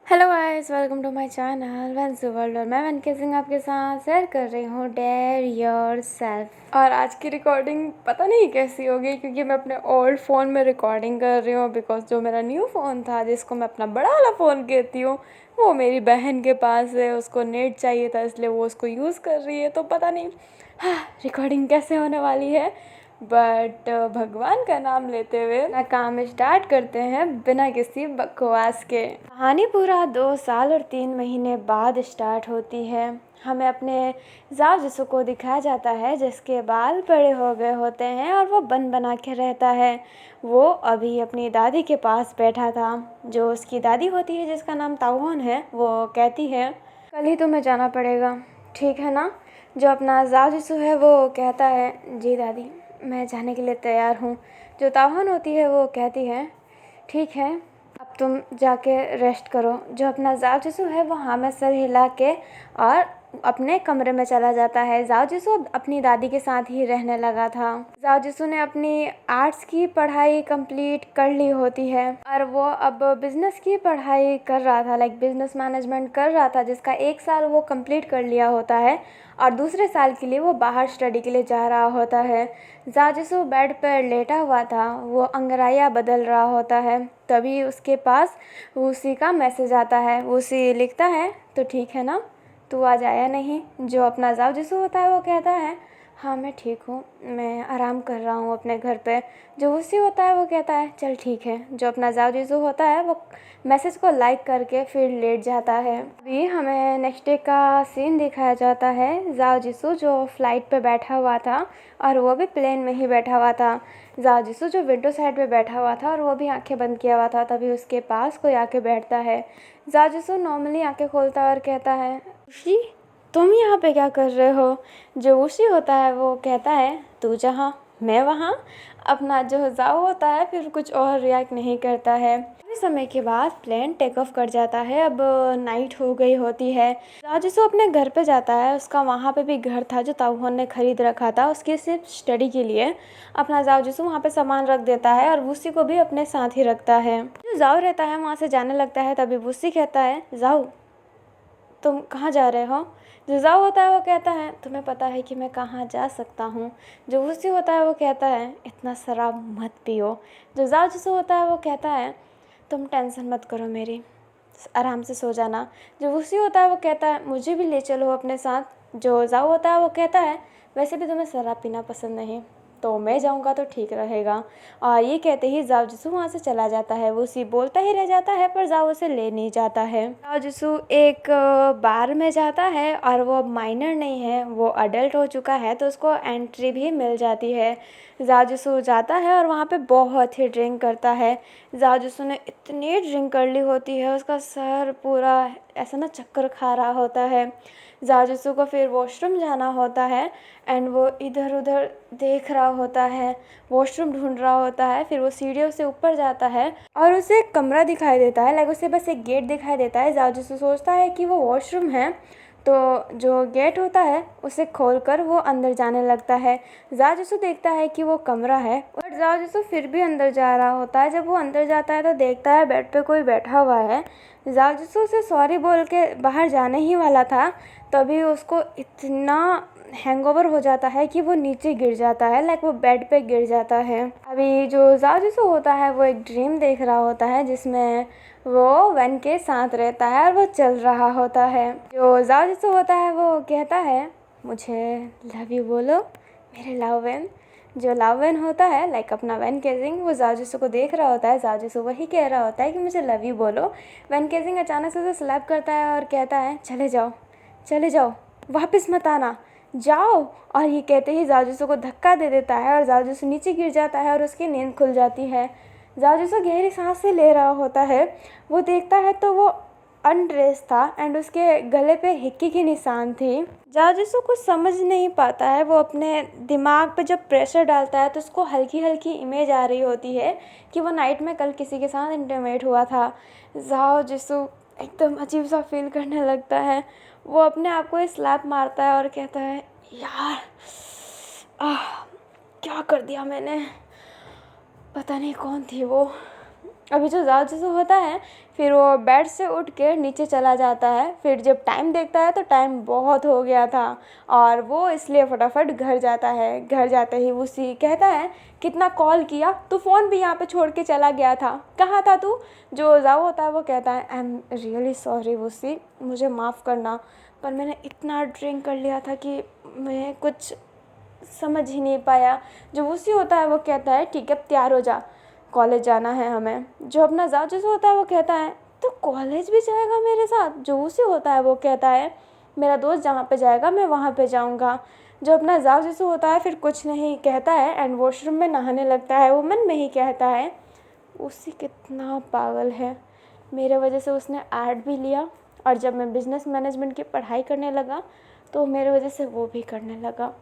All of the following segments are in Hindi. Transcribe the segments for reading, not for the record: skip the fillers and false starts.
Hello guys, welcome to my channel Van's world. और मैं वन के सिंह आपके साथ शेयर कर रही हूँ डेयर योर सेल्फ। और आज की रिकॉर्डिंग पता नहीं कैसी होगी, क्योंकि मैं अपने ओल्ड फ़ोन में रिकॉर्डिंग कर रही हूँ। बिकॉज जो मेरा न्यू फ़ोन था, जिसको मैं अपना बड़ा वाला फ़ोन कहती हूँ, वो मेरी बहन के पास है। उसको नेट चाहिए था, इसलिए वो उसको यूज़ कर रही है। तो पता नहीं रिकॉर्डिंग कैसे होने वाली है, बट भगवान का नाम लेते हुए अपना काम स्टार्ट करते हैं बिना किसी बकवास के। कहानी पूरा 2 साल और 3 महीने बाद स्टार्ट होती है। हमें अपने जाओ जिसू को दिखाया जाता है, जिसके बाल बड़े हो गए होते हैं और वो बन बना के रहता है। वो अभी अपनी दादी के पास बैठा था। जो उसकी दादी होती है, जिसका नाम ताओहन है, वो कहती है कल ही तुम्हें जाना पड़ेगा, ठीक है ना। जो अपना जाओ जिसू है वो कहता है जी दादी, मैं जाने के लिए तैयार हूँ। जो ताओहन होती है वो कहती है ठीक है, अब तुम जाके रेस्ट करो। जो अपना जाओ जिसू है वो हाँ में सर हिला के और अपने कमरे में चला जाता है। जाओ जिसू अपनी दादी के साथ ही रहने लगा था। जाओ जिसू ने अपनी आर्ट्स की पढ़ाई कंप्लीट कर ली होती है और वो अब बिज़नेस की पढ़ाई कर रहा था, लाइक बिज़नेस मैनेजमेंट कर रहा था, जिसका 1 साल वो कंप्लीट कर लिया होता है और दूसरे साल के लिए वो बाहर स्टडी के लिए जा रहा होता है। जाओ जिसू बेड पर लेटा हुआ था, वो अंगराइयाँ बदल रहा होता है। तभी उसके पास उसी का मैसेज आता है। उसी लिखता है तो ठीक है ना, तू आज आया नहीं। जो अपना जाओ जिसू होता है वो कहता है हाँ मैं ठीक हूँ, मैं आराम कर रहा हूँ अपने घर पे। जो उसी होता है वो कहता है चल ठीक है। जो अपना जाओ जिसू होता है वो मैसेज को लाइक करके फिर लेट जाता है। अभी हमें नेक्स्ट डे का सीन दिखाया जाता है। जाओ जिसू जो फ्लाइट पे बैठा हुआ था और वो भी प्लेन में ही बैठा हुआ था। जाओ जिसू जो विंडो साइड पे बैठा हुआ था और वो भी आंखें बंद किया हुआ था। तभी उसके पास कोई आके बैठता है। जाओ जिसू नॉर्मली आंखें खोलता है और कहता है उशी, तुम यहाँ पे क्या कर रहे हो। जो उशी होता है वो कहता है तू जहाँ मैं वहाँ। अपना जो जाओ होता है फिर कुछ और रिएक्ट नहीं करता है। काफ़ी समय के बाद प्लेन टेक ऑफ कर जाता है। अब नाइट हो गई होती है। जाओ जिसू अपने घर पे जाता है। उसका वहाँ पे भी घर था जो ताऊहन ने खरीद रखा था उसकी सिर्फ स्टडी के लिए। अपना जाओ जिसू वहाँ पे सामान रख देता है और वूसी को भी अपने साथ ही रखता है। जो जाओ रहता है वहाँ से जाने लगता है। तभी वूसी कहता है जाओ तुम कहाँ जा रहे हो। जो जाओ होता है वो कहता है तुम्हें पता है कि मैं कहाँ जा सकता हूँ। जो वूसी होता है वो कहता है इतना शराब मत पियो। जो जाओ जिसू होता है वो कहता है तुम टेंशन मत करो मेरी, आराम से सो जाना। जो वूसी होता है वो कहता है मुझे भी ले चलो अपने साथ। जो जाओ होता है वो कहता है वैसे भी तुम्हें शराब पीना पसंद नहीं, तो मैं जाऊंगा तो ठीक रहेगा। और ये कहते ही जाओ जिसू वहाँ से चला जाता है। वो उसी बोलता ही रह जाता है पर जाओ उसे ले नहीं जाता है। जाओ जिसू एक बार में जाता है और वो माइनर नहीं है, वो अडल्ट हो चुका है, तो उसको एंट्री भी मिल जाती है। जाओ जिसू जाता है और वहाँ पे बहुत ही ड्रिंक करता है। जाओ जिसू ने इतनी ड्रिंक कर ली होती है, उसका सर पूरा ऐसा ना चक्कर खा रहा होता है। जाओ जिसू को फिर वॉशरूम जाना होता है एंड वो इधर उधर देख रहा होता है, वॉशरूम ढूंढ रहा होता है। फिर वो सीढ़ियों से ऊपर जाता है और उसे एक कमरा दिखाई देता है, लाइक उसे बस एक गेट दिखाई देता है। जाओ जिसू सोचता है कि वो वॉशरूम है, तो जो गेट होता है उसे खोलकर वो अंदर जाने लगता है। जाओ जिसू देखता है कि वो कमरा है, और जाओ जिसू फिर भी अंदर जा रहा होता है। जब वो अंदर जाता है तो देखता है बेड पे कोई बैठा हुआ है। जाओ जिसू उसे सॉरी बोल के बाहर जाने ही वाला था, तभी उसको इतना हैंगओवर हो जाता है कि वो नीचे गिर जाता है, लाइक वो बेड पे गिर जाता है। अभी जो जाओ जिसू होता है वो एक ड्रीम देख रहा होता है, जिसमें वो वन के साथ रहता है और वो चल रहा होता है। जो जाओ जिसू होता है वो कहता है मुझे लव यू बोलो मेरे लव वैन। जो लव वैन होता है, लाइक अपना वैन केजिंग, वो जाओ जिसू को देख रहा होता है। जाओ जिसू वही कह रहा होता है कि मुझे लव यू बोलो। वैन केजिंग अचानक से उसे स्लैप करता है और कहता है चले जाओ चले जाओ, वापस मत आना, जाओ। और ये कहते ही जाओ जिसू को धक्का दे देता है और जाओ जिसू नीचे गिर जाता है और उसकी नींद खुल जाती है। जाओ जिसू गहरी सांस से ले रहा होता है। वो देखता है तो वो अनड्रेस था एंड उसके गले पे हिक्की की निशान थी। जाओ जिसू कुछ समझ नहीं पाता है। वो अपने दिमाग पे जब प्रेशर डालता है तो उसको हल्की हल्की इमेज आ रही होती है कि वो नाइट में कल किसी के साथ इंटीमेट हुआ था। जाओ जिसू एकदम अजीब सा फील करने लगता है। वो अपने आप को स्लैप मारता है और कहता है यार क्या कर दिया मैंने, पता नहीं कौन थी वो। अभी जो जाओ जसू होता है फिर वो बेड से उठ के नीचे चला जाता है। फिर जब टाइम देखता है तो टाइम बहुत हो गया था और वो इसलिए फटाफट घर जाता है। घर जाते ही वूसी कहता है कितना कॉल किया, तू फ़ोन भी यहाँ पे छोड़ के चला गया था, कहाँ था तू। जो जाओ होता है वो कहता है आई एम रियली सॉरी वूसी, मुझे माफ़ करना, पर मैंने इतना ड्रिंक कर लिया था कि मैं कुछ समझ ही नहीं पाया। जो वूसी होता है वो कहता है ठीक है तैयार हो जा, कॉलेज जाना है हमें। जो अपना जाओ जैसे होता है वो कहता है तो कॉलेज भी जाएगा मेरे साथ। जो उसी होता है वो कहता है मेरा दोस्त जहाँ पे जाएगा मैं वहाँ पे जाऊँगा। जो अपना जाओ जैसे होता है फिर कुछ नहीं कहता है एंड वॉशरूम में नहाने लगता है। वो मन में ही कहता है उसी कितना पागल है, मेरे वजह से उसने ऐड भी लिया और जब मैं बिज़नेस मैनेजमेंट की पढ़ाई करने लगा तो मेरे वजह से वो भी करने लगा,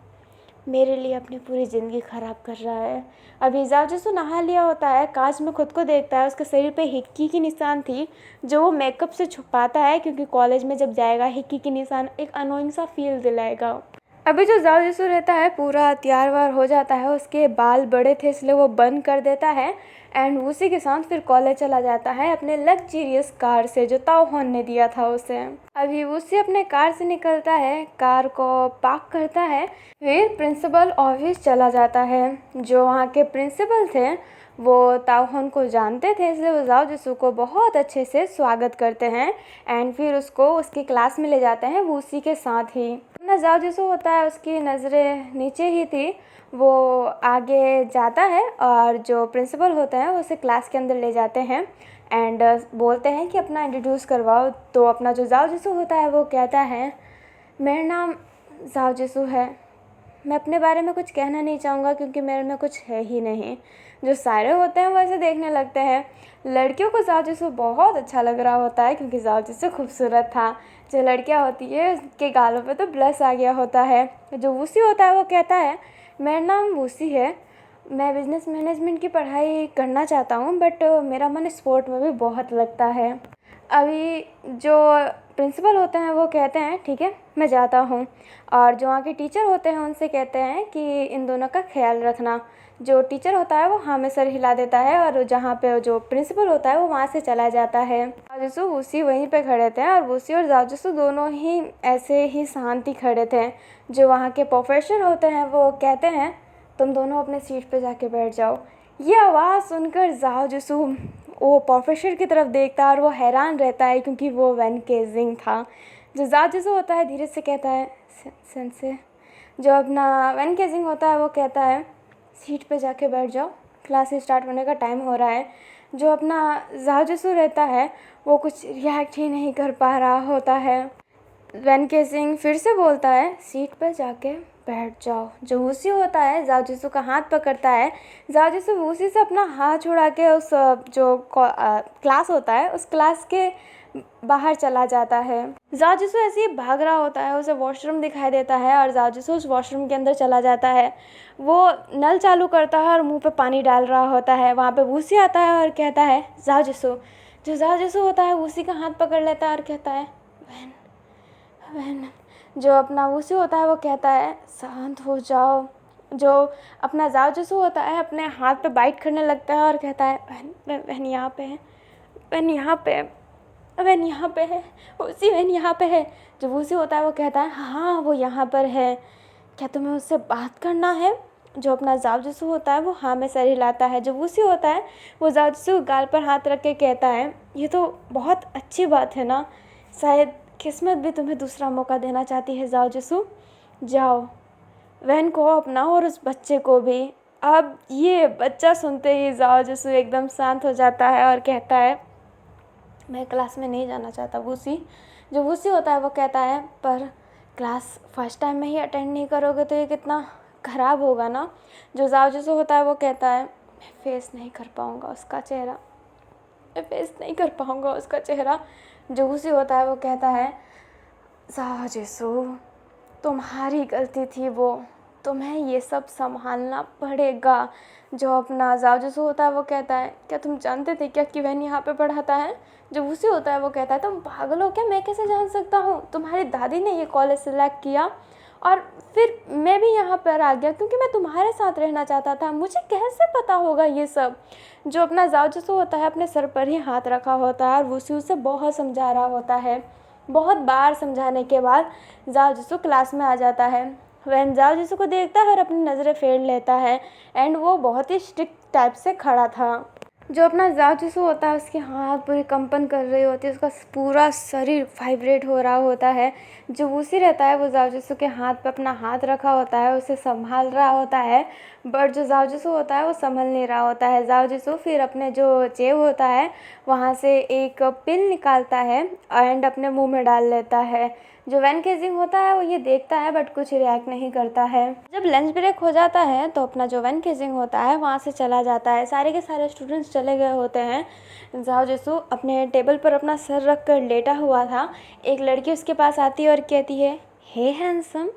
मेरे लिए अपनी पूरी ज़िंदगी ख़राब कर रहा है। अभी जाओ जैसो नहा लिया होता है, कांच में खुद को देखता है, उसके शरीर पे हिक्की की निशान थी जो वो मेकअप से छुपाता है क्योंकि कॉलेज में जब जाएगा हिक्की की निशान एक अनोइंग सा फील दिलाएगा। अभी जो जाओ जैसो रहता है पूरा तैयार वार हो जाता है, उसके बाल बड़े थे इसलिए वो बंद कर देता है एंड उसी के साथ फिर कॉलेज चला जाता है अपने लग्जरियस कार से जो ताओ हॉन ने दिया था उसे। अभी उसी अपने कार से निकलता है, कार को पार्क करता है, फिर प्रिंसिपल ऑफिस चला जाता है। जो वहाँ के प्रिंसिपल थे वो ताओ हॉन को जानते थे इसलिए वो जाओ जसू को बहुत अच्छे से स्वागत करते हैं एंड फिर उसको उसकी क्लास में ले जाते हैं वो उसी के साथ ही। अपना जाओ जसू होता है उसकी नज़रें नीचे ही थी, वो आगे जाता है और जो प्रिंसिपल होते हैं वो उसे क्लास के अंदर ले जाते हैं एंड बोलते हैं कि अपना इंट्रोड्यूस करवाओ। तो अपना जो जाओ जसू होता है वो कहता है मेरा नाम जाओ जसू है, मैं अपने बारे में कुछ कहना नहीं चाहूँगा क्योंकि मेरे में कुछ है ही नहीं। जो सारे होते हैं वो ऐसे देखने लगते हैं। लड़कियों को जाओ जसू बहुत अच्छा लग रहा होता है क्योंकि जाओ जसू खूबसूरत था। जो लड़कियाँ होती है उसके गालों पे तो ब्लश आ गया होता है। जो वूसी होता है वो कहता है मेरा नाम वूसी है, मैं बिज़नेस मैनेजमेंट की पढ़ाई करना चाहता हूँ बट मेरा मन स्पोर्ट में भी बहुत लगता है। अभी जो प्रिंसिपल होते हैं वो कहते हैं ठीक है मैं जाता हूँ और जो वहाँ के टीचर होते हैं उनसे कहते हैं कि इन दोनों का ख्याल रखना। जो टीचर होता है वो हाँ में सर हिला देता है और जहाँ पे जो प्रिंसिपल होता है वो वहाँ से चला जाता है। जाओ वूसी वहीं पे खड़े थे और वूसी और जाओ दोनों ही ऐसे ही शांति खड़े थे। जो वहाँ के प्रोफेसर होते हैं वो कहते हैं तुम दोनों अपने सीट पे जाके बैठ जाओ। ये आवाज़ सुनकर जाओ जसू वो प्रोफेसर की तरफ देखता है और वो हैरान रहता है क्योंकि वो वैन केजिंग था। जो जाओ जसू होता है धीरे से कहता है सेंसे। जो अपना वैन केजिंग होता है वो कहता है सीट पे जाके बैठ जाओ, क्लास स्टार्ट होने का टाइम हो रहा है। जो अपना जाओ जसू रहता है वो कुछ रिएक्ट ही नहीं कर पा रहा होता है। वैन केजिंग फिर से बोलता है सीट पर जाके बैठ जाओ। जो वूसी होता है जाओ जसू का हाथ पकड़ता है। जाओ जसू वूसी से अपना हाथ छुड़ा के उस जो क्लास होता है उस क्लास के बाहर चला जाता है। जाओ जसू ऐसे ही भाग रहा होता है, उसे वॉशरूम दिखाई देता है और जाओ जसू उस वॉशरूम के अंदर चला जाता है। वो नल चालू करता है और मुंह पे पानी डाल रहा होता है। वहाँ पे वूसी आता है और कहता है जाओ जसू। जो जाओ जसू होता है वूसी का हाथ पकड़ लेता है और कहता है वैन। जो अपना वूसी होता है वो कहता है शांत हो जाओ। जो अपना जाओ जसू होता है अपने हाथ पे बाइट करने लगता है और कहता है वैन यहाँ पे है, वैन यहाँ पे है, वैन यहाँ पे है, वूसी वैन यहाँ पे है। जो वूसी होता है वो कहता है हाँ वो यहाँ पर है, क्या तुम्हें उससे बात करना है। जो अपना जाओ जसू होता है वो हाँ में सर हिलाता है। जो वूसी होता है वो जाओ जसू गाल पर हाथ रख के कहता है ये तो बहुत अच्छी बात है ना, शायद किस्मत भी तुम्हें दूसरा मौका देना चाहती है जाओ जसू। जाओ वैन को अपनाओ और उस बच्चे को भी। अब ये बच्चा सुनते ही जाओ जसू एकदम शांत हो जाता है और कहता है मैं क्लास में नहीं जाना चाहता वूसी। जो वूसी होता है वो कहता है पर क्लास फर्स्ट टाइम में ही अटेंड नहीं करोगे तो ये कितना ख़राब होगा ना। जो जाओ जसू होता है वो कहता है मैं फेस नहीं कर पाऊँगा उसका चेहरा, मैं फेस नहीं कर पाऊँगा उसका चेहरा। जो वूसी होता है वो कहता है जाओ जसू तुम्हारी गलती थी वो, तुम्हें ये सब संभालना पड़ेगा। जो अपना जाओ जसू होता है वो कहता है क्या तुम जानते थे क्या कि वैन यहाँ पे पढ़ाता है। जो वूसी होता है वो कहता है तुम पागल हो क्या, मैं कैसे जान सकता हूँ, तुम्हारी दादी ने ये कॉलेज सेलेक्ट किया और फिर मैं भी यहाँ पर आ गया क्योंकि मैं तुम्हारे साथ रहना चाहता था। मुझे कैसे पता होगा ये सब। जो अपना जाओ जिसु होता है अपने सर पर ही हाथ रखा होता है और वो उसे बहुत समझा रहा होता है। बहुत बार समझाने के बाद जाओ जिसु क्लास में आ जाता है। वह जाओ जिसु को देखता है और अपनी नज़रें फेर लेता है। एंड वो बहुत ही स्ट्रिक्ट टाइप से खड़ा था। जो अपना जाओ जिसु होता है उसके हाथ पूरी कंपन कर रही होती है, उसका पूरा शरीर वाइब्रेट हो रहा होता है। जो वूसी रहता है वो जाओ जिसु के हाथ पे अपना हाथ रखा होता है, उसे संभाल रहा होता है। बट जो जाओ जिसु होता है वो संभल नहीं रहा होता है। जाओ जिसु फिर अपने जो जेब होता है वहाँ से एक पिल निकालता है एंड अपने मुंह में डाल लेता है। जो वैन केजिंग होता है वो ये देखता है बट कुछ रिएक्ट नहीं करता है। जब लंच ब्रेक हो जाता है तो अपना जो वैन केजिंग होता है वहाँ से चला जाता है। सारे के सारे स्टूडेंट्स चले गए होते हैं। जाओ जिसु अपने टेबल पर अपना सर रख कर लेटा हुआ था। एक लड़की उसके पास आती है और कहती है, हे हैंडसम,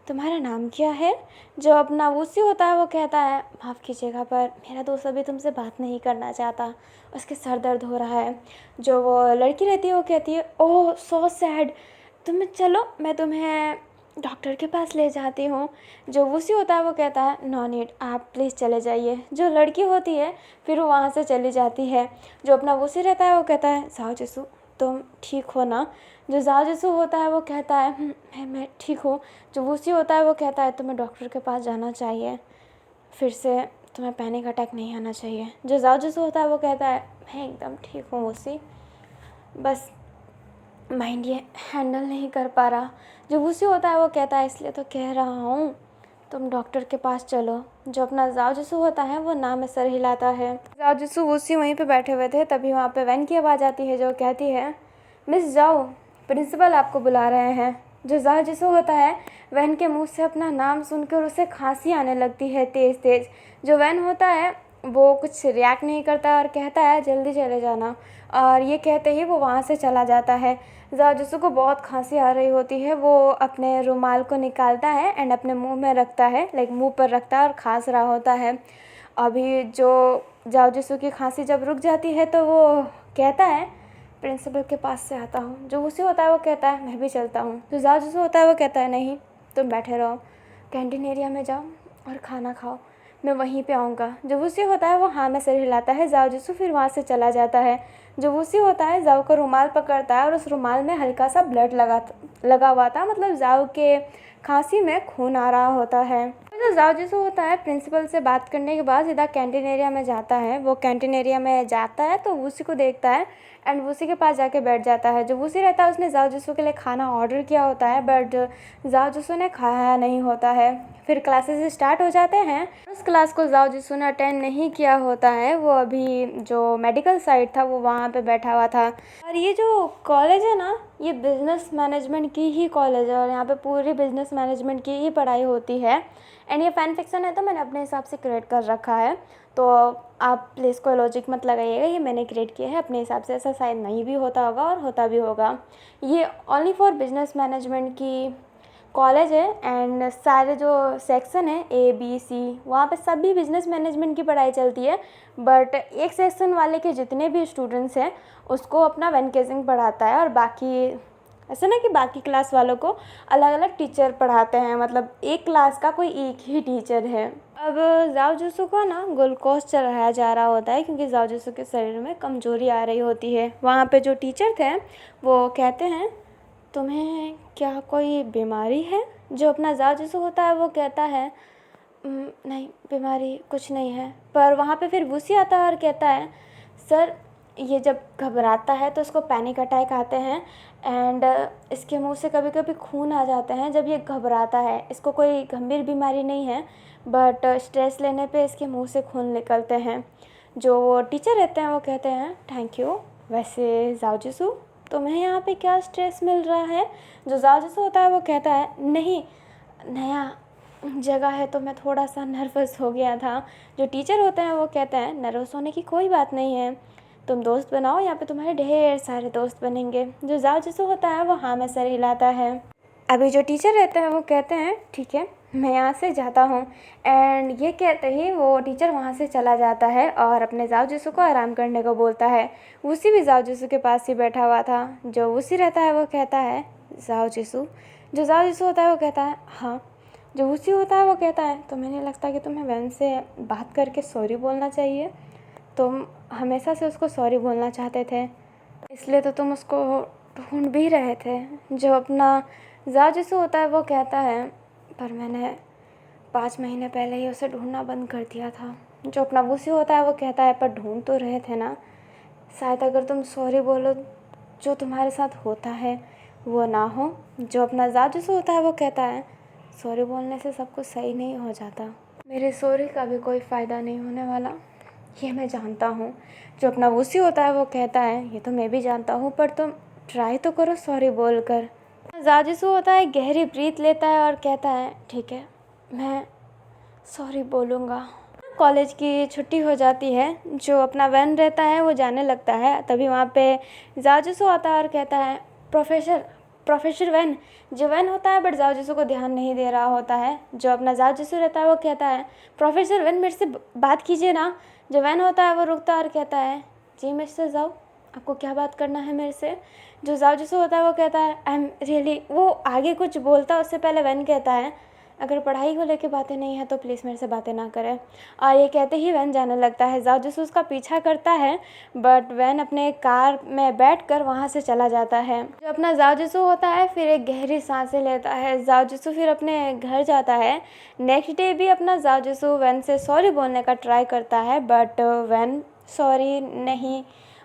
तुम्हारा नाम क्या है? जो अपना वूसी होता है वो कहता है, माफ़ कीजिएगा पर मेरा दोस्त अभी तुमसे बात नहीं करना चाहता, उसके सर दर्द हो रहा है। जो वो लड़की रहती है वो कहती है, ओह सो सैड, तुम चलो मैं तुम्हें डॉक्टर के पास ले जाती हूँ। जो वूसी होता है वो कहता है, नो नीड, आप प्लीज़ चले जाइए। जो लड़की होती है फिर वो वहाँ से चली जाती है। जो अपना वूसी रहता है वो कहता है, जाओ जिसु तुम ठीक हो ना? जो जाओ जिसु होता है वो कहता है, मैं ठीक हूँ। जो वूसी होता है वो कहता है, तुम्हें डॉक्टर के पास जाना चाहिए, फिर से तुम्हें पैनिक अटैक नहीं आना चाहिए। जो जाओ जिसु होता है वो कहता है, मैं एकदम ठीक हूँ वूसी, बस माइंड ये हैंडल नहीं कर पा रहा। जो वूसी होता है वो कहता है, इसलिए तो कह रहा हूँ तुम डॉक्टर के पास चलो। जो अपना जाओ जिसु होता है वो ना में सर हिलाता है। जाओ जिसु वूसी वहीं पे बैठे हुए थे, तभी वहाँ पे वैन की आवाज़ आती है जो कहती है, मिस जाओ, प्रिंसिपल आपको बुला रहे हैं। जो जाओ जिसु होता है वैन के मुंह से अपना नाम सुनकर उसे खांसी आने लगती है तेज़ तेज़। जो वैन होता है वो कुछ रिएक्ट नहीं करता और कहता है, जल्दी चले जाना। और ये कहते ही वो वहाँ से चला जाता है। जाओ जिसु को बहुत खांसी आ रही होती है। वो अपने रुमाल को निकालता है एंड अपने मुंह में रखता है, लाइक मुंह पर रखता है और खांस रहा होता है। अभी जो जाओ जिसु की खांसी जब रुक जाती है तो वो कहता है, प्रिंसिपल के पास से आता हूँ। जो वूसी होता है वो कहता है, मैं भी चलता हूँ। जो जाओ जिसु होता है वो कहता है, नहीं तुम बैठे रहो, कैंटीन एरिया में जाओ और खाना खाओ, मैं वहीं पे आऊँगा। जो वूसी होता है वो हाँ में सिर हिलाता है। जाओ जिसु फिर वहाँ से चला जाता है। जो वूसी होता है जाओ का रुमाल पकड़ता है और उस रुमाल में हल्का सा ब्लड लगा हुआ था, मतलब जाओ के खांसी में खून आ रहा होता है। जो जाओ जिसु होता है प्रिंसिपल से बात करने के बाद सीधा कैंटीन एरिया में जाता है। वो कैंटीन एरिया में जाता है तो वूसी को देखता है एंड वूसी के पास जाके बैठ जाता है। जो वूसी रहता है उसने जाओ जिसु के लिए खाना ऑर्डर किया होता है बट जाओ जिसु ने खाया नहीं होता है। फिर क्लासेस स्टार्ट हो जाते हैं। उस क्लास को जाओ जिसु ने अटेंड नहीं किया होता है। वो अभी जो मेडिकल साइड था वो वहाँ पे बैठा हुआ था। और ये जो कॉलेज है ना, ये बिज़नेस मैनेजमेंट की ही कॉलेज है और यहाँ पे पूरी बिज़नेस मैनेजमेंट की ही पढ़ाई होती है। एंड ये फैन फिक्सन है तो मैंने अपने हिसाब से क्रिएट कर रखा है, तो आप प्लीज़ कोई लॉजिक मत लगाइएगा, ये मैंने क्रिएट किया है अपने हिसाब से। ऐसा शायद नहीं भी होता होगा और होता भी होगा। ये ओनली फॉर बिजनेस मैनेजमेंट की कॉलेज है एंड सारे जो सेक्शन है ABC वहाँ पे सभी बिजनेस मैनेजमेंट की पढ़ाई चलती है। बट एक सेक्शन वाले के जितने भी स्टूडेंट्स हैं उसको अपना वैन केजिंग पढ़ाता है और बाकी ऐसा ना कि बाकी क्लास वालों को अलग अलग टीचर पढ़ाते हैं, मतलब एक क्लास का कोई एक ही टीचर है। अब जाओ जिसु को ना ग्लूकोज चढ़ाया जा रहा होता है क्योंकि जाओ जिसु के शरीर में कमजोरी आ रही होती है। वहाँ पे जो टीचर थे वो कहते हैं, तुम्हें क्या कोई बीमारी है? जो अपना जाओ जिसु होता है वो कहता है, नहीं बीमारी कुछ नहीं है। पर वहाँ पे फिर वूसी आता है और कहता है, सर ये जब घबराता है तो उसको पैनिक अटैक आते हैं एंड इसके मुंह से कभी कभी खून आ जाते हैं जब ये घबराता है। इसको कोई गंभीर बीमारी नहीं है बट स्ट्रेस लेने पे इसके मुंह से खून निकलते हैं। जो टीचर रहते हैं वो कहते हैं, थैंक यू। वैसे जाओ जिसु तुम्हें यहाँ पे क्या स्ट्रेस मिल रहा है? जो जाओ जिसु होता है वो कहता है, नहीं नया जगह है तो मैं थोड़ा सा नर्वस हो गया था। जो टीचर होते हैं वो कहते हैं, नर्वस होने की कोई बात नहीं है, तुम दोस्त बनाओ, यहाँ पे तुम्हारे ढेर सारे दोस्त बनेंगे। जो जाओ जिसु होता है वो हाँ में सर हिलाता है। अभी जो टीचर रहते हैं वो कहते हैं, ठीक है मैं यहाँ से जाता हूँ। एंड ये कहते ही वो टीचर वहाँ से चला जाता है और अपने जाओ जिसु को आराम करने को बोलता है। वूसी भी जाओ जिसु के पास ही बैठा हुआ था। जो वूसी रहता है वो कहता है, जाओ जिसू। जो जाओ जिसू होता है वो कहता है हाँ। जो वूसी होता है वो कहता है तो मैंने लगता है कि तुम्हें वैन से बात करके सॉरी बोलना चाहिए, तुम हमेशा से उसको सॉरी बोलना चाहते थे, इसलिए तो तुम उसको ढूंढ भी रहे थे। जो अपना जाओ जिसू होता है वो कहता है पर मैंने 5 महीने पहले ही उसे ढूंढना बंद कर दिया था। जो अपना वूसी होता है वो कहता है पर ढूंढ तो रहे थे ना, शायद अगर तुम सॉरी बोलो जो तुम्हारे साथ होता है वो ना हो। जो अपना जाओ जिसू होता है वो कहता है सॉरी बोलने से सब कुछ सही नहीं हो जाता, मेरे सॉरी का भी कोई फ़ायदा नहीं होने वाला, ये मैं जानता हूँ। जो अपना वूसी होता है वो कहता है ये तो मैं भी जानता हूँ पर तुम ट्राई तो करो सॉरी बोल कर। जाओ जिसू होता है गहरी ब्रीथ लेता है और कहता है ठीक है मैं सॉरी बोलूँगा। कॉलेज की छुट्टी हो जाती है, जो अपना वैन रहता है वो जाने लगता है, तभी वहाँ पे जाओ जिसू आता है और कहता है प्रोफेसर वैन। जो वैन होता है बट जाओ जिसू को ध्यान नहीं दे रहा होता है। जो अपना जाओ जिसू रहता है वो कहता है प्रोफेसर वैन मेरे से बात कीजिए ना। जो वैन होता है वो रुकता है और कहता है जी मिस्टर जाओ, आपको क्या बात करना है मेरे से। जो जाओ जिसू होता है वो कहता है आई एम रियली, वो आगे कुछ बोलता है उससे पहले वैन कहता है अगर पढ़ाई को लेके बातें नहीं है तो प्लीज़ मेरे से बातें ना करें। और ये कहते ही वैन जाने लगता है। जाओ जिसू उसका पीछा करता है बट वैन अपने कार में बैठकर वहाँ से चला जाता है। जो अपना जाओ जिसू होता है फिर एक गहरी सांसें लेता है। जाओ जिसू फिर अपने घर जाता है। नेक्स्ट डे भी अपना जाओ जिसू वैन से सॉरी बोलने का ट्राई करता है बट वैन सॉरी नहीं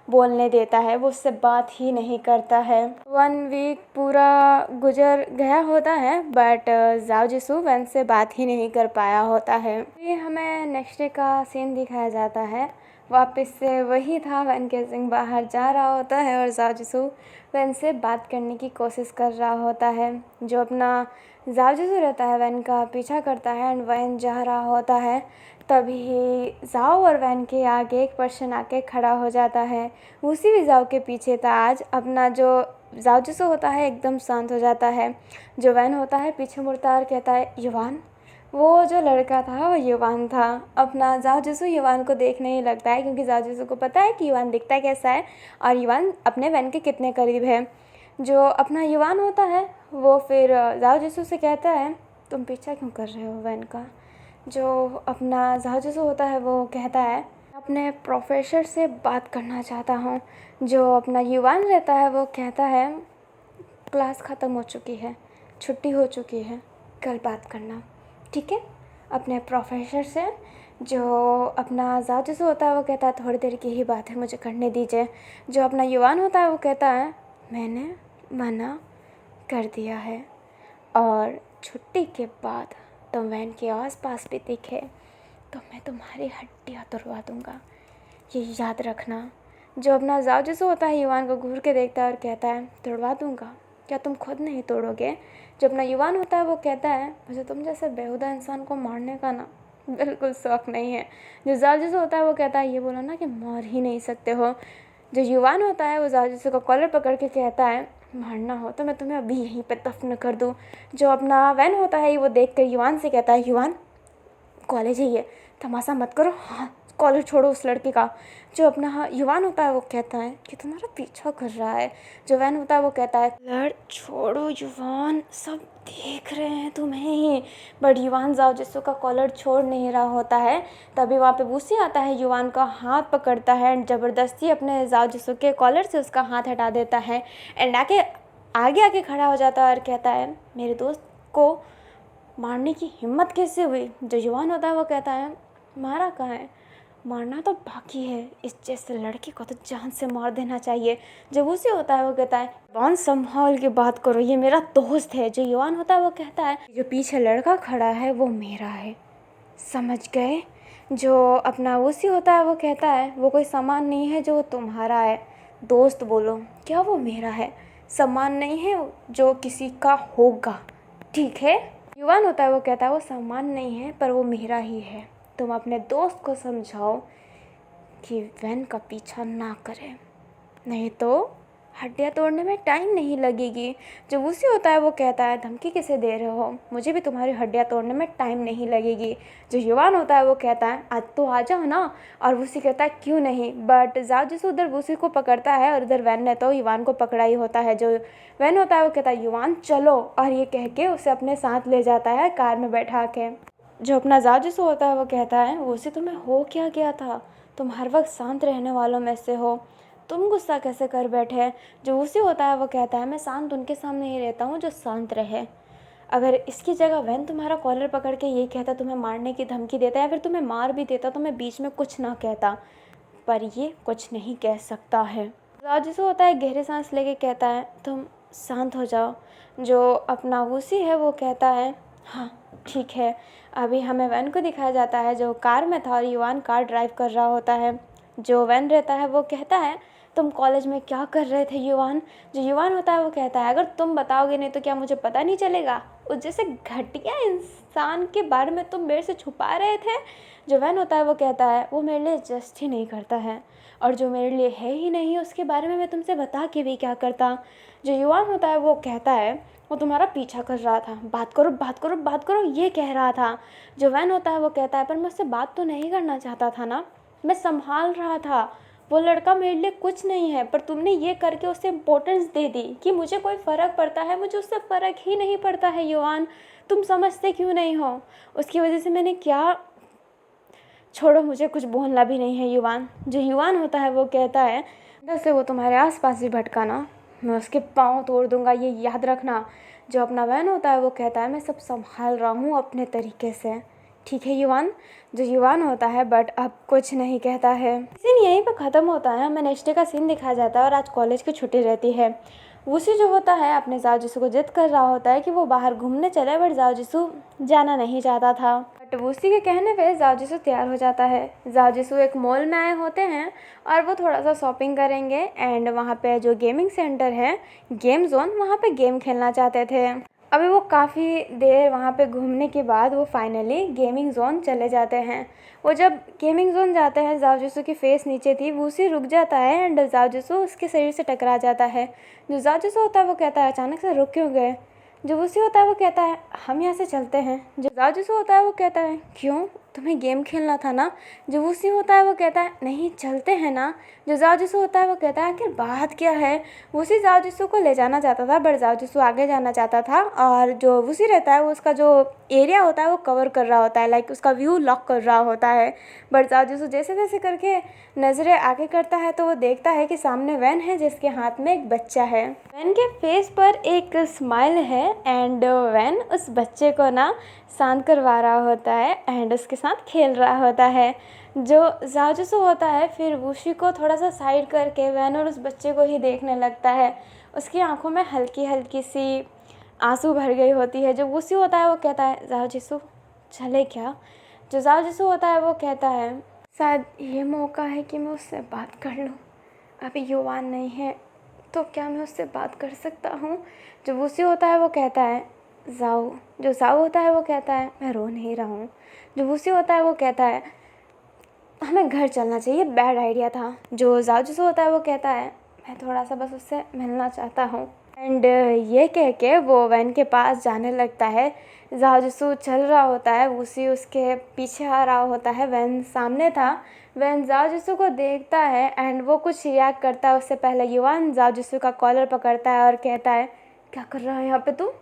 बोलने देता है, वो उससे बात ही नहीं करता है। 1 वीक पूरा गुजर गया होता है बट जाओ जिसू वैन से बात ही नहीं कर पाया होता है। ये हमें नेक्स्ट डे का सीन दिखाया जाता है, वापस से वही था, वैन केसिंग बाहर जा रहा होता है और जाओ जिसू वैन से बात करने की कोशिश कर रहा होता है। जो अपना जाओ जिसू रहता है वैन का पीछा करता है एंड वैन जा रहा होता है, तभी जाओ और वैन के आगे एक पर्सन आके खड़ा हो जाता है। उसी भी जाओ के पीछे था आज। अपना जो जाओ जिसू होता है एकदम शांत हो जाता है। जो वैन होता है पीछे मुड़ता और कहता है युवान। वो जो लड़का था वो युवान था। अपना जाओ जिसू युवान को देखने ही लगता है क्योंकि जाओ जिसू को पता है कि युवान दिखता कैसा है और युवान अपने वैन के कितने करीब है। जो अपना युवान होता है वो फिर जाओ जिसू से कहता है तुम पीछा क्यों कर रहे हो वैन का। जो अपना जाओ जिसू होता है वो कहता है अपने प्रोफेसर से बात करना चाहता हूँ। जो अपना युवान रहता है वो कहता है क्लास ख़त्म हो चुकी है, छुट्टी हो चुकी है, कल बात करना, ठीक है, अपने प्रोफेसर से। जो अपना जाओ जिसू होता है वो कहता है थोड़ी देर की ही बात है, मुझे करने दीजिए। जो अपना युवान होता है वो कहता है मैंने मना कर दिया है और छुट्टी के बाद तुम वैन के आसपास भी दिखे तो मैं तुम्हारी हड्डियाँ तोड़वा दूँगा, ये याद रखना। जो अपना जाओ जिसू होता है युवान को घूर के देखता है और कहता है तोड़वा दूँगा, क्या तुम खुद नहीं तोड़ोगे। जो अपना युवान होता है वो कहता है मुझे तुम जैसे बेहुदा इंसान को मारने का ना बिल्कुल शौक़ नहीं है। जो जाओ जिसू होता है वो कहता है ये बोलो ना कि मार ही नहीं सकते हो। जो युवान होता है वो जाओ जिसू का कॉलर पकड़ के कहता है मारना हो तो मैं तुम्हें अभी यहीं पे दफन कर दूँ। जो अपना वैन होता है वो देख कर युवान से कहता है युवान कॉलेज है ये, तमाशा मत करो, हाँ कॉलर छोड़ो उस लड़के का। जो अपना युवान होता है वो कहता है कि तुम्हारा पीछा कर रहा है। जो वैन होता है वो कहता है लड़ छोड़ो युवान, सब देख रहे हैं तुम्हें ही। बट युवान जाओ जिसू का कॉलर छोड़ नहीं रहा होता है। तभी वहाँ पे वूसी आता है, युवान का हाथ पकड़ता है एंड ज़बरदस्ती अपने जाओ जिसू के कॉलर से उसका हाथ हटा देता है एंड आगे आके खड़ा हो जाता है और कहता है मेरे दोस्त को मारने की हिम्मत कैसे हुई। जो युवान होता है वो कहता है मारा कहाँ है, मारना तो बाकी है, इस जैसे लड़के को तो जान से मार देना चाहिए। जो वूसी होता है वो कहता है युवान संभाल के बात करो, ये मेरा दोस्त है। जो युवान होता है वो कहता है जो पीछे लड़का खड़ा है वो मेरा है, समझ गए। जो अपना वूसी होता है वो कहता है वो कोई सामान नहीं है जो तुम्हारा है, दोस्त बोलो, क्या वो मेरा है, सामान नहीं है जो किसी का होगा, ठीक है। युवान होता है वो कहता है वो सामान नहीं है पर वो मेरा ही है, तुम अपने दोस्त को समझाओ कि वैन का पीछा ना करे नहीं तो हड्डियाँ तोड़ने में टाइम नहीं लगेगी। जो वूसी होता है वो कहता है धमकी किसे दे रहे हो, मुझे भी तुम्हारी हड्डियाँ तोड़ने में टाइम नहीं लगेगी। जो युवान होता है वो कहता है आज तो आ जाओ ना, और वूसी कहता है क्यों नहीं। बट जाओ जिसु उधर वूसी को पकड़ता है और उधर वैन ने तो युवान को पकड़ा ही होता है। जो वैन होता है वो कहता है युवान चलो, और ये कह के उसे अपने साथ ले जाता है कार में बैठा के। जो अपना जाओ जिसु होता है वो कहता है वूसी तुम्हें हो क्या गया था, तुम हर वक्त शांत रहने वालों में से हो, तुम गुस्सा कैसे कर बैठे। जो उसी होता है वो कहता है मैं शांत उनके सामने ही रहता हूँ जो शांत रहे। अगर इसकी जगह वैन तुम्हारा कॉलर पकड़ के ये कहता, तुम्हें मारने की धमकी देता या फिर तुम्हें मार भी देता, तो मैं बीच में कुछ ना कहता, पर ये कुछ नहीं कह सकता है। राजसू होता है गहरे सांस लेके कहता है तुम शांत हो जाओ। जो अपना वूसी है वो कहता है हाँ ठीक है। अभी हमें वैन को दिखाया जाता है जो कार में था और युवान कार ड्राइव कर रहा होता है। जो वैन रहता है वो कहता है तुम कॉलेज में क्या कर रहे थे युवान। जो युवान होता है वो कहता है अगर तुम बताओगे नहीं तो क्या मुझे पता नहीं चलेगा, उस जैसे घटिया इंसान के बारे में तुम मेरे से छुपा रहे थे। जो वैन होता है वो कहता है वो मेरे लिए जस्ट ही नहीं करता है, और जो मेरे लिए है ही नहीं उसके बारे में मैं तुमसे बता के भी क्या करता। जो युवान होता है वो कहता है वो तुम्हारा पीछा कर रहा था, बात करो बात करो बात करो ये कह रहा था। जो वैन होता है वो कहता है पर मैं उससे बात तो नहीं करना चाहता था ना, मैं संभाल रहा था, वो लड़का मेरे लिए कुछ नहीं है, पर तुमने ये करके उसे इम्पोर्टेंस दे दी कि मुझे कोई फ़र्क पड़ता है, मुझे उससे फ़र्क ही नहीं पड़ता है युवान, तुम समझते क्यों नहीं हो। उसकी वजह से मैंने क्या, छोड़ो मुझे कुछ बोलना भी नहीं है युवान। जो युवान होता है वो कहता है वैसे वो तुम्हारे आसपास ही भटका ना, मैं उसके पाँव तोड़ दूंगा ये याद रखना। जो अपना वैन होता है वो कहता है मैं सब संभाल रहा हूँ अपने तरीके से, ठीक है युवान। जो युवान होता है बट अब कुछ नहीं कहता है। सीन यहीं पर ख़त्म होता है, हमें नेक्स्ट डे का सीन दिखाया जाता है और आज कॉलेज की छुट्टी रहती है। वूसी जो होता है अपने जाओ जिसू को जिद कर रहा होता है कि वो बाहर घूमने चले, बट जाओ जिसू जाना नहीं चाहता था। बट वूसी के कहने पे जाओ जिसू तैयार हो जाता है। जाओ जिसू एक मॉल में आए होते हैं और वो थोड़ा सा शॉपिंग करेंगे, एंड वहाँ पे जो गेमिंग सेंटर है गेम जोन, वहाँ पे गेम खेलना चाहते थे। अभी वो काफ़ी देर वहाँ पे घूमने के बाद वो फाइनली गेमिंग जोन चले जाते हैं। वो जब गेमिंग जोन जाते हैं जाओ जिसू की फेस नीचे थी, वूसी रुक जाता है एंड जाओ जिसू उसके शरीर से टकरा जाता है। जो जाओ जिसू होता है वो कहता है अचानक से रुक क्यों गए। जो वूसी होता है वो कहता है हम यहाँ से चलते हैं। जो जाओ जिसू होता है वो कहता है क्यों, तुम्हें गेम खेलना था ना। जो वूसी होता है वो कहता है नहीं चलते हैं ना। जो जाओ जिसू होता है वो कहता है आखिर बात क्या है। वूसी जाओ जिसू को ले जाना चाहता था बट जाओ जिसू आगे जाना चाहता था, और जो वूसी रहता है वो उसका जो एरिया होता है वो कवर कर रहा होता है, लाइक उसका व्यू लॉक कर रहा होता है। बट जाओ जिसू जैसे तैसे करके नज़रें आगे करता है तो वो देखता है कि सामने वैन है जिसके हाथ में एक बच्चा है। वैन के फेस पर एक स्माइल है एंड वैन उस बच्चे को ना शांत करवा रहा होता है एंड उसके साथ खेल रहा होता है। जो जाओ जिसू होता है फिर वूसी को थोड़ा सा साइड करके वैन और उस बच्चे को ही देखने लगता है। उसकी आंखों में हल्की हल्की सी आंसू भर गई होती है। जो वूसी होता है वो कहता है जाओ जिसू चले क्या। जो जाओ जिसू होता है वो कहता है शायद ये मौका है कि मैं उससे बात कर लूँ, अभी युवान नहीं है तो क्या मैं उससे बात कर सकता हूँ। जो वूसी होता है वो कहता है जाओ। जो जाओ होता है वो कहता है मैं रो नहीं रहा हूँ। जो वूसी होता है वो कहता है हमें घर चलना चाहिए, बैड आइडिया था। जो जाओ जिसू होता है वो कहता है मैं थोड़ा सा बस उससे मिलना चाहता हूँ, एंड ये कह के वो वैन के पास जाने लगता है। जाओ जिसू चल रहा होता है, वूसी उसके पीछे आ रहा होता है, वैन सामने था। वैन जाओ जिसू को देखता है एंड वो कुछ रिएक्ट करता है उससे पहले युवान जाओ जिसू का कॉलर पकड़ता है और कहता है क्या कर रहा है यहाँ पे, तू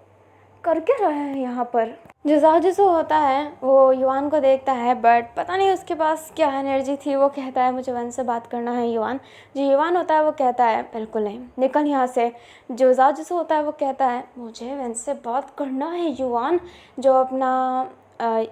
कर क्या रहा है यहाँ पर। जो जाओ जिसू होता है वो युवान को देखता है बट पता नहीं उसके पास क्या एनर्जी थी, वो कहता है मुझे वन से बात करना है युवान। जो युवान होता है वो कहता है बिल्कुल नहीं, निकल यहाँ से। जो जाओ जिसू होता है वो कहता है मुझे वन से बात करना है युवान। जो अपना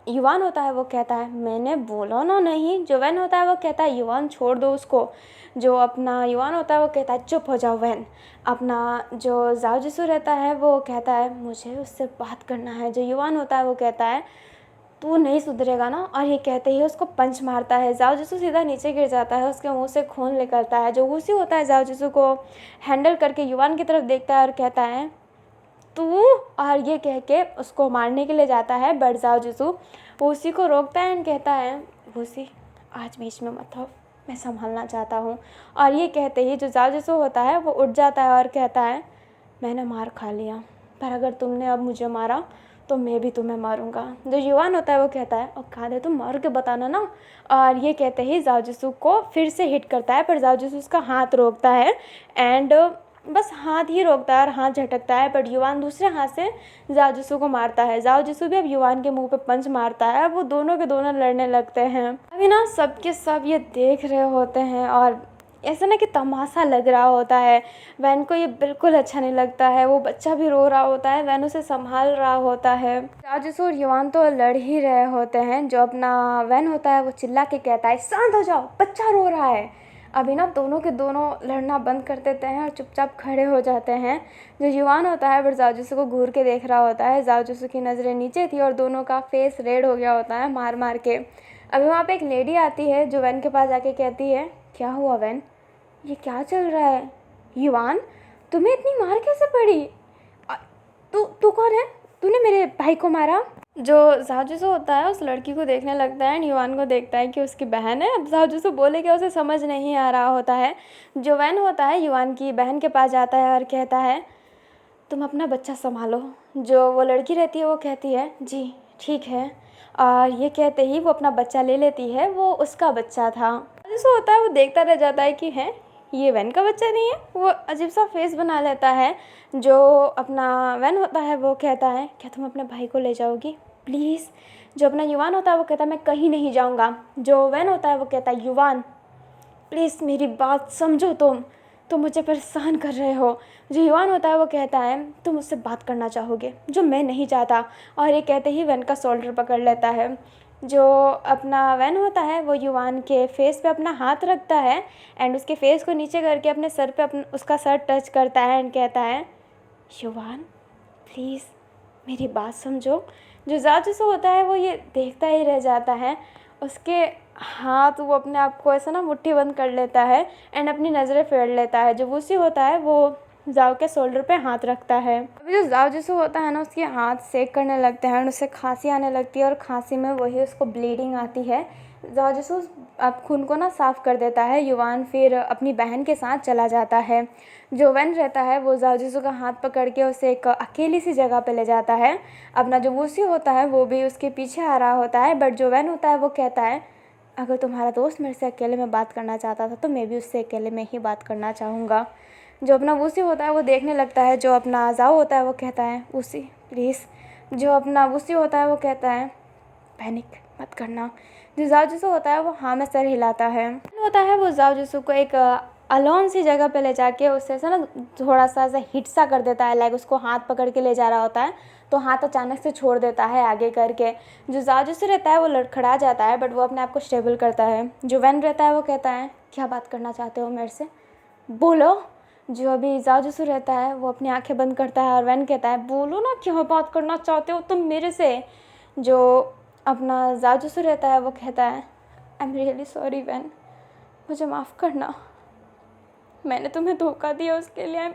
युवान होता है वो कहता है मैंने बोला ना नहीं। जो वैन होता है वो कहता है युवान छोड़ दो उसको। जो अपना युवान होता है वो कहता है चुप हो जाओ वैन। अपना जो जाओ जिसू रहता है वो कहता है मुझे उससे बात करना है। जो युवान होता है वो कहता है तू नहीं सुधरेगा ना, और ये कहते ही उसको पंच मारता है। जाओ जिसू सीधा नीचे गिर जाता है, उसके मुंह से खून निकलता है। जो वूसी होता है जाओ जिसू को हैंडल करके युवान की तरफ देखता है और कहता है तू, और ये कह के उसको मारने के लिए जाता है। बट जाओ जिसू वूसी को रोकता है एंड कहता है वूसी आज बीच में मत हो, मैं संभालना चाहता हूँ। और ये कहते ही जो जाओ जिसू होता है वो उठ जाता है और कहता है मैंने मार खा लिया, पर अगर तुमने अब मुझे मारा तो मैं भी तुम्हें मारूंगा। जो युवान होता है वो कहता है और कहा दे तुम मार के बताना ना। और ये कहते ही जाओ जिसू को फिर से हिट करता है, पर जाओ जिसू उसका हाथ रोकता है एंड बस हाथ ही रोकता है और हाथ झटकता है, बट युवान दूसरे हाथ से जाओ जिसू को मारता है। जाओ जिसू भी अब युवान के मुंह पे पंच मारता है, वो दोनों के दोनों लड़ने लगते हैं। अभी ना सबके सब ये देख रहे होते हैं और ऐसा ना कि तमाशा लग रहा होता है। वैन को ये बिल्कुल अच्छा नहीं लगता है, वो बच्चा भी रो रहा होता है, वैन उसे संभाल रहा होता है। जाओ जिसू और युवान तो लड़ ही रहे होते हैं। जो अपना वैन होता है वो चिल्ला के कहता है शांत हो जाओ, बच्चा रो रहा है। अभी ना दोनों के दोनों लड़ना बंद कर देते हैं और चुपचाप खड़े हो जाते हैं। जो युवान होता है वो जाओ जिसू को घूर के देख रहा होता है। जाओ जिसू की नज़रें नीचे थी और दोनों का फेस रेड हो गया होता है मार मार के। अभी वहाँ पे एक लेडी आती है जो वैन के पास जाके कहती है क्या हुआ वैन, ये क्या चल रहा है? युवान, तुम्हें इतनी मार कैसे पड़ी? तू कौन है? तूने मेरे भाई को मारा? जो जाओ होता है उस लड़की को देखने लगता है एंड युवान को देखता है कि उसकी बहन है। अब जाओ बोले क्या उसे समझ नहीं आ रहा होता है। जो वैन होता है युवान की बहन के पास जाता है और कहता है तुम अपना बच्चा संभालो। जो वो लड़की रहती है वो कहती है जी ठीक है। और ये कहते ही वो अपना बच्चा ले लेती है, वो उसका बच्चा था। जैसे होता है वो देखता रह जाता है कि है ये वैन का बच्चा नहीं है। वो अजीब सा फेस बना लेता है। जो अपना वैन होता है वो कहता है क्या तुम अपने भाई को ले जाओगी प्लीज़? जो अपना युवान होता है वो कहता है मैं कहीं नहीं जाऊँगा। जो वैन होता है वो कहता है युवान प्लीज़ मेरी बात समझो, तुम मुझे परेशान कर रहे हो। जो युवान होता है वो कहता है तुम मुझसे बात करना चाहोगे जो मैं नहीं चाहता। और ये कहते ही वैन का शोल्डर पकड़ लेता है। जो अपना वैन होता है वो युवान के फेस पे अपना हाथ रखता है एंड उसके फेस को नीचे करके अपने सर पे उसका सर टच करता है एंड कहता है युवान प्लीज़ मेरी बात समझो। जो जासूस होता है वो ये देखता ही रह जाता है। उसके हाथ वो अपने आप को ऐसा ना मुट्ठी बंद कर लेता है एंड अपनी नज़रें फेर लेता है। जो वूसी होता है वो जाओ के शोल्डर पे हाथ रखता है। अभी जो जाओ जिसू होता है ना उसके हाथ सेक करने लगते हैं और उससे खांसी आने लगती है और खांसी में वही उसको ब्लीडिंग आती है। जाओ जिसू अब खून को ना साफ़ कर देता है। युवान फिर अपनी बहन के साथ चला जाता है। जो वैन रहता है वो जाओ जिसू का हाथ पकड़ के उसे एक अकेली सी जगह पे ले जाता है। अपना जो वूसी होता है वो भी उसके पीछे आ रहा होता है, बट जो वैन होता है वो कहता है अगर तुम्हारा दोस्त मेरे से अकेले में बात करना चाहता था तो मैं भी उससे अकेले में ही बात करना चाहूँगा। जो अपना वूसी होता है वो देखने लगता है। जो अपना जाओ होता है वो कहता है वूसी प्लीज़। जो अपना वूसी होता है वो कहता है पैनिक मत करना। जो जाओ जिसू होता है वो हाँ में सर हिलाता है। होता है वो जाओ जिसू को एक अलोन सी जगह पे ले जाके उससे ऐसा ना थोड़ा सा ऐसा हिट सा कर देता है, लाइक उसको हाथ पकड़ के ले जा रहा होता है तो हाथ अचानक से छोड़ देता है आगे करके। जो जाओ जिसू रहता है वो लड़खड़ा जाता है, बट वो अपने आप को स्टेबल करता है। जो वैन रहता है वो कहता है क्या बात करना चाहते हो मेरे से, बोलो। जो अभी जाओ जिसू रहता है वो अपनी आंखें बंद करता है और वैन कहता है बोलो ना क्या बात करना चाहते हो तुम मेरे से। जो अपना जाओ जिसू रहता है वो कहता है I am really sorry Van, मुझे माफ़ करना, मैंने तुम्हें धोखा दिया उसके लिए आई एम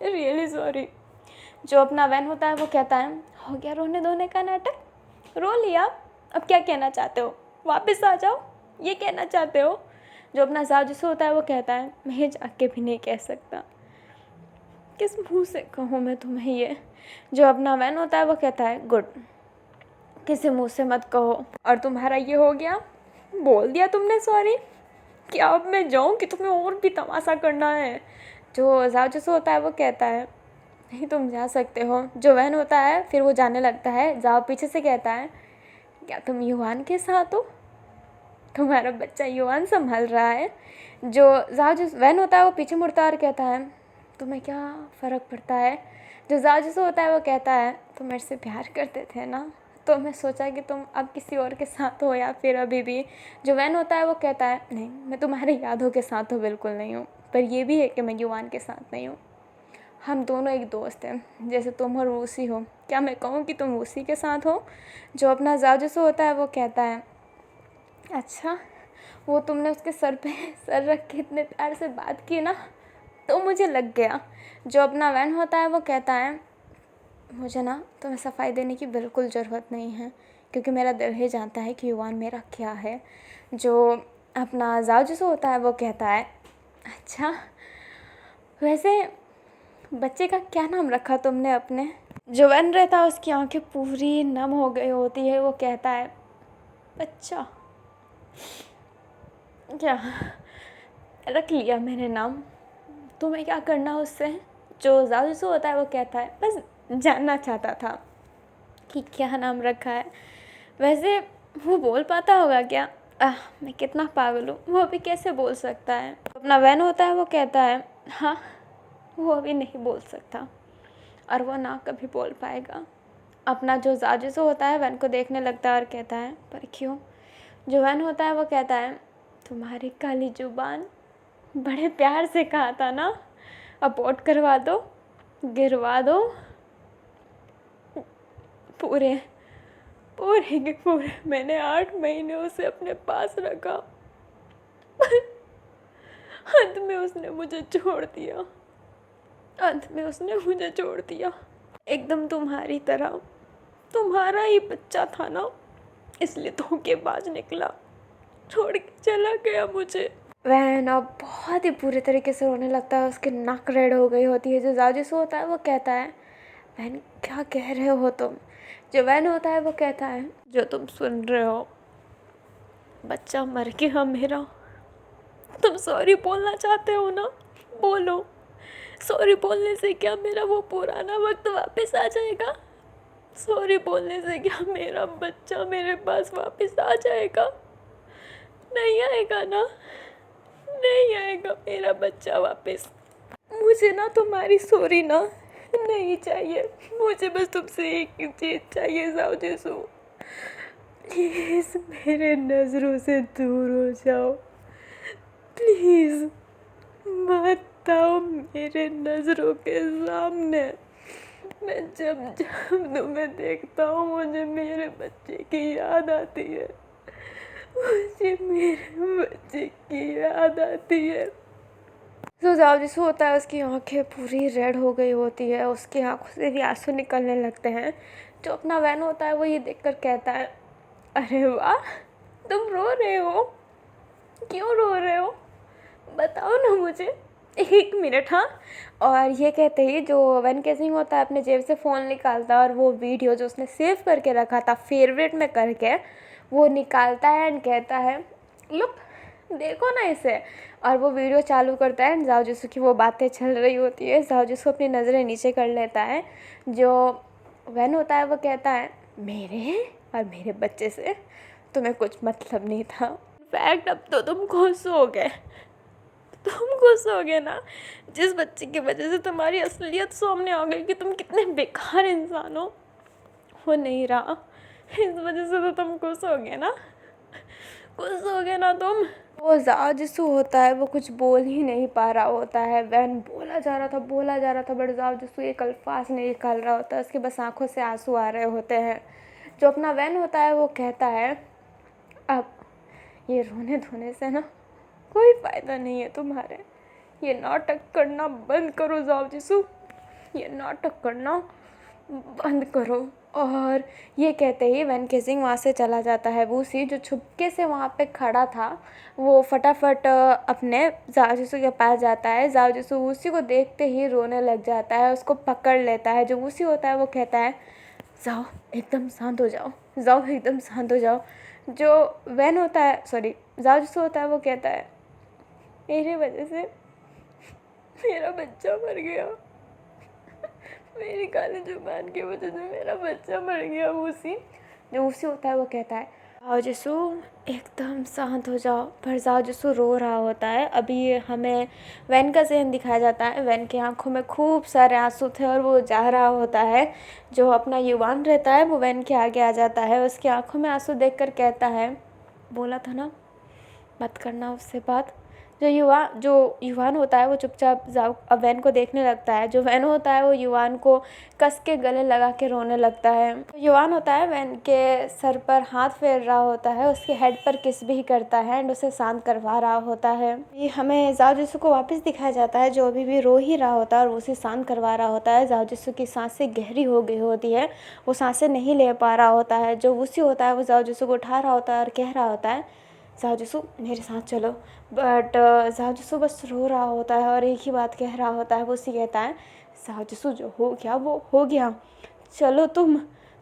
रियली सॉरी। जो अपना वैन होता है वो कहता है हो गया रोने धोने का नाटक, रो लिया, अब क्या कहना चाहते हो, वापस आ जाओ, ये कहना चाहते हो। जो अपना जाओ जिसू होता है वो कहता है मैं जाके भी नहीं कह सकता, किस मुंह से कहूँ मैं तुम्हें ये। जो अपना वैन होता है वो कहता है गुड, किसी मुंह से मत कहो। और तुम्हारा ये हो गया, बोल दिया तुमने सॉरी, क्या अब मैं जाऊँ कि तुम्हें और भी तमाशा करना है। जो जाओ जिसू होता है वो कहता है नहीं तुम जा सकते हो। जो वैन होता है फिर वो जाने लगता है। जाओ पीछे से कहता है क्या तुम युवान के साथ हो, तुम्हारा बच्चा युवान संभाल रहा है। जो जाओ जिस वैन होता है वो पीछे मुड़ता है और कहता है तुम्हें क्या फ़र्क पड़ता है। जो जाओ जिसू होता है वो कहता है तुम मेरे से प्यार करते थे ना, तो मैं सोचा कि तुम अब किसी और के साथ हो या फिर अभी भी। जो वैन होता है वो कहता है नहीं मैं तुम्हारे यादों के साथ तो बिल्कुल नहीं हूँ, पर ये भी है कि मैं युवान के साथ नहीं हूँ, हम दोनों एक दोस्त हैं जैसे तुम और वूसी हो, क्या मैं कहूँ कि तुम वूसी के साथ हो। जो अपना जाओ जिसू होता है वो कहता है अच्छा वो तुमने उसके सर पे सर रख के इतने प्यार से बात की ना तो मुझे लग गया। जो अपना वैन होता है वो कहता है मुझे ना तुम्हें सफाई देने की बिल्कुल ज़रूरत नहीं है क्योंकि मेरा दिल ही जानता है कि युवान मेरा क्या है। जो अपना जाओ जिसो होता है वो कहता है, अच्छा वैसे बच्चे का क्या नाम रखा तुमने अपने? जो वन रहता है उसकी आंखें पूरी नम हो गई होती है। वो कहता है, बच्चा क्या, रख लिया मैंने नाम, तुम्हें क्या करना उससे? जो जाओ जिसो होता है वो कहता है, बस जानना चाहता था कि क्या नाम रखा है। वैसे वो बोल पाता होगा क्या? मैं कितना पागल हूँ, वो अभी कैसे बोल सकता है? अपना वैन होता है वो कहता है, हाँ वो अभी नहीं बोल सकता और वो ना कभी बोल पाएगा। अपना जो जाजिसो होता है वैन को देखने लगता है और कहता है, पर क्यों? जो वैन होता है वो कहता है, तुम्हारी काली जुबान, बड़े प्यार से कहा था ना अबॉर्ट करवा दो, गिरवा दो। पूरे पूरे के पूरे मैंने 8 महीने उसे अपने पास रखा, अंत में उसने मुझे छोड़ दिया, अंत में उसने मुझे छोड़ दिया। एकदम तुम्हारी तरह, तुम्हारा ही बच्चा था ना, इसलिए धोखेबाज निकला, छोड़ के चला गया मुझे। वैन अब बहुत ही पूरे तरीके से रोने लगता है, उसकी नाक रेड हो गई होती है। जो जाजिसो होता है वो कहता है, वैन क्या कह रहे हो तुम? जो वैन होता है वो कहता है, जो तुम सुन रहे हो, बच्चा मर गया मेरा। तुम सॉरी बोलना चाहते हो ना, बोलो। सॉरी बोलने से क्या मेरा वो पुराना वक्त वापस आ जाएगा? सॉरी बोलने से क्या मेरा बच्चा मेरे पास वापस आ जाएगा? नहीं आएगा ना, नहीं आएगा मेरा बच्चा वापस। मुझे ना तुम्हारी सॉरी ना नहीं चाहिए, मुझे बस तुमसे एक ही चीज़ चाहिए जाओ जिसो, प्लीज़ मेरे नज़रों से दूर हो जाओ, प्लीज़ मत आओ मेरे नज़रों के सामने। मैं जब जब तुम्हें देखता हूँ मुझे मेरे बच्चे की याद आती है, मुझे मेरे बच्चे की याद आती है। तो जाओ जिसो होता है उसकी आंखें पूरी रेड हो गई होती है, उसकी आंखों से भी आंसू निकलने लगते हैं। जो अपना वैन होता है वो ये देखकर कहता है, अरे वाह तुम रो रहे हो, क्यों रो रहे हो? बताओ ना मुझे, 1 मिनट। हाँ। और ये कहते ही जो वैन केसिंग होता है अपने जेब से फ़ोन निकालता है और वो वीडियो जो उसने सेव करके रखा था फेवरेट में करके वो निकालता है एंड कहता है, लुक देखो ना इसे। और वो वीडियो चालू करता है एंड जाओ जिसो की वो बातें चल रही होती है। जाओ जिसो अपनी नज़रें नीचे कर लेता है। जो वैन होता है वो कहता है, मेरे और मेरे बच्चे से तुम्हें कुछ मतलब नहीं था। इनफैक्ट अब तो तुम खुश हो गए, तुम खुश हो गए ना, जिस बच्चे की वजह से तुम्हारी असलियत सामने आ गई कि तुम कितने बेकार इंसान हो, वो नहीं रहा। इस वजह से तो तुम खुश हो गए ना, खुश हो गए ना तुम। वो जाओ जिसो होता है वो कुछ बोल ही नहीं पा रहा होता है। वैन बोला जा रहा था बट जाओ जिसो एक अल्फाज नहीं निकाल रहा होता है, उसके बस आंखों से आंसू आ रहे होते हैं। जो अपना वैन होता है वो कहता है, अब ये रोने धोने से ना कोई फ़ायदा नहीं है तुम्हारे, ये नाटक करना बंद करो जाओ जिसो, ये नाटक करना बंद करो। और ये कहते ही वैन केसिंग वहाँ से चला जाता है। वूसी जो छुपके से वहाँ पे खड़ा था वो फटाफट अपने जाओ जिसो के पास जाता है। जाओ जिसो वूसी को देखते ही रोने लग जाता है, उसको पकड़ लेता है। जो वूसी होता है वो कहता है, जाओ एकदम शांत हो जाओ, जाओ एकदम शांत हो जाओ। जो वैन होता है सॉरी जाओ जिसो होता है वो कहता है, मेरे वजह से मेरा बच्चा मर गया, मेरी काली जुबान की वजह से मेरा बच्चा मर गया। जो उसी होता है वो कहता है, जाओ जिसो एकदम शांत हो जाओ। पर जाओ जिसो रो रहा होता है। अभी हमें वैन का ज़हन दिखाया जाता है। वैन की आंखों में खूब सारे आंसू थे और वो जा रहा होता है। जो अपना युवान रहता है वो वैन के आगे आ जाता है, उसकी आंखों में आंसू देखकर कहता है, बोला था ना मत करना उससे बात। जो युवान होता है वो चुपचाप वैन को देखने लगता है। जो वैन होता है वो युवान को कस के गले लगा के रोने लगता है। युवान होता है वैन के सर पर हाथ फेर रहा होता है, उसके हेड पर किस भी करता है एंड उसे शांत करवा रहा होता है। ये हमें जाओ जिसो को वापस दिखाया जाता है जो अभी भी रो ही रहा होता है और उसे शांत करवा रहा होता है। जाओ जिसो की सांसें गहरी हो गई होती है, वो सांसें नहीं ले पा रहा होता है। जो उसी होता है वो जाओ जिसो को उठा रहा होता है और कह रहा होता है, जाओ मेरे साथ चलो। बट जाओ बस रो रहा होता है और एक ही बात कह रहा होता है। वो उसी कहता है जाओ जो हो गया वो हो गया, चलो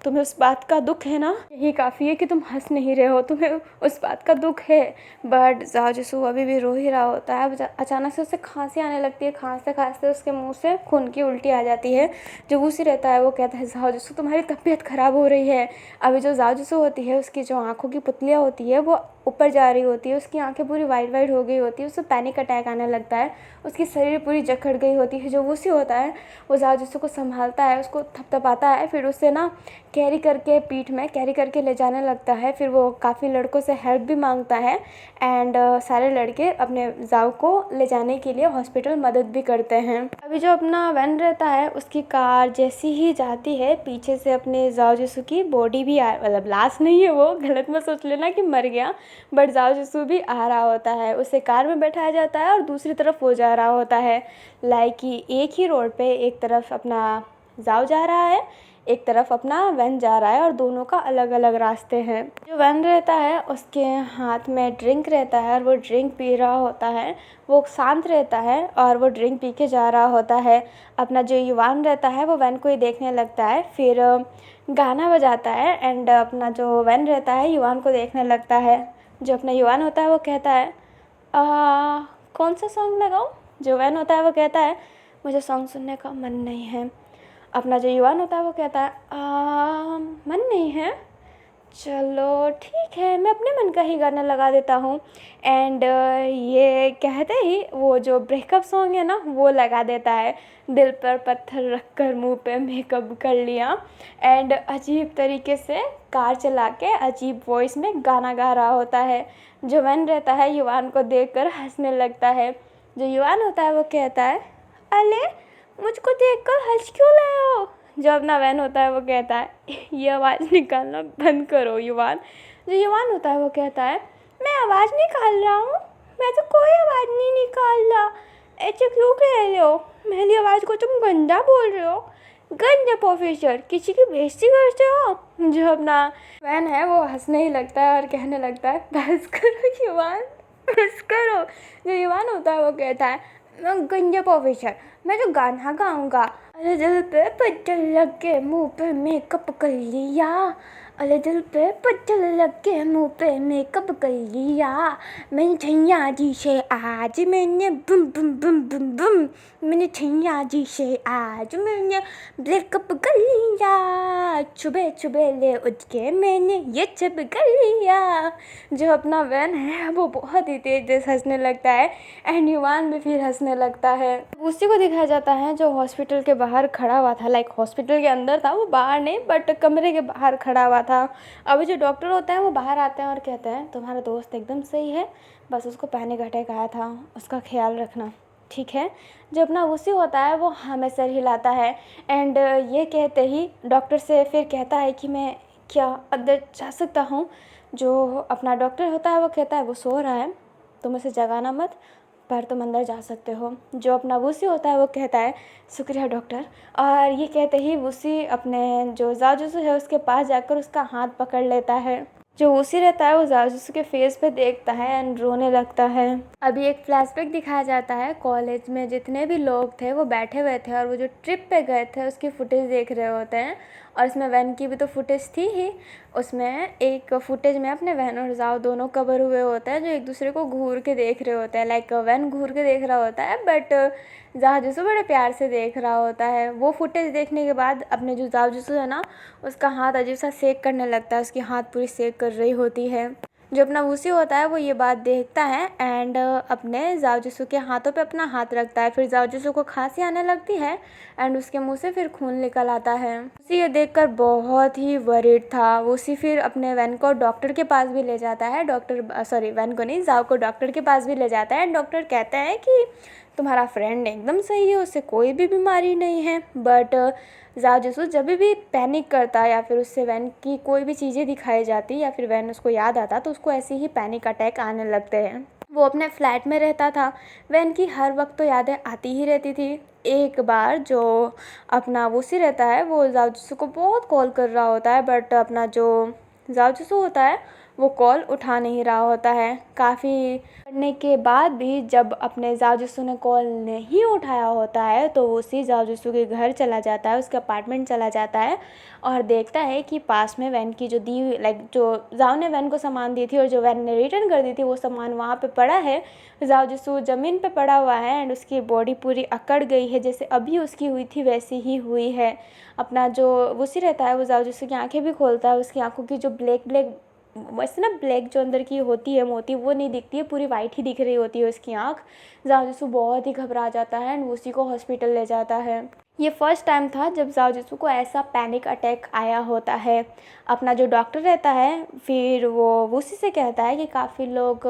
तुम्हें उस बात का दुख है ना, यही काफ़ी है कि तुम हंस नहीं रहे हो, तुम्हें उस बात का दुख है। बट जाओ अभी भी रो ही रहा होता है। अब अचानक से उसे खांसी आने लगती है, खांसते खांसते उसके मुंह से खून की उल्टी आ जाती है। जो उसी रहता है वो कहता है जाओ तुम्हारी तबीयत ख़राब हो रही है। अभी जो जाओ होती है उसकी जो आँखों की पुतलियाँ होती है वो ऊपर जा रही होती है, उसकी आंखें पूरी वाइट वाइट हो गई होती है, उसे पैनिक अटैक आने लगता है, उसकी शरीर पूरी जकड़ गई होती है। जो उसी होता है वो जाओ को संभालता है, उसको थपथपाता है, फिर उसे ना कैरी करके पीठ में कैरी करके ले जाने लगता है। फिर वो काफ़ी लड़कों से हेल्प भी मांगता है एंड सारे लड़के अपने जाओ को ले जाने के लिए हॉस्पिटल मदद भी करते हैं। अभी जो अपना वैन रहता है उसकी कार जैसी ही जाती है, पीछे से अपने जाओ की बॉडी भी मतलब लाश नहीं है, वो गलत मत सोच लेना कि मर गया, बट जाओ भी आ रहा होता है। उसे कार में बैठाया जाता है और दूसरी तरफ वो जा रहा होता है। लाइक कि एक ही रोड पे एक तरफ अपना जाओ जा रहा है, एक तरफ अपना वैन जा रहा है और दोनों का अलग अलग रास्ते हैं। जो वैन रहता है उसके हाथ में ड्रिंक रहता है और वो ड्रिंक पी रहा होता है। वो शांत रहता है और वो ड्रिंक पी के जा रहा होता है। अपना जो युवान रहता है वो वैन को ही देखने लगता है। फिर गाना बजाता है एंड अपना जो वैन रहता है युवान को देखने लगता है। जो अपना युवान होता है वो कहता है कौन सा सॉन्ग लगाऊं। जो वैन होता है वो कहता है मुझे सॉन्ग सुनने का मन नहीं है। अपना जो युवान होता है वो कहता है मन नहीं है, चलो ठीक है मैं अपने मन का ही गाना लगा देता हूँ। एंड ये कहते ही वो जो ब्रेकअप सॉन्ग है ना वो लगा देता है। दिल पर पत्थर रख कर मुँह पे मेकअप कर लिया एंड अजीब तरीके से कार चला के अजीब वॉइस में गाना गा रहा होता है। जो वैन रहता है युवान को देखकर हंसने लगता है। जो युवान होता है वो कहता है अले मुझको देखकर हंस क्यों रहे हो। जो अपना वैन होता है वो कहता है ये आवाज़ निकालना बंद करो युवान। जो युवान होता है वो कहता है मैं आवाज़ निकाल रहा हूँ, मैं तो कोई आवाज़ नहीं निकाल रहा, ऐसे क्यों कह रहे हो, मेरी आवाज़ को तुम गंदा बोल रहे हो, गंदे प्रोफेसर किसी की बेइज्जती करते हो। जो अपना वैन है वो हंसने ही लगता है और कहने लगता है बस करो युवान बस करो। जो युवान होता है वो कहता है गंदे प्रोफेसर मैं तो गाना गाऊंगा। अरे दिल पे पत्थर लग के मुँह पे मेकअप कर लिया, अरे दिल पे पत्थर लग के मुँह पे मेकअप कर लिया, मैंने छैया जी से आज मैंने बुम बुम बुम बुम बुम, मैंने छैया जी से आज मैंने ब्रेकअप कर लिया, सुबह सुबह ले उठ के मैंने ये सब कर लिया। जो अपना वैन है वो बहुत ही तेज तेज हंसने लगता है एंड युवान भी फिर हंसने लगता है। उसी को दिखाया जाता है जो हॉस्पिटल के बाहर खड़ा हुआ था। लाइक हॉस्पिटल के अंदर था वो, बाहर नहीं बट कमरे के बाहर खड़ा हुआ था। अभी जो डॉक्टर होता है वो बाहर आते हैं और कहते हैं तुम्हारा दोस्त एकदम सही है, बस उसको पैनिक अटैक आया था, उसका ख्याल रखना ठीक है। जो अपना उसी होता है वो हमें सर हिलाता है एंड ये कहते ही डॉक्टर से फिर कहता है कि मैं क्या अंदर जा सकता हूँ। जो अपना डॉक्टर होता है वो कहता है वो सो रहा है, तुम उसे जगाना मत, पर तुम अंदर जा सकते हो। जो अपना वूसी होता है वो कहता है शुक्रिया डॉक्टर। और ये कहते ही वूसी अपने जो जाजूसू है उसके पास जाकर उसका हाथ पकड़ लेता है। जो वूसी रहता है वो जाजूसू के फेस पे देखता है एंड रोने लगता है। अभी एक फ्लैशबैक दिखाया जाता है, कॉलेज में जितने भी लोग थे वो बैठे हुए थे और वो जो ट्रिप पे गए थे उसकी फुटेज देख रहे होते हैं। और इसमें वैन की भी तो फुटेज थी ही, उसमें एक फुटेज में अपने वैन और जाओ दोनों कवर हुए होते हैं जो एक दूसरे को घूर के देख रहे होते हैं। लाइक वैन घूर के देख रहा होता है बट जाओ बड़े प्यार से देख रहा होता है। वो फुटेज देखने के बाद अपने जो जाओ है ना उसका हाथ अजीब सा सेक करने लगता है, उसकी हाथ पूरी सेक कर रही होती है। जो अपना वूसी होता है वो ये बात देखता है एंड अपने जाओ के हाथों पे अपना हाथ रखता है। फिर जाओ को खांसी आने लगती है एंड उसके मुंह से फिर खून निकल आता है। वूसी ये देखकर बहुत ही वरीड था। वूसी फिर अपने वैन को डॉक्टर के पास भी ले जाता है, वैन को नहीं, जाओ को डॉक्टर के पास भी ले जाता है। डॉक्टर कहते हैं कि तुम्हारा फ्रेंड एकदम सही है, उससे कोई भी बीमारी नहीं है। बट जाओ जब भी पैनिक करता या फिर उससे वैन की कोई भी चीज़ें दिखाई जाती या फिर वैन उसको याद आता तो उसको ऐसे ही पैनिक अटैक आने लगते हैं। वो अपने फ्लैट में रहता था, वैन की हर वक्त तो यादें आती ही रहती थी। एक बार जो अपना वूसी रहता है वो जाओ को बहुत कॉल कर रहा होता है बट अपना जो जाओ होता है वो कॉल उठा नहीं रहा होता है। काफ़ी करने के बाद भी जब अपने जाओ जिसू ने कॉल नहीं उठाया होता है तो वो उसी जाओ जिसू के घर चला जाता है, उसके अपार्टमेंट चला जाता है और देखता है कि पास में वैन की जो दी लाइक जो जाओ ने वैन को सामान दी थी और जो वैन ने रिटर्न कर दी थी वो सामान वहाँ पे पड़ा है। जाओ जिसू ज़मीन पे पड़ा हुआ है एंड उसकी बॉडी पूरी अकड़ गई है, जैसे अभी उसकी हुई थी वैसी ही हुई है। अपना जो वुसी रहता है वो जाओ जिसू की आंखें भी खोलता है, उसकी आंखों की जो ब्लैक ब्लैक वैसे ना ब्लैक जो अंदर की होती है मोती वो नहीं दिखती है, पूरी वाइट ही दिख रही होती है उसकी आँख। जाओ जिसू बहुत ही घबरा जाता है एंड उसी को हॉस्पिटल ले जाता है। ये फर्स्ट टाइम था जब जाओ जिसू को ऐसा पैनिक अटैक आया होता है। अपना जो डॉक्टर रहता है फिर वो उसी से कहता है कि काफ़ी लोग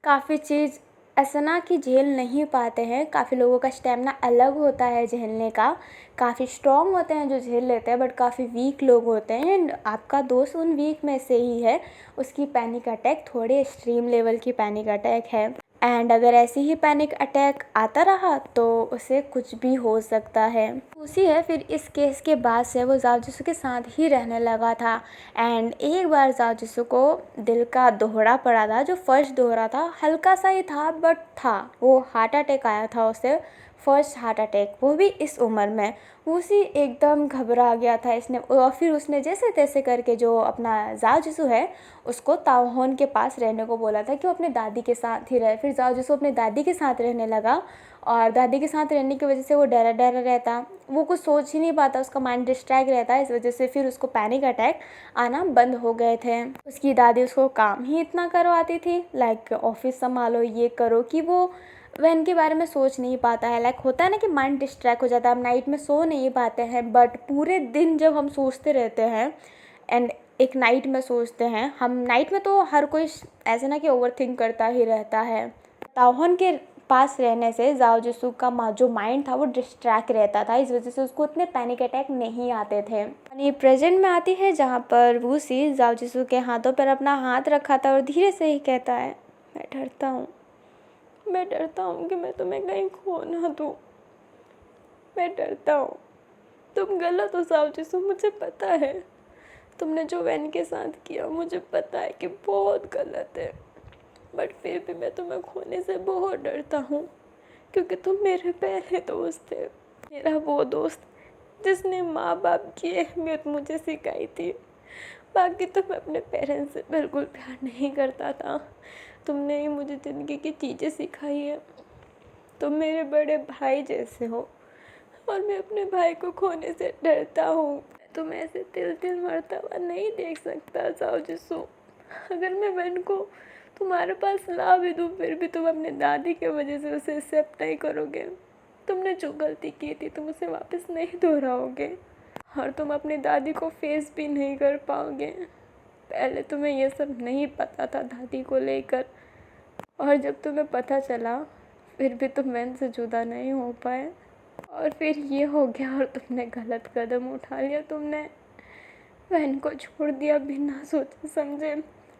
काफ़ी चीज़ ऐसा ना कि झेल नहीं पाते हैं, काफ़ी लोगों का स्टेमिना अलग होता है झेलने का। काफ़ी स्ट्रॉन्ग होते हैं जो झेल लेते हैं बट काफ़ी वीक लोग होते हैं एंड आपका दोस्त उन वीक में से ही है। उसकी पैनिक अटैक थोड़े एक्सट्रीम लेवल की पैनिक अटैक है एंड अगर ऐसे ही पैनिक अटैक आता रहा तो उसे कुछ भी हो सकता है। उसी है फिर इस केस के बाद से वो जाओ जिसू के साथ ही रहने लगा था एंड एक बार जाओ जिसू को दिल का दौरा पड़ा था। जो फर्स्ट दौरा था हल्का सा ही था बट था, वो हार्ट अटैक आया था उसे, फर्स्ट हार्ट अटैक, वो भी इस उम्र में। उसी एकदम घबरा गया था इसने और फिर उसने जैसे तैसे करके जो अपना जाओ जिसू है उसको ताओहोन के पास रहने को बोला था कि वो अपने दादी के साथ ही रहे। फिर जाओ जिसू अपने दादी के साथ रहने लगा और दादी के साथ रहने की वजह से वो डरा डरा रहता, वो कुछ सोच ही नहीं पाता, उसका माइंड डिस्ट्रैक्ट रहता है। इस वजह से फिर उसको पैनिक अटैक आना बंद हो गए थे। उसकी दादी उसको काम ही इतना करवाती थी लाइक ऑफिस संभालो ये करो कि वो वैन के बारे में सोच नहीं पाता है। लाइक होता है ना कि माइंड डिस्ट्रैक्ट हो जाता है, हम नाइट में सो नहीं पाते हैं बट पूरे दिन जब हम सोचते रहते हैं एंड एक नाइट में सोचते हैं, हम नाइट में तो हर कोई ऐसे ना कि ओवर थिंक करता ही रहता है। ताओहोन के पास रहने से जाओ जिसू का जो माइंड था वो डिस्ट्रैक्ट रहता था, इस वजह से उसको इतने पैनिक अटैक नहीं आते थे। ये प्रेजेंट में आती है जहाँ पर वूसी जाओ जिसू के हाथों पर अपना हाथ रखा था और धीरे से ही कहता है, मैं डरता हूँ कि मैं तुम्हें कहीं खो ना दूँ, मैं डरता हूँ। तुम गलत हो जाओ जिसू, मुझे पता है तुमने जो वैन के साथ किया मुझे पता है कि बहुत गलत है बट फिर भी मैं तुम्हें खोने से बहुत डरता हूँ क्योंकि तुम मेरे पहले दोस्त थे, मेरा वो दोस्त जिसने माँ बाप की अहमियत मुझे सिखाई थी। बाकी तो मैं अपने पेरेंट्स से बिल्कुल प्यार नहीं करता था, तुमने ही मुझे ज़िंदगी की चीज़ें सिखाई है। तुम मेरे बड़े भाई जैसे हो और मैं अपने भाई को खोने से डरता हूँ। तुम ऐसे तिल तिल मरता हुआ नहीं देख सकता जाओ जिसू। अगर मैं वैन को तुम्हारे पास ला भी दूँ फिर भी तुम अपने दादी की वजह से उसे एक्सेप्ट नहीं करोगे। तुमने जो गलती की थी तुम उसे वापस नहीं दोहराओगे और तुम अपनी दादी को फेस भी नहीं कर पाओगे। पहले तुम्हें यह सब नहीं पता था दादी को लेकर और जब तुम्हें पता चला फिर भी तुम वैन से जुदा नहीं हो पाए और फिर ये हो गया और तुमने गलत कदम उठा लिया। तुमने वैन को छोड़ दिया बिना सोचे समझे,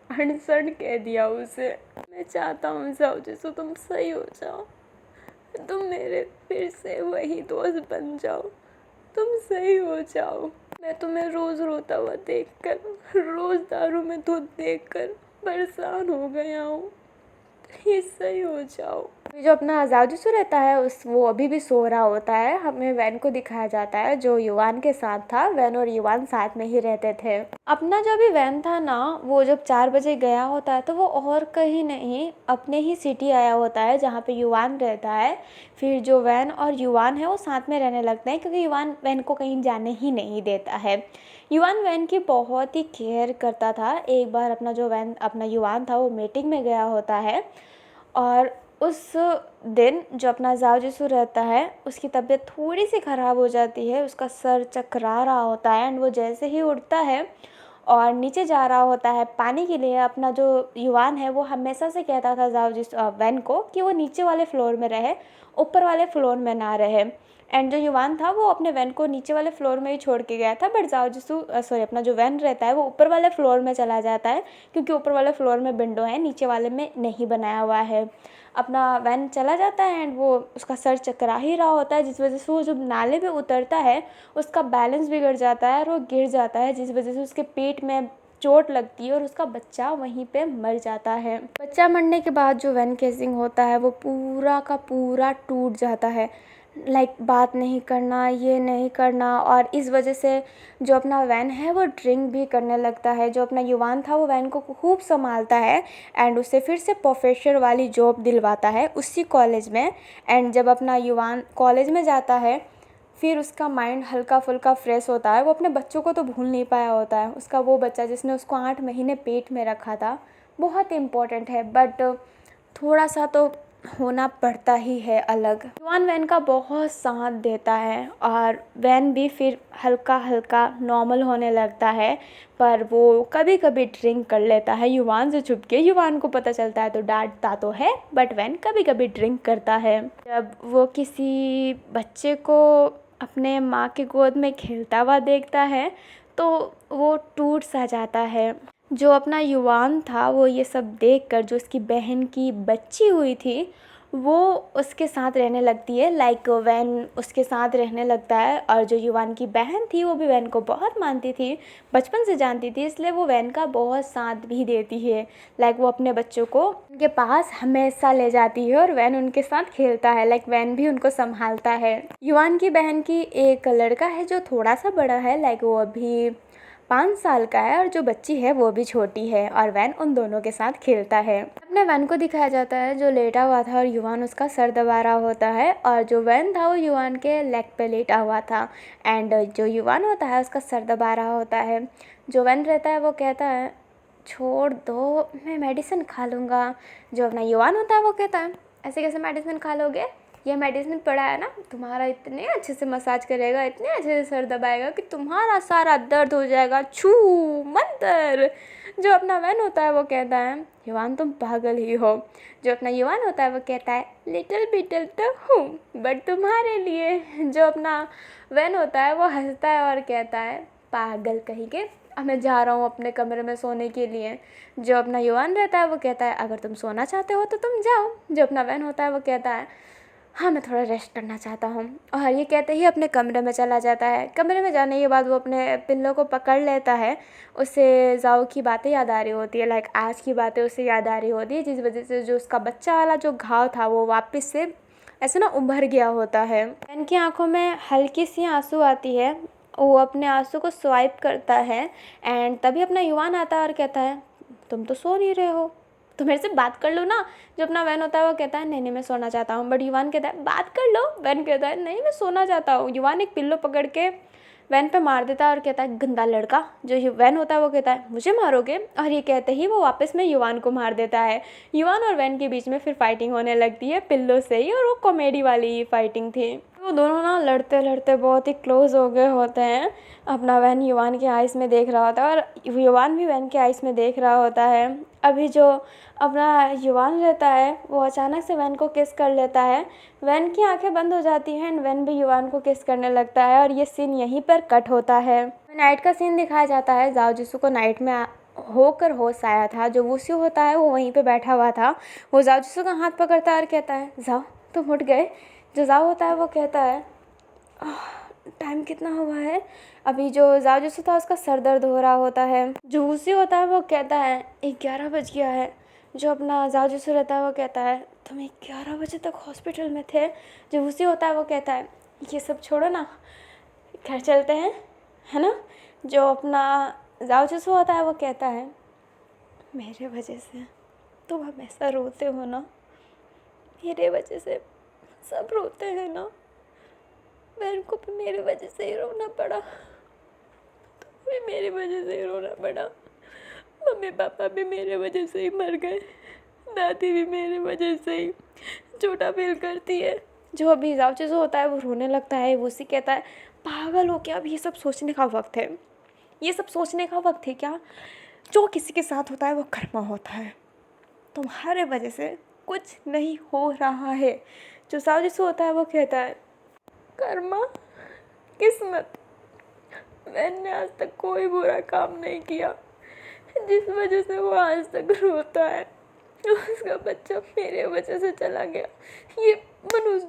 अनसन कह दिया उसे। मैं चाहता हूँ जाओ जिसू तुम सही हो जाओ, तुम मेरे फिर से वही दोस्त बन जाओ, तुम सही हो जाओ। मैं तुम्हें रोज़ रोता हुआ देखकर, रोज़ दारू में दूध देखकर परेशान हो गया हूँ, प्लीज़ सही हो जाओ। जो अपना जाओ जिसू रहता है वो अभी भी सो रहा होता है। हमें वैन को दिखाया जाता है जो युवान के साथ था, वैन और युवान साथ में ही रहते थे। अपना जो भी वैन था ना वो जब 4 बजे गया होता है तो वो और कहीं नहीं अपने ही सिटी आया होता है जहाँ पे युवान रहता है। फिर जो वैन और युवान है वो साथ में रहने लगते हैं क्योंकि युवान वैन को कहीं जाने ही नहीं देता है। युवान वैन की बहुत ही केयर करता था। एक बार अपना युवान था वो मीटिंग में गया होता है और उस दिन जो अपना जाओ जिसू रहता है उसकी तबीयत थोड़ी सी ख़राब हो जाती है, उसका सर चकरा रहा होता है एंड वो जैसे ही उठता है और नीचे जा रहा होता है पानी के लिए। अपना जो युवान है वो हमेशा से कहता था जाओ जिस वैन को कि वो नीचे वाले फ्लोर में रहे, ऊपर वाले फ्लोर में ना रहे। एंड जो युवान था वो अपने वैन को नीचे वाले फ्लोर में ही छोड़ के गया था बट जाओ जिसू अपना जो वैन रहता है वो ऊपर वाले फ्लोर में चला जाता है क्योंकि ऊपर वाले फ्लोर में विंडो है, नीचे वाले में नहीं बनाया हुआ है। अपना वैन चला जाता है एंड वो उसका सर चकरा ही रहा होता है जिस वजह से वो जब नाले में उतरता है उसका बैलेंस बिगड़ जाता है और वो गिर जाता है जिस वजह से उसके पेट में चोट लगती है और उसका बच्चा वहीं पे मर जाता है। बच्चा मरने के बाद जो वैन केसिंग होता है वो पूरा का पूरा टूट जाता है। बात नहीं करना, ये नहीं करना, और इस वजह से जो अपना वैन है वो ड्रिंक भी करने लगता है। जो अपना युवान था वो वैन को खूब संभालता है एंड उससे फिर से प्रोफेसर वाली जॉब दिलवाता है उसी कॉलेज में। एंड जब अपना युवान कॉलेज में जाता है फिर उसका माइंड हल्का फुल्का फ्रेश होता है। वो अपने बच्चों को तो भूल नहीं पाया होता है। उसका वो बच्चा जिसने उसको 8 महीने पेट में रखा था बहुत इम्पोर्टेंट है, बट थोड़ा सा तो होना पड़ता ही है अलग। युवान वैन का बहुत साथ देता है और वैन भी फिर हल्का हल्का नॉर्मल होने लगता है, पर वो कभी कभी ड्रिंक कर लेता है युवान से छुप के। युवान को पता चलता है तो डांटता तो है, बट वैन कभी कभी ड्रिंक करता है। जब वो किसी बच्चे को अपने माँ के गोद में खेलता हुआ देखता है तो वो टूट सा जाता है। जो अपना युवान था वो ये सब देखकर जो उसकी बहन की बच्ची हुई थी वो उसके साथ रहने लगती है। वैन उसके साथ रहने लगता है और जो युवान की बहन थी वो भी वैन को बहुत मानती थी, बचपन से जानती थी, इसलिए वो वैन का बहुत साथ भी देती है। वो अपने बच्चों को उनके पास हमेशा ले जाती है और वैन उनके साथ खेलता है। वैन भी उनको संभालता है। युवान की बहन की एक लड़का है जो थोड़ा सा बड़ा है, वो अभी 5 साल का है, और जो बच्ची है वो भी छोटी है और वैन उन दोनों के साथ खेलता है। अपने वैन को दिखाया जाता है जो लेटा हुआ था और युवान उसका सर दबा रहा होता है, और जो वैन था वो युवान के लेग पे लेटा हुआ था एंड जो युवान होता है उसका सर दबा रहा होता है। जो वैन रहता है वो कहता है छोड़ दो, मैं मेडिसिन खा लूँगा। जो अपना युवान होता है वो कहता है ऐसे कैसे मेडिसिन खा लोगे, ये मेडिसिन पड़ा है ना, तुम्हारा इतने अच्छे से मसाज करेगा, इतने अच्छे से सर दबाएगा कि तुम्हारा सारा दर्द हो जाएगा, छू मंतर। जो अपना वैन होता है वो कहता है युवान तुम पागल ही हो। जो अपना युवान होता है वो कहता है लिटिल बिटल तो हूँ बट तुम्हारे लिए। जो अपना वैन होता है वो हंसता है और कहता है पागल कहीं के, अब मैं जा रहा हूँ अपने कमरे में सोने के लिए। जो अपना युवान रहता है वो कहता है अगर तुम सोना चाहते हो तो तुम जाओ। जो अपना वैन होता है वो कहता है हाँ मैं थोड़ा रेस्ट करना चाहता हूँ, और ये कहते ही अपने कमरे में चला जाता है। कमरे में जाने के बाद वो अपने पिल्लो को पकड़ लेता है। उसे जाओ की बातें याद आ रही होती है, आज की बातें उसे याद आ रही होती है, जिस वजह से जो उसका बच्चा वाला जो घाव था वो वापस से ऐसे ना उभर गया होता है। इनकी आंखों में हल्की सी आंसू आती है, वो अपने आंसू को स्वाइप करता है एंड तभी अपना युवान आता है और कहता है तुम तो सो नहीं रहे हो, तो मेरे से बात कर लो ना। जो अपना वैन होता है वो कहता है नहीं नहीं मैं सोना चाहता हूँ, बट युवान कहता है बात कर लो। वैन कहता है नहीं मैं सोना चाहता हूँ। युवान एक पिल्लो पकड़ के वैन पे मार देता है और कहता है गंदा लड़का। जो वैन होता है वो कहता है मुझे मारोगे, और ये कहते ही वो वापस में युवान को मार देता है। युवान और वैन के बीच में फिर फाइटिंग होने लगती है पिल्लो से ही, और वो कॉमेडी वाली फाइटिंग थी। वो दोनों ना लड़ते लड़ते बहुत ही क्लोज हो गए होते हैं। अपना वैन युवान के आइस में देख रहा होता है और युवान भी वैन के आइस में देख रहा होता है। अभी जो अपना युवान रहता है वो अचानक से वैन को किस कर लेता है। वैन की आंखें बंद हो जाती हैं एंड वैन भी युवान को किस करने लगता है, और ये सीन यहीं पर कट होता है। नाइट का सीन दिखाया जाता है। जाओ जिसू को नाइट में होकर होश आया था। जो वुस्यू होता है वो वहीं पे बैठा हुआ था। वो जाओ जिसू का हाथ पकड़ता है और कहता है जाओ तुम उठ गए। जो जाओ होता है वो कहता है टाइम कितना हुआ है। अभी जो जाओ जिसू था उसका सर दर्द हो रहा होता है। जो वुस्यू होता है वो कहता है 11 बज गया है। जो अपना जाओ जिसू रहता है वो कहता है तुम 11 बजे तक हॉस्पिटल में थे। जो वुस्यू होता है वो कहता है ये सब छोड़ो ना, घर चलते हैं, है ना। जो अपना जाओ जिसू होता है वो कहता है मेरे वजह से तुम हमेशा रोते हो ना, मेरे वजह से सब रोते हैं ना, बहन को भी मेरी वजह से ही रोना पड़ा, तो भी मेरी वजह से ही रोना पड़ा, मम्मी पापा भी मेरे वजह से ही मर गए, दादी भी मेरे वजह से ही छोटा फील करती है। जो अभी जाओ जो होता है वो रोने लगता है। वो उसी कहता है पागल हो क्या, अभी ये सब सोचने का वक्त है, ये सब सोचने का वक्त है क्या। जो किसी के साथ होता है वो कर्मा होता है, तुम्हारे वजह से कुछ नहीं हो रहा है। जो साव जिसको होता है वो कहता है कर्मा, किस्मत, मैंने आज तक कोई बुरा काम नहीं किया जिस वजह से वो आज तक रोता है। उसका बच्चा मेरे वजह से चला गया। ये मनूस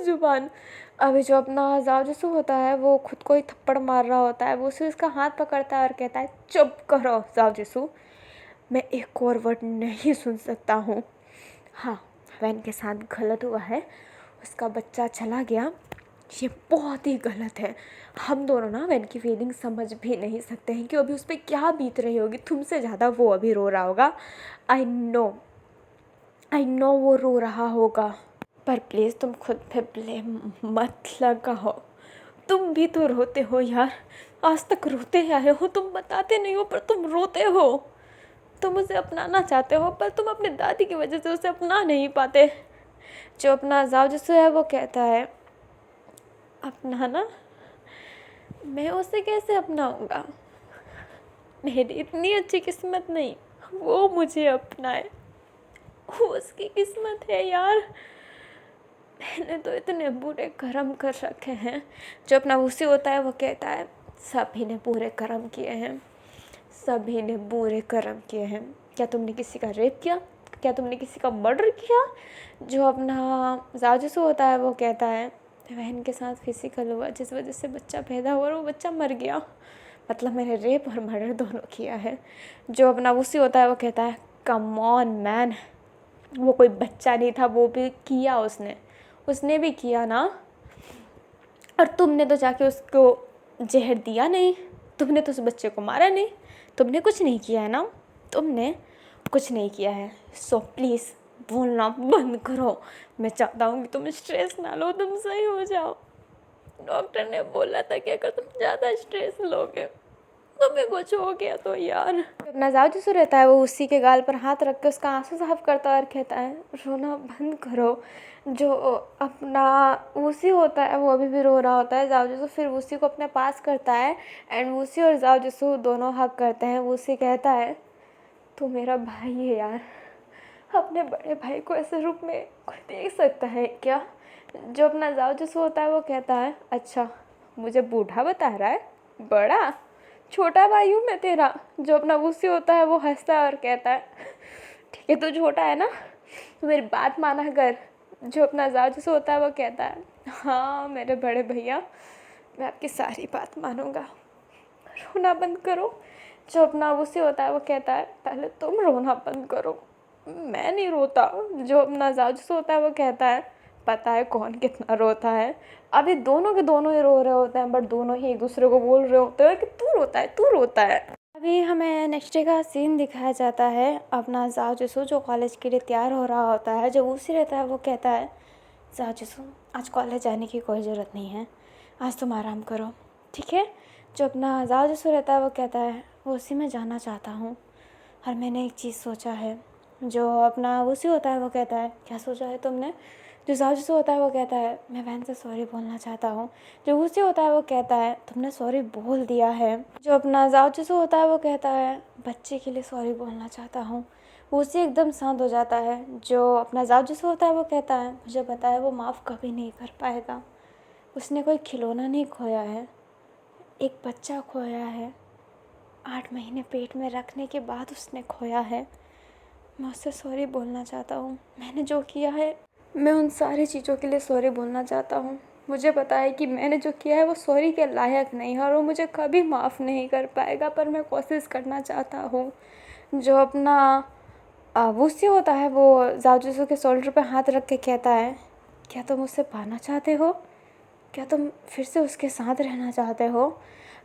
जुबान। अभी जो अपना जाओ होता है वो खुद को ही थप्पड़ मार रहा होता है, वो उसे उसका हाथ पकड़ता है और कहता है चुप करो जाओ, मैं एक और वर्ड नहीं सुन सकता हूँ। हाँ, वैन के साथ गलत हुआ है, उसका बच्चा चला गया, ये बहुत ही गलत है। हम दोनों ना वैन की फीलिंग समझ भी नहीं सकते हैं कि अभी उस पर क्या बीत रही होगी। तुमसे ज़्यादा वो अभी रो रहा होगा। आई नो वो रो रहा होगा, पर प्लीज़ तुम खुद पे ब्लेम मत लगाओ। तुम भी तो रोते हो यार, आज तक रोते आए हो। तुम बताते नहीं हो पर तुम रोते हो। तुम उसे अपनाना चाहते हो पर तुम अपनी दादी की वजह से उसे अपना नहीं पाते। जो अपना जाओ है वो कहता है अपनाना, मैं उसे कैसे अपनाऊंगा, मेरी इतनी अच्छी किस्मत नहीं वो मुझे अपनाए। वो उसकी किस्मत है यार, मैंने तो इतने बुरे कर्म कर रखे हैं। जो अपना उसी होता है वो कहता है सभी ने बुरे कर्म किए हैं, सभी ने बुरे कर्म किए हैं। क्या तुमने किसी का रेप किया, क्या तुमने किसी का मर्डर किया? जो अपना जाजू होता है वो कहता है बहन के साथ फिजिकल हुआ जिस वजह से बच्चा पैदा हुआ और वो बच्चा मर गया, मतलब मैंने रेप और मर्डर दोनों किया है। जो अपना उसी होता है वो कहता है कम ऑन मैन, वो कोई बच्चा नहीं था, वो भी किया उसने भी किया ना। और तुमने तो जाके उसको जहर दिया नहीं, तुमने तो उस बच्चे को मारा नहीं, तुमने कुछ नहीं किया है ना, तुमने कुछ नहीं किया है। सो प्लीज़ बोलना बंद करो। मैं चाहता हूँ कि तुम स्ट्रेस ना लो, तुम सही हो जाओ। डॉक्टर ने बोला था कि अगर तुम ज़्यादा स्ट्रेस लोगे तो मैं कुछ हो गया तो यार। अपना जाओ रहता है वो उसी के गाल पर हाथ रख के उसका आंसू साफ करता है और कहता है रोना बंद करो। जो अपना उसी होता है वो अभी भी रो रहा होता है। जाओ फिर उसी को अपने पास करता है एंड उसी और जाओ दोनों हक करते हैं। वो उसी कहता है तू मेरा भाई है यार, अपने बड़े भाई को ऐसे रूप में कोई देख सकता है क्या? जो अपना जाओ होता है वो कहता है अच्छा मुझे बूढ़ा बता रहा है, बड़ा छोटा भाई हूँ मैं तेरा। जो अपना उसी होता है वो हंसता है और कहता है ठीक है तू छोटा है ना, तो मेरी बात माना कर। जो अपना जाजू होता है वो कहता है हाँ मेरे बड़े भैया, मैं आपकी सारी बात मानूंगा, रोना बंद करो। जो अपना उसी होता है वो कहता है पहले तुम रोना बंद करो, मैं नहीं रोता। जो अपना जाजू होता है वो कहता है पता है कौन कितना रोता है। अभी दोनों के दोनों ही रो रहे होते हैं, बट दोनों ही एक दूसरे को बोल रहे होते हैं कि तू रोता है तू रोता है। अभी हमें नेक्स्ट डे का सीन दिखाया जाता है। अपना जाओ जो कॉलेज के लिए तैयार हो रहा होता है। जो उसी रहता है वो कहता है जाओ आज कॉलेज जाने की कोई ज़रूरत नहीं है, आज तुम आराम करो ठीक है। जो अपना जाओ रहता है वो कहता है वो उसी में जाना चाहता हूँ और मैंने एक चीज़ सोचा है। जो अपना उसी होता है वो कहता है क्या सोचा है तुमने? जो जाजू होता है वो कहता है मैं वैन से सॉरी बोलना चाहता हूँ। जो उसी होता है वो कहता है तुमने सॉरी बोल दिया है। जो अपना जाजू होता है वो कहता है बच्चे के लिए सॉरी बोलना चाहता हूँ। वो उसी एकदम शांत हो जाता है। जो अपना जाजू होता है वो कहता है मुझे पता है वो माफ़ कभी नहीं कर पाएगा, उसने कोई खिलौना नहीं खोया है, एक बच्चा खोया है, 8 महीने पेट में रखने के बाद उसने खोया है। मैं उससे सॉरी बोलना चाहता हूँ, मैंने जो किया है मैं उन सारी चीज़ों के लिए सॉरी बोलना चाहता हूँ। मुझे पता है कि मैंने जो किया है वो सॉरी के लायक नहीं है और वो मुझे कभी माफ़ नहीं कर पाएगा, पर मैं कोशिश करना चाहता हूँ। जो अपना वूसी होता है वो जाओ के शोल्डर पे हाथ रख के कहता है क्या तुम उससे पाना चाहते हो, क्या तुम फिर से उसके साथ रहना चाहते हो?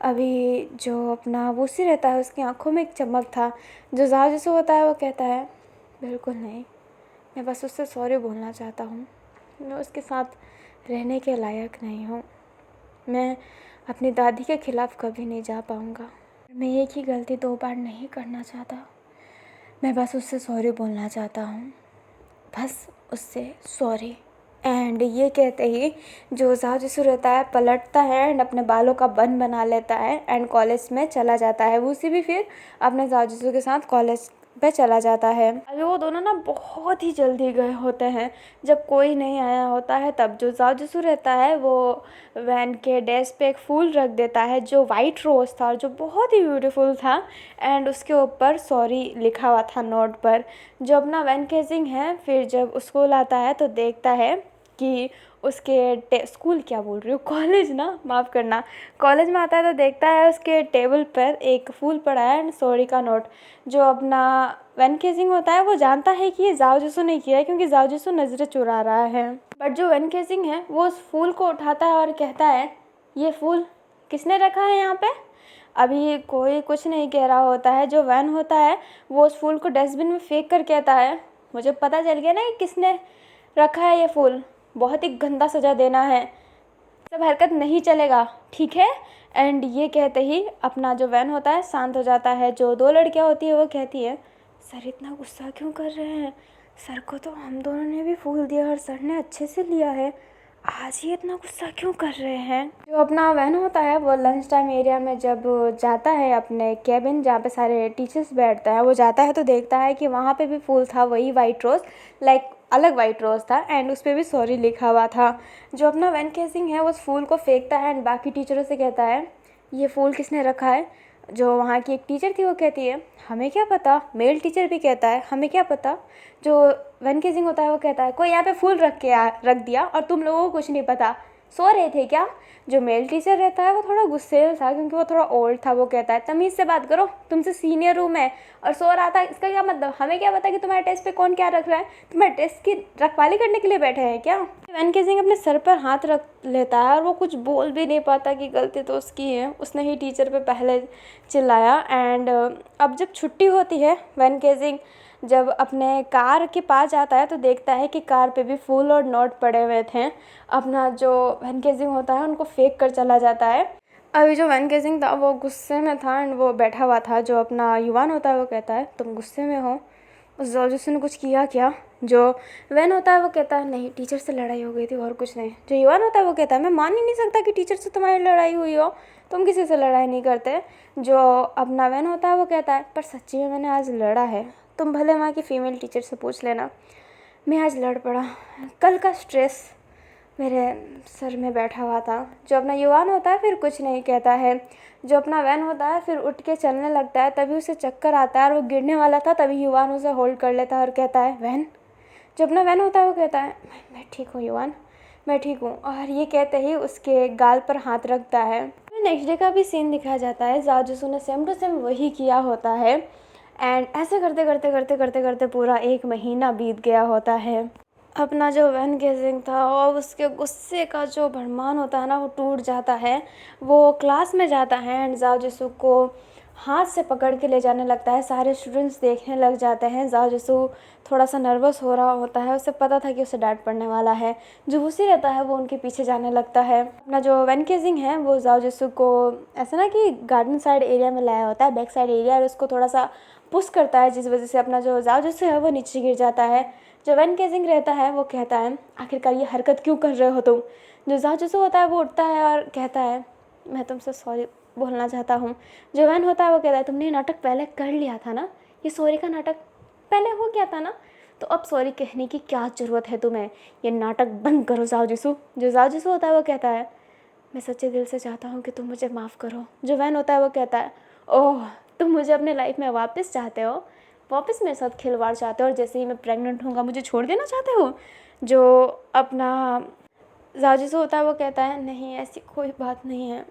अभी जो अपना वूसी रहता है उसकी आंखों में एक चमक था। जो जाओ होता है वो कहता है बिल्कुल नहीं, मैं बस उससे सॉरी बोलना चाहता हूँ, मैं उसके साथ रहने के लायक नहीं हूँ, मैं अपनी दादी के ख़िलाफ़ कभी नहीं जा पाऊँगा, मैं एक ही गलती 2 बार नहीं करना चाहता, मैं बस उससे सॉरी बोलना चाहता हूँ, बस उससे सॉरी। एंड ये कहते ही जो जाजू रहता है पलटता है एंड अपने बालों का बन बना लेता है एंड कॉलेज में चला जाता है। वो उसी भी फिर अपने जाजू के साथ कॉलेज वह चला जाता है। अभी वो दोनों ना बहुत ही जल्दी गए होते हैं, जब कोई नहीं आया होता है तब जो जाओ जिसू रहता है वो वैन के डेस्क पे एक फूल रख देता है जो वाइट रोज़ था और जो बहुत ही ब्यूटीफुल था, एंड उसके ऊपर सॉरी लिखा हुआ था नोट पर। जो अपना वैन केजिंग है फिर जब स्कूल आता है तो देखता है कि उसके स्कूल क्या बोल रही हूँ, कॉलेज ना, माफ़ करना, कॉलेज में आता है तो देखता है उसके टेबल पर एक फूल पड़ा है एंड सॉरी का नोट। जो अपना वैन केजिंग होता है वो जानता है कि ये जाओ जिसू ने किया है क्योंकि जाओ जिसू नज़रें चुरा रहा है। बट जो वैन केजिंग है वो उस फूल को उठाता है और कहता है ये फूल किसने रखा है यहाँ पे। अभी कोई कुछ नहीं कह रहा होता है। जो वैन होता है वो उस फूल को डस्टबिन में फेंक कर कहता है मुझे पता चल गया ना कि किसने रखा है ये फूल, बहुत ही गंदा सज़ा देना है, सब हरकत नहीं चलेगा, ठीक है। एंड ये कहते ही अपना जो वैन होता है शांत हो जाता है। जो दो लड़कियां होती है वो कहती है सर इतना गुस्सा क्यों कर रहे हैं, सर को तो हम दोनों ने भी फूल दिया और सर ने अच्छे से लिया है, आज ही इतना गुस्सा क्यों कर रहे हैं। जो अपना वैन होता है वो लंच टाइम एरिया में जब जाता है अपने केबिन जहाँ पे सारे टीचर्स बैठते हैं, वो जाता है तो देखता है कि वहाँ पे भी फूल था, वही वाइट रोज़, लाइक अलग वाइट रोज़ था एंड उस पर भी सॉरी लिखा हुआ था। जो अपना वैन केसिंग है उस फूल को फेंकता है एंड बाकी टीचरों से कहता है ये फूल किसने रखा है। जो वहाँ की एक टीचर थी वो कहती है हमें क्या पता, मेल टीचर भी कहता है हमें क्या पता। जो वैन केसिंग होता है वो कहता है कोई यहाँ पे फूल रख दिया और तुम लोगों को कुछ नहीं पता, सो रहे थे क्या। जो मेल टीचर रहता है वो थोड़ा गुस्सेल था क्योंकि वो थोड़ा ओल्ड था। वो कहता है तमीज़ से बात करो, तुमसे सीनियर हूँ मैं, और सो रहा था इसका क्या मतलब, हमें क्या पता कि तुम्हारे टेस्ट पे कौन क्या रख रहा है, तुम्हारे टेस्ट की रखवाली करने के लिए बैठे हैं क्या। वैन केसिंग अपने सर पर हाथ रख लेता है और वो कुछ बोल भी नहीं पाता कि गलती तो उसकी है, उसने ही टीचर पे पहले चिल्लाया। एंड अब जब छुट्टी होती है वैन केसिंग जब अपने कार के पास जाता है तो देखता है कि कार पे भी फूल और नोट पड़े हुए थे। अपना जो वैन केसिंग होता है उनको फेंक कर चला जाता है। अभी जो वैन केसिंग था वो गुस्से में था एंड वो बैठा हुआ था। जो अपना युवान होता है वो कहता है तुम गुस्से में हो, उस जॉर्जिस ने कुछ किया क्या। जो वैन होता है वो कहता है नहीं टीचर से लड़ाई हो गई थी और कुछ नहीं। जो युवान होता है वो कहता है मैं मान ही नहीं सकता कि टीचर से तुम्हारी लड़ाई हुई हो, तुम किसी से लड़ाई नहीं करते। जो अपना वैन होता है वो कहता है पर सच्ची में मैंने आज लड़ा है, तुम भले वहाँ की फ़ीमेल टीचर से पूछ लेना, मैं आज लड़ पड़ा, कल का स्ट्रेस मेरे सर में बैठा हुआ था। जो अपना युवान होता है फिर कुछ नहीं कहता है। जो अपना वैन होता है फिर उठ के चलने लगता है, तभी उसे चक्कर आता है और वो गिरने वाला था, तभी युवान उसे होल्ड कर लेता है और कहता है वैन। जो अपना वैन होता है वो कहता है मैं ठीक हूँ युवान, मैं ठीक हूँ, और ये कहते ही उसके गाल पर हाथ रखता है। नेक्स्ट डे का भी सीन दिखाया जाता है, जाओ जिसू ने सेम टू सेम वही किया होता है। एंड ऐसे करते करते करते करते करते पूरा 1 महीना बीत गया होता है। अपना जो वैन केसिंग था और उसके गुस्से का जो भरमान होता है ना वो टूट जाता है। वो क्लास में जाता है एंड जाओ जिसू को हाथ से पकड़ के ले जाने लगता है। सारे स्टूडेंट्स देखने लग जाते हैं। जाओ जिसू थोड़ा सा नर्वस हो रहा होता है, उसे पता था कि उसे डांट पड़ने वाला है। जो उसी रहता है वो उनके पीछे जाने लगता है। अपना जो वैन केसिंग है वो जाओ जिसू को ऐसा ना कि गार्डन साइड एरिया में लाया होता है, बैक साइड एरिया, और उसको थोड़ा सा पुश करता है जिस वजह से अपना जो जाओ जिसू है वो नीचे गिर जाता है। जो वैन केसिंग रहता है वो कहता है आखिरकार ये हरकत क्यों कर रहे हो तुम। जो जाओ जिसू होता है वो उठता है और कहता है मैं तुमसे सॉरी बोलना चाहता हूँ। जो वैन होता है वो कहता है तुमने ये नाटक पहले कर लिया था ना, ये सॉरी का नाटक पहले हो गया था ना, तो अब सॉरी कहने की क्या ज़रूरत है तुम्हें, ये नाटक बंद करो जाओ जिसू। जो जाओ जिसू होता है वो कहता है मैं सच्चे दिल से चाहता हूँ कि तुम मुझे माफ़ करो। जो वैन होता है वो कहता है ओह तुम मुझे अपने लाइफ में वापस चाहते हो, वापस मेरे साथ खिलवाड़ चाहते हो, और जैसे ही मैं प्रेग्नेंट होऊंगा मुझे छोड़ देना चाहते हो। जो अपना जाओ जिसू होता है वो कहता है नहीं ऐसी कोई बात नहीं है,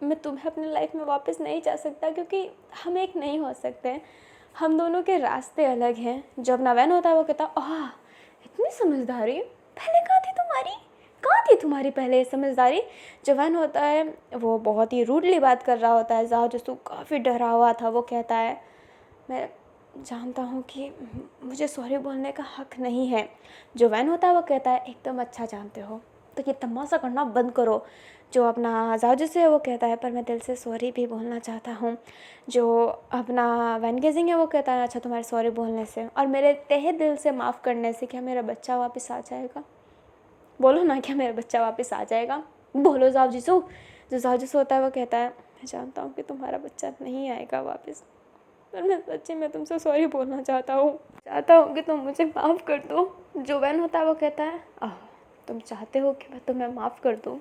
मैं तुम्हें अपने लाइफ में वापस नहीं जा सकता क्योंकि हम एक नहीं हो सकते, हम दोनों के रास्ते अलग हैं। जो अपना वैन होता है वो कहता है आह इतनी समझदारी पहले कहाँ थी तुम्हारी पहले ये समझदारी। जो वैन होता है वो बहुत ही रूडली बात कर रहा होता है। जाओ जिसू काफ़ी डरा हुआ था, वो कहता है मैं जानता हूँ कि मुझे सॉरी बोलने का हक नहीं है। जो वैन होता है वो कहता है एकदम अच्छा जानते हो, तो ये तमाशा करना बंद करो। जो अपना जाओ जिसू है वो कहता है पर मैं दिल से सॉरी भी बोलना चाहता हूँ। जो अपना वैन केसिंग है वो कहता है अच्छा तुम्हारे सॉरी बोलने से और मेरे तहे दिल से माफ़ करने से क्या मेरा बच्चा वापस आ जाएगा, बोलो ना क्या मेरा बच्चा वापस आ जाएगा, बोलो जाओ जिसू। जो जाओ जिसू होता है वो कहता है मैं जानता हूँ कि तुम्हारा बच्चा नहीं आएगा वापस, पर मैं सच्ची में तुमसे सॉरी बोलना चाहता हूँ कि तुम मुझे माफ़ कर दो। जो वैन होता है वो कहता है तुम चाहते हो कि मैं तुम्हें माफ़ कर दूँ?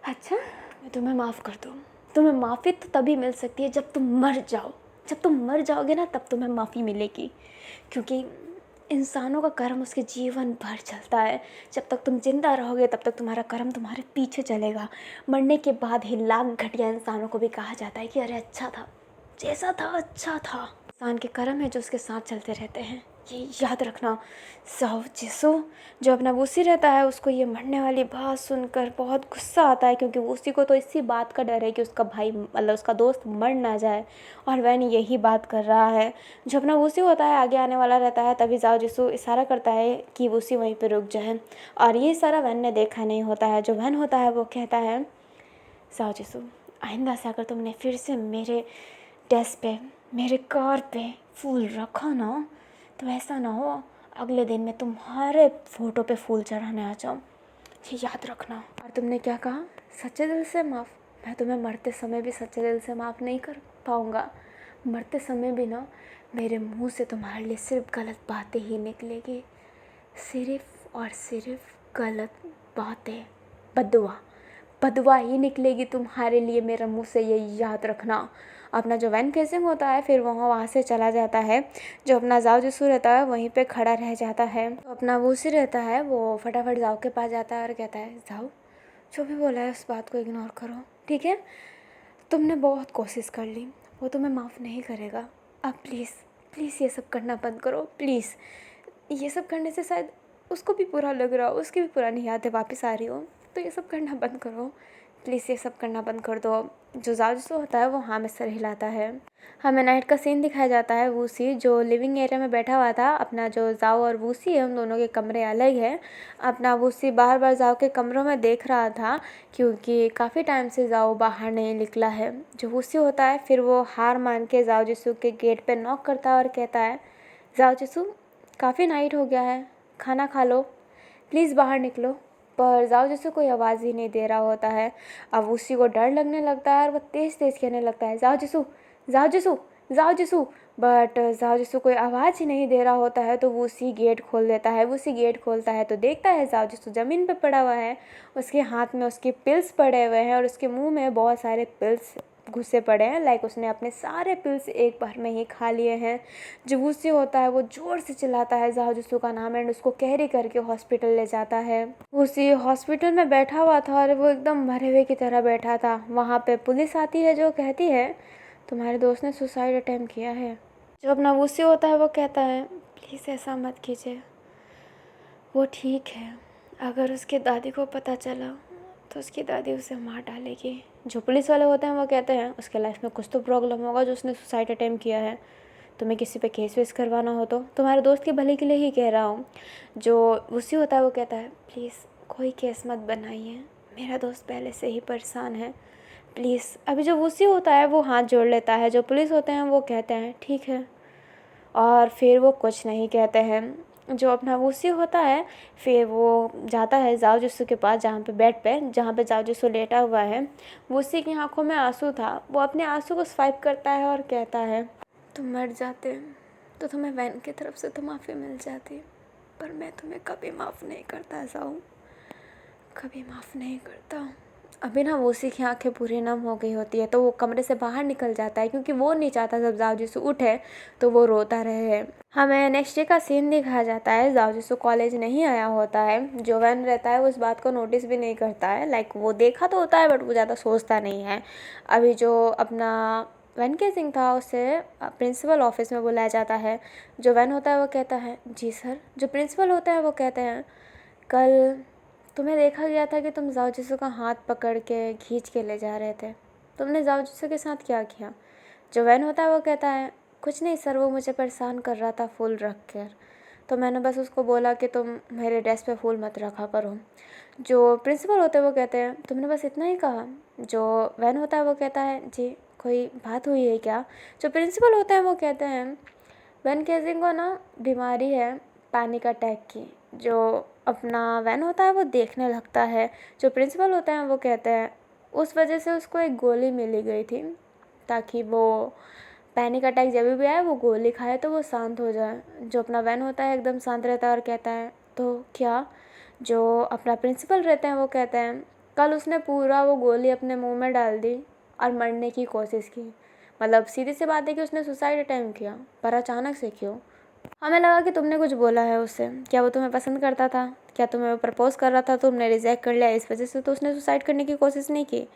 अच्छा, मैं तुम्हें माफ़ कर दूँ? तुम्हें माफ़ी तो तभी मिल सकती है जब तुम मर जाओ। जब तुम मर जाओगे ना, तब तुम्हें माफ़ी मिलेगी, क्योंकि इंसानों का कर्म उसके जीवन भर चलता है। जब तक तुम जिंदा रहोगे तब तक तुम्हारा कर्म तुम्हारे पीछे चलेगा। मरने के बाद ही लाख घटिया इंसानों को भी कहा जाता है कि अरे अच्छा था, जैसा था अच्छा था। इंसान के कर्म है जो उसके साथ चलते रहते हैं, ये याद रखना। साहु जिसो जो अपना वूसी रहता है, उसको ये मरने वाली बात सुनकर बहुत गुस्सा आता है, क्योंकि वूसी को तो इसी बात का डर है कि उसका भाई मतलब उसका दोस्त मर ना जाए, और वैन यही बात कर रहा है। जो अपना वूसी होता है आगे आने वाला रहता है, तभी जाओ जिसो इशारा करता है कि वूसी वहीं पर रुक जाए, और ये सारा वैन ने देखा नहीं होता है। जो वैन होता है वो कहता है, जाओ जिसो आइंदा से अगर तुमने फिर से मेरे डेस्क पे, मेरे कार पे फूल रखा ना, तो ऐसा ना हो अगले दिन मैं तुम्हारे फ़ोटो पे फूल चढ़ाने आ जाऊँ, ये याद रखना। और तुमने क्या कहा? सच्चे दिल से माफ़? मैं तुम्हें मरते समय भी सच्चे दिल से माफ़ नहीं कर पाऊँगा। मरते समय भी ना मेरे मुंह से तुम्हारे लिए सिर्फ गलत बातें ही निकलेगी, सिर्फ और सिर्फ गलत बातें, बदुआ बदुआ ही निकलेगी तुम्हारे लिए मेरे मुंह से, ये याद रखना। अपना जो वैन केसिंग होता है फिर वहाँ से चला जाता है। जो अपना जाओ जिसू रहता है वहीं पे खड़ा रह जाता है। तो अपना वूसी रहता है वो फटाफट जाओ के पास जाता है और कहता है, जाओ जो भी बोला है उस बात को इग्नोर करो, ठीक है? तुमने बहुत कोशिश कर ली, वो तुम्हें माफ़ नहीं करेगा। अब प्लीज़ प्लीज़ ये सब करना बंद करो, प्लीज़। ये सब करने से शायद उसको भी बुरा लग रहा हो, उसकी भी पुरानी यादें वापस आ रही हो, तो ये सब करना बंद करो प्लीज़, ये सब करना बंद कर दो। जो जाजू होता है वो हाँ में सर हिलाता है। हमें नाइट का सीन दिखाया जाता है। वूसी जो लिविंग एरिया में बैठा हुआ था, अपना जो जाओ और वूसी है उन दोनों के कमरे अलग है। अपना वूसी बार बार जाओ के कमरों में देख रहा था, क्योंकि काफ़ी टाइम से जाओ बाहर नहीं निकला है। जो वूसी होता है फिर वो हार मान के जाओ जिसू के गेट पे नॉक करता है और कहता है, जाओ जिसू काफ़ी नाइट हो गया है, खाना खा लो, प्लीज़ बाहर निकलो। पर जाओ जिसू कोई आवाज़ ही नहीं दे रहा होता है। अब उसी को डर लगने लगता है और वो तेज़ तेज़ कहने लगता है, जाओ जिसू जाओ जिसू जाओ जिसू। बट जाओ जिसू कोई आवाज़ ही नहीं दे रहा होता है, तो वो उसी गेट खोल देता है। वो उसी गेट खोलता है तो देखता है जाओ जिसू ज़मीन पे पड़ा हुआ है, उसके हाथ में उसके पिल्स पड़े हुए हैं और उसके मुंह में बहुत सारे पिल्स घुसे पड़े हैं, लाइक उसने अपने सारे पिल्स एक बार में ही खा लिए हैं। जो वूसी होता है वो ज़ोर से चिल्लाता है जाओ जिसू का नाम एंड उसको कैरी करके हॉस्पिटल ले जाता है। वूसी हॉस्पिटल में बैठा हुआ था और वो एकदम मरे हुए की तरह बैठा था। वहाँ पे पुलिस आती है जो कहती है, तुम्हारे दोस्त ने सुसाइड अटेम्प्ट किया है। जो अपना वूसी होता है वो कहता है, प्लीज़ ऐसा मत कीजिए, वो ठीक है, अगर उसकी दादी को पता चला तो उसकी दादी उसे मार डालेगी। जो पुलिस वाले होते हैं वो कहते हैं, उसके लाइफ में कुछ तो प्रॉब्लम होगा जो उसने सुसाइड अटेम्प्ट किया है। तुम्हें किसी पे केस वेस करवाना हो तो तुम्हारे दोस्त के भले के लिए ही कह रहा हूँ। जो उसी होता है वो कहता है, प्लीज़ कोई केस मत बनाइए, मेरा दोस्त पहले से ही परेशान है, प्लीज़। अभी जो उसी होता है वो हाथ जोड़ लेता है। जो पुलिस होते हैं वो कहते हैं ठीक है, और फिर वो कुछ नहीं कहते हैं। जो अपना वूसी होता है फिर वो जाता है जाओ जिसू के पास, जहाँ पे बेड पे जहाँ पे जाओ जिसू लेटा हुआ है। वूसी की आंखों में आंसू था, वो अपने आंसू को स्वाइप करता है और कहता है, तुम मर जाते तो तुम्हें वैन की तरफ से तो माफ़ी मिल जाती, पर मैं तुम्हें कभी माफ़ नहीं करता जाओ, कभी माफ़ नहीं करता। अभी ना वूसी की आंखें पूरी नम हो गई होती है, तो वो कमरे से बाहर निकल जाता है, क्योंकि वो नहीं चाहता जब जाओ जिसू उठे तो वो रोता रहे। हमें नेक्स्ट डे का सीन दिखाया जाता है। जाओ जिसू कॉलेज नहीं आया होता है। जो वैन रहता है उस बात को नोटिस भी नहीं करता है, लाइक वो देखा तो होता है बट वो ज़्यादा सोचता नहीं है। अभी जो अपना वैन केसिंग था उसे प्रिंसिपल ऑफिस में बुलाया जाता है। जो वैन होता है वो कहता है, जी सर। जो प्रिंसिपल होता है वो कहते हैं, कल तुम्हें देखा गया था कि तुम जाओ जिसू का हाथ पकड़ के खींच के ले जा रहे थे, तुमने जाओ जिसू के साथ क्या किया? जो वैन होता है वो कहता है, कुछ नहीं सर, वो मुझे परेशान कर रहा था फूल रख कर, तो मैंने बस उसको बोला कि तुम मेरे डेस्क पे फूल मत रखा करो। जो प्रिंसिपल होते हैं वो कहते हैं, तुमने बस इतना ही कहा? जो वैन होता है वो कहता है, जी कोई बात हुई है क्या? जो प्रिंसिपल होते हैं वो कहते हैं, वैन केसिंग को ना बीमारी है पैनिक अटैक की। जो अपना वैन होता है वो देखने लगता है। जो प्रिंसिपल होते हैं वो कहते हैं, उस वजह से उसको एक गोली मिली गई थी ताकि वो पैनिक अटैक जब भी आए वो गोली खाए तो वो शांत हो जाए। जो अपना वैन होता है एकदम शांत रहता है और कहता है तो क्या। जो अपना प्रिंसिपल रहते हैं वो कहते हैं कल उसने पूरा वो गोली अपने मुंह में डाल दी और मरने की कोशिश की। मतलब सीधी सी बात है कि उसने सुसाइड अटेम्प्ट किया, पर अचानक से क्यों। हमें लगा कि तुमने कुछ बोला है उससे, क्या वो तुम्हें पसंद करता था, क्या तुम्हें वो प्रपोज कर रहा था, तुमने रिजेक्ट कर लिया इस वजह से तो उसने सुसाइड करने की कोशिश नहीं की।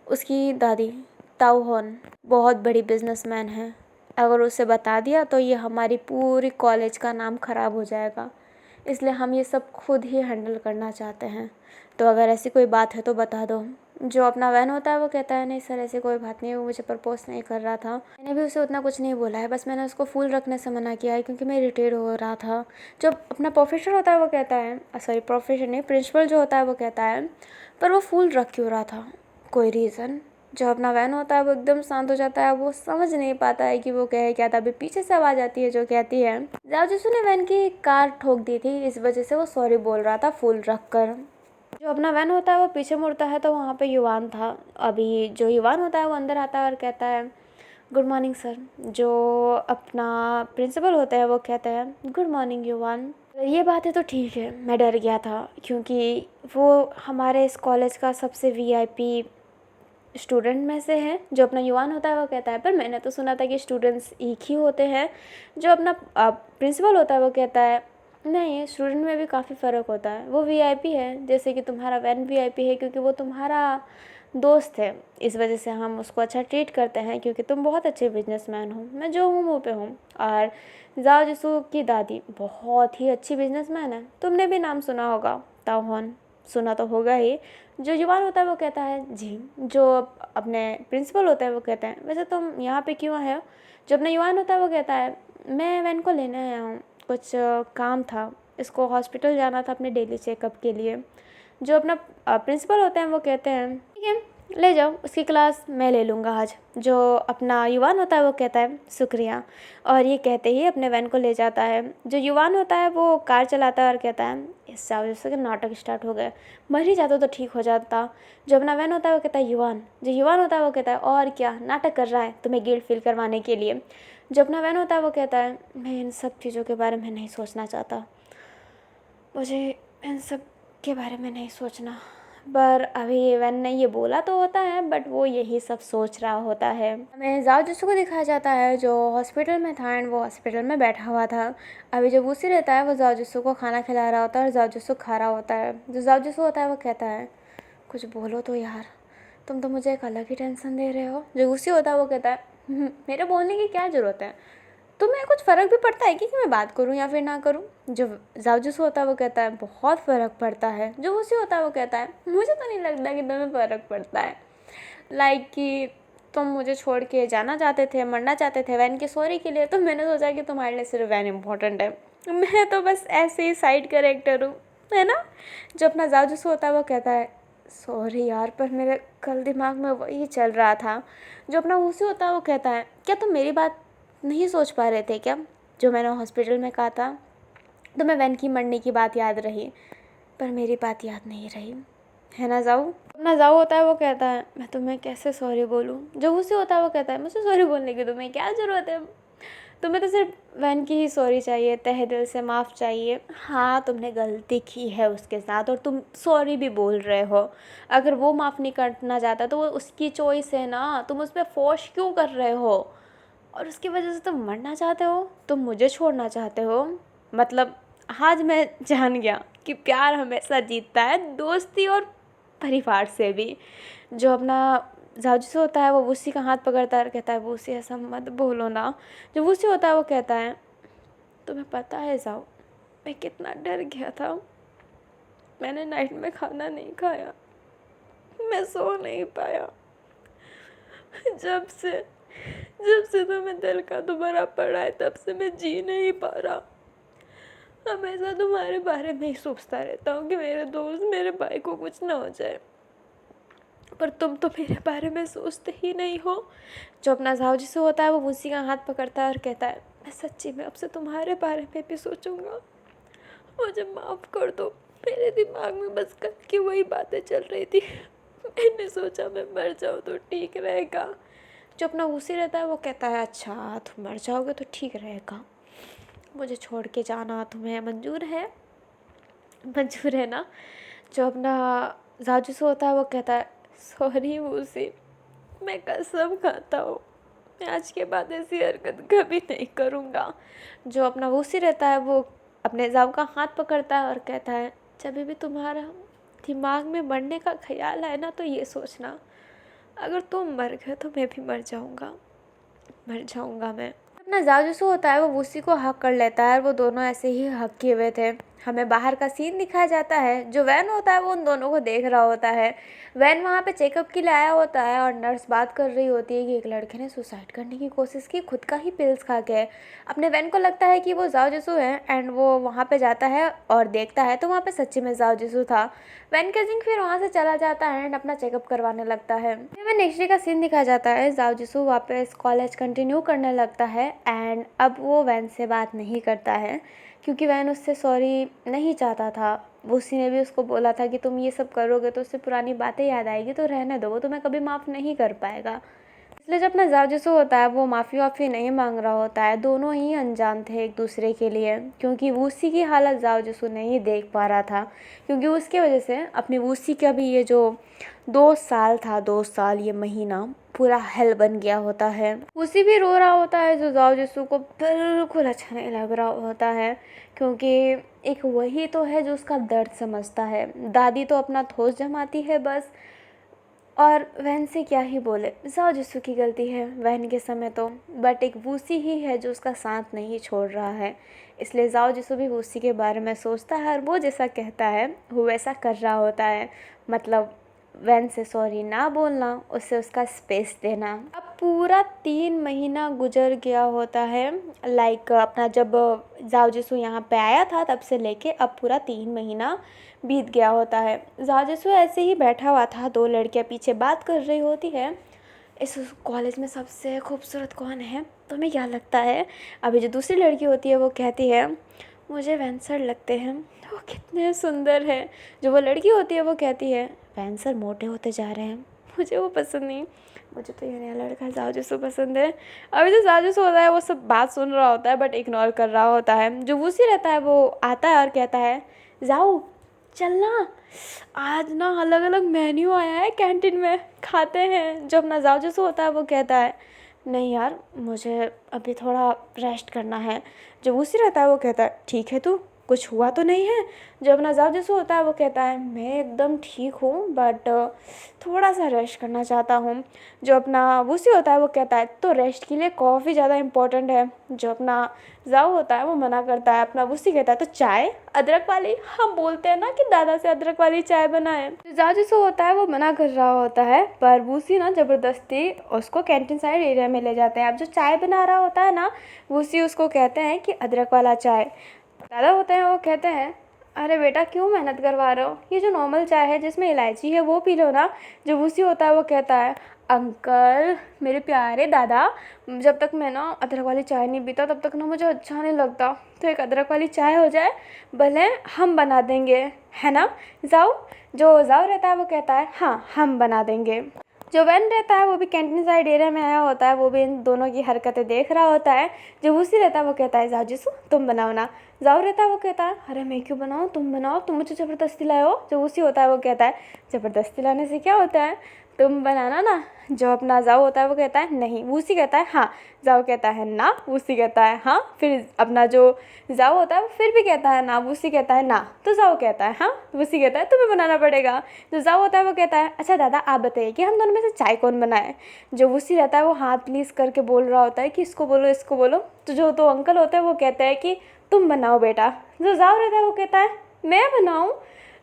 उसकी दादी ताऊ हॉन बहुत बड़ी बिजनेसमैन है, अगर उसे बता दिया तो ये हमारी पूरी कॉलेज का नाम ख़राब हो जाएगा, इसलिए हम ये सब खुद ही हैंडल करना चाहते हैं। तो अगर ऐसी कोई बात है तो बता दो। जो अपना वैन होता है वो कहता है नहीं सर ऐसी कोई बात नहीं है, वो मुझे प्रपोज नहीं कर रहा था, मैंने भी उसे उतना कुछ नहीं बोला है, बस मैंने उसको फूल रखने से मना किया है क्योंकि मैं इरिटेट हो रहा था। जो अपना प्रोफेसर होता है वो कहता है सॉरी प्रोफेसर नहीं प्रिंसिपल जो होता है वो कहता है पर वो फूल रख क्यों रहा था, कोई रीज़न। जो अपना वैन होता है वो एकदम शांत हो जाता है, वो समझ नहीं पाता है कि वो कहे क्या था। अभी पीछे से आवाज़ आती है जो कहती है जाओ जिसू ने वैन की कार ठोक दी थी, इस वजह से वो सॉरी बोल रहा था फूल रख कर। जो अपना वैन होता है वो पीछे मुड़ता है तो वहाँ पे युवान था। अभी जो युवान होता है वो अंदर आता है और कहता है गुड मॉर्निंग सर। जो अपना प्रिंसिपल होता है वो कहता है गुड मॉर्निंग युवान। ये बात है तो ठीक है, मैं डर गया था क्योंकि वो हमारे इस कॉलेज का सबसे वीआईपी स्टूडेंट में से है। जो अपना युवान होता है वो कहता है पर मैंने तो सुना था कि स्टूडेंट्स एक ही होते हैं। जो अपना प्रिंसिपल होता है वो कहता है नहीं स्टूडेंट में भी काफ़ी फ़र्क होता है, वो वीआईपी है जैसे कि तुम्हारा वैन वीआईपी है क्योंकि वो तुम्हारा दोस्त है, इस वजह से हम उसको अच्छा ट्रीट करते हैं क्योंकि तुम बहुत अच्छे बिजनेसमैन हो, मैं जो हूँ मुँह पे हूँ। और जाओ जिसू की दादी बहुत ही अच्छी बिजनेसमैन है, तुमने भी नाम सुना होगा ताओहन, सुना तो होगा ही। जो युवान होता है वो कहता है जी। जो अपने प्रिंसिपल होता है वो कहता है वैसे तुम यहाँ पे क्यों आए हो। जो अपना युवान होता है वो कहता है मैं वैन को लेने आया हूँ, कुछ काम था, इसको हॉस्पिटल जाना था अपने डेली चेकअप के लिए। जो अपना प्रिंसिपल होते हैं वो कहते हैं ठीक है ले जाओ, उसकी क्लास मैं ले लूँगा आज। जो अपना युवान होता है वो कहता है शुक्रिया, और ये कहते ही अपने वैन को ले जाता है। जो युवान होता है वो कार चलाता है और कहता है इस वजह से नाटक स्टार्ट हो गए, मर ही जाता तो ठीक हो जाता। जो अपना वैन होता है वो कहता है युवान। जो युवान होता है वो कहता है और क्या नाटक कर रहा है तुम्हें गिल्ट फील करवाने के लिए। जो अपना वैन होता है वो कहता है मैं इन सब चीज़ों के बारे में नहीं सोचना चाहता, मुझे इन सब के बारे में नहीं सोचना। पर अभी वैन ने ये बोला तो होता है बट वो यही सब सोच रहा होता है। हमें जाओ जिसको दिखाया जाता है जो हॉस्पिटल में था एंड वो हॉस्पिटल में बैठा हुआ था। अभी जब उसी रहता है वो जाओ जिसको को खाना खिला रहा होता है और जाओ जिसको खा रहा होता है। जो जाओ जिसको होता है वो कहता है कुछ बोलो तो यार, तुम तो मुझे एक अलग ही टेंशन दे रहे हो। जो उसी होता है वो कहता है मेरे बोलने की क्या ज़रूरत है, तुम्हें कुछ फ़र्क भी पड़ता है कि मैं बात करूं या फिर ना करूं। जो जाओ होता है वो कहता है बहुत फ़र्क पड़ता है। जो उसी होता है वो कहता है मुझे तो नहीं लगता कि तुम्हें फ़र्क पड़ता है, लाइक कि तुम मुझे छोड़ के जाना चाहते थे, मरना चाहते थे वैन की सॉरी के लिए, तो मैंने सोचा कि तुम्हारे लिए सिर्फ वैन इम्पोर्टेंट है, मैं तो बस ऐसे ही साइड कैरेक्टर हूँ, है ना। जो अपना जाओ होता है वो कहता है सॉरी यार पर मेरे कल दिमाग में वही चल रहा था। जो अपना उसी होता है वो कहता है क्या तुम मेरी बात नहीं सोच पा रहे थे क्या, जो मैंने हॉस्पिटल में कहा था तुम्हें वैन की मरने की बात याद रही पर मेरी बात याद नहीं रही, है ना जाऊ। अपना जाऊ होता है वो कहता है मैं तुम्हें कैसे सॉरी बोलूँ। जो उसे होता है वो कहता है मुझे सॉरी बोलने की तुम्हें क्या ज़रूरत है, तुम्हें तो सिर्फ वैन की ही सॉरी चाहिए, तहे दिल से माफ़ चाहिए। हाँ तुमने गलती की है उसके साथ और तुम सॉरी भी बोल रहे हो, अगर वो माफ़ नहीं करना चाहता तो वो उसकी चॉइस है ना, तुम उस पर फोर्स क्यों कर रहे हो, और उसकी वजह से तुम मरना चाहते हो, तुम मुझे छोड़ना चाहते हो। मतलब आज मैं जान गया कि प्यार हमेशा जीतता है, दोस्ती और परिवार से भी। जो अपना जाजूस होता है वो उसी का हाथ पकड़ता है और कहता है वो उसी ऐसा मत बोलो ना। जो उसी होता है वो कहता है तुम्हें पता है जाओ मैं कितना डर गया था, मैंने नाइट में खाना नहीं खाया, मैं सो नहीं पाया, जब से तुम्हें दिल का दोबारा पड़ा है तब से मैं जी नहीं पा रहा, हमेशा तुम्हारे बारे में ही सोचता रहता हूँ कि मेरे दोस्त मेरे भाई को कुछ ना हो जाए, पर तुम तो मेरे बारे में सोचते ही नहीं हो। जो अपना जाओ जिसे होता है वो उसी का हाथ पकड़ता है और कहता है मैं सच्ची में अब से तुम्हारे बारे में भी सोचूंगा, मुझे माफ़ कर दो, मेरे दिमाग में बस कल की वही बातें चल रही थी, मैंने सोचा मैं मर जाऊँ तो ठीक रहेगा, जो अपना वूसी रहता है वो कहता है अच्छा तुम मर जाओगे तो ठीक रहेगा, मुझे छोड़ के जाना तुम्हें मंजूर है, मंजूर है ना। जो अपना जाजूसू होता है वो कहता है सॉरी वूसी, मैं कसम खाता हूँ मैं आज के बाद ऐसी हरकत कभी नहीं करूँगा। जो अपना वूसी रहता है वो अपने जाव का हाथ पकड़ता है और कहता है जब भी तुम्हारा दिमाग में मरने का ख्याल आए ना तो ये सोचना अगर तुम मर गए तो मैं भी मर जाऊँगा, मर जाऊँगा मैं। अपना जाजूसू होता है वो वूसी को हक कर लेता है और वो दोनों ऐसे ही हक किए हुए थे। हमें बाहर का सीन दिखाया जाता है। जो वैन होता है वो उन दोनों को देख रहा होता है। वैन वहाँ पे चेकअप के लिए आया होता है और नर्स बात कर रही होती है कि एक लड़के ने सुसाइड करने की कोशिश की खुद का ही पिल्स खा के। अपने वैन को लगता है कि वो जाओ है एंड वो वहाँ पे जाता है और देखता है तो वहाँ पे सच्ची में जाओ था। वैन केजिंग फिर वहाँ से चला जाता है एंड अपना चेकअप करवाने लगता है। हमें नेक्स्ट डे का सीन दिखाया जाता है। जाओ वापस कॉलेज कंटिन्यू करने लगता है एंड अब वो वैन से बात नहीं करता है क्योंकि वैन उससे सॉरी नहीं चाहता था। वूसी ने भी उसको बोला था कि तुम ये सब करोगे तो उससे पुरानी बातें याद आएगी तो रहने दो, वो तुम्हें कभी माफ़ नहीं कर पाएगा। इसलिए जो अपना जाओ होता है वो माफ़ी नहीं मांग रहा होता है। दोनों ही अनजान थे एक दूसरे के लिए क्योंकि वूसी की हालत जाओ नहीं देख पा रहा था क्योंकि उसके वजह से अपनी वूसी का भी ये जो 2 साल था, 2 साल ये महीना पूरा हेल बन गया होता है। वूसी भी रो रहा होता है जो जाओ को बिल्कुल अच्छा नहीं लग रहा होता है क्योंकि एक वही तो है जो उसका दर्द समझता है। दादी तो अपना ठोस जमाती है बस, और वैन से क्या ही बोले, जाओ की गलती है वैन के समय तो, बट एक वूसी ही है जो उसका साथ नहीं छोड़ रहा है। इसलिए जाओ भी वूसी के बारे में सोचता है और वो जैसा कहता है वो वैसा कर रहा होता है। मतलब वैन से सॉरी ना बोलना, उससे उसका स्पेस देना। अब पूरा 3 महीना गुजर गया होता है। लाइक अपना जब जाओ यहाँ पे आया था तब से लेके अब पूरा 3 महीना बीत गया होता है। जाओ ऐसे ही बैठा हुआ था, 2 लड़कियाँ पीछे बात कर रही होती है। इस कॉलेज में सबसे खूबसूरत कौन है तुम्हें क्या लगता है? अभी जो दूसरी लड़की होती है वो कहती है मुझे वैन सर लगते हैं, वो कितने सुंदर है। जो वो लड़की होती है वो कहती है वैन सर मोटे होते जा रहे हैं, मुझे वो पसंद नहीं, मुझे तो ये नया लड़का जाओ पसंद है। अभी जो जाओ होता है वो सब बात सुन रहा होता है बट इग्नोर कर रहा होता है। जो वूसी रहता है वो आता है और कहता है जाओ चलना, आज ना अलग अलग मेन्यू आया है कैंटीन में, खाते हैं। जो अपना जाओ होता है वो कहता है नहीं यार मुझे अभी थोड़ा रेस्ट करना है। जो वूसी रहता है वो कहता है ठीक है तू, कुछ हुआ तो नहीं है? जो अपना जाओ होता है वो कहता है मैं एकदम ठीक हूँ बट थोड़ा सा रेस्ट करना चाहता हूँ। जो अपना वूसी होता है वो कहता है तो रेस्ट के लिए कॉफ़ी ज़्यादा इम्पोर्टेंट है। जो अपना जाओ होता है वो मना करता है। अपना वूसी कहता है तो चाय अदरक वाली, हम बोलते हैं ना कि दादा से अदरक वाली चाय बनाए। जो जाओ होता है वो मना कर रहा होता है पर वूसी ना ज़बरदस्ती उसको कैंटीन साइड एरिया में ले जाते हैं। अब जो चाय बना रहा होता है ना वूसी उसको कहते हैं कि अदरक वाला चाय। दादा होते हैं वो कहते हैं अरे बेटा क्यों मेहनत करवा रहे हो, ये जो नॉर्मल चाय है जिसमें इलायची है वो पी लो ना। जो वूसी होता है वो कहता है अंकल मेरे प्यारे दादा, जब तक मैं ना अदरक वाली चाय नहीं पीता तब तक ना मुझे अच्छा नहीं लगता, तो एक अदरक वाली चाय हो जाए भले हम बना देंगे है ना। जाओ जो जाओ रहता है वो कहता है हाँ हम बना देंगे। जो वैन रहता है वो भी कैंटीन साइड एरिया में आया होता है, वो भी इन दोनों की हरकतें देख रहा होता है। जो वूसी रहता है वो कहता है जाओ तुम बनाओ ना। जाओ रहता है वो कहता है अरे मैं क्यों बनाऊँ, तुम बनाओ, तुम मुझे ज़बरदस्ती लाए हो। जो वूसी होता है वो कहता है ज़बरदस्ती लाने से क्या होता है, तुम बनाना ना। जो अपना जाओ होता है वो कहता है नहीं। वूसी कहता है हाँ। जाओ कहता है ना। वूसी कहता है हाँ। फिर अपना जो जाओ होता है वो फिर भी कहता है ना। वूसी कहता है ना। तो जाओ कहता है हाँ। वूसी कहता है तुम्हें बनाना पड़ेगा। जो जाओ होता है वो कहता है अच्छा दादा आप बताइए कि हम दोनों में से चाय कौन बनाए। जो वूसी रहता है वो हाथ प्लीज़ करके बोल रहा होता है कि इसको बोलो इसको बोलो। तो जो तो अंकल होता है वो कहता है कि तुम बनाओ बेटा। जो जाओ रहता है वो कहता है मैं बनाऊँ।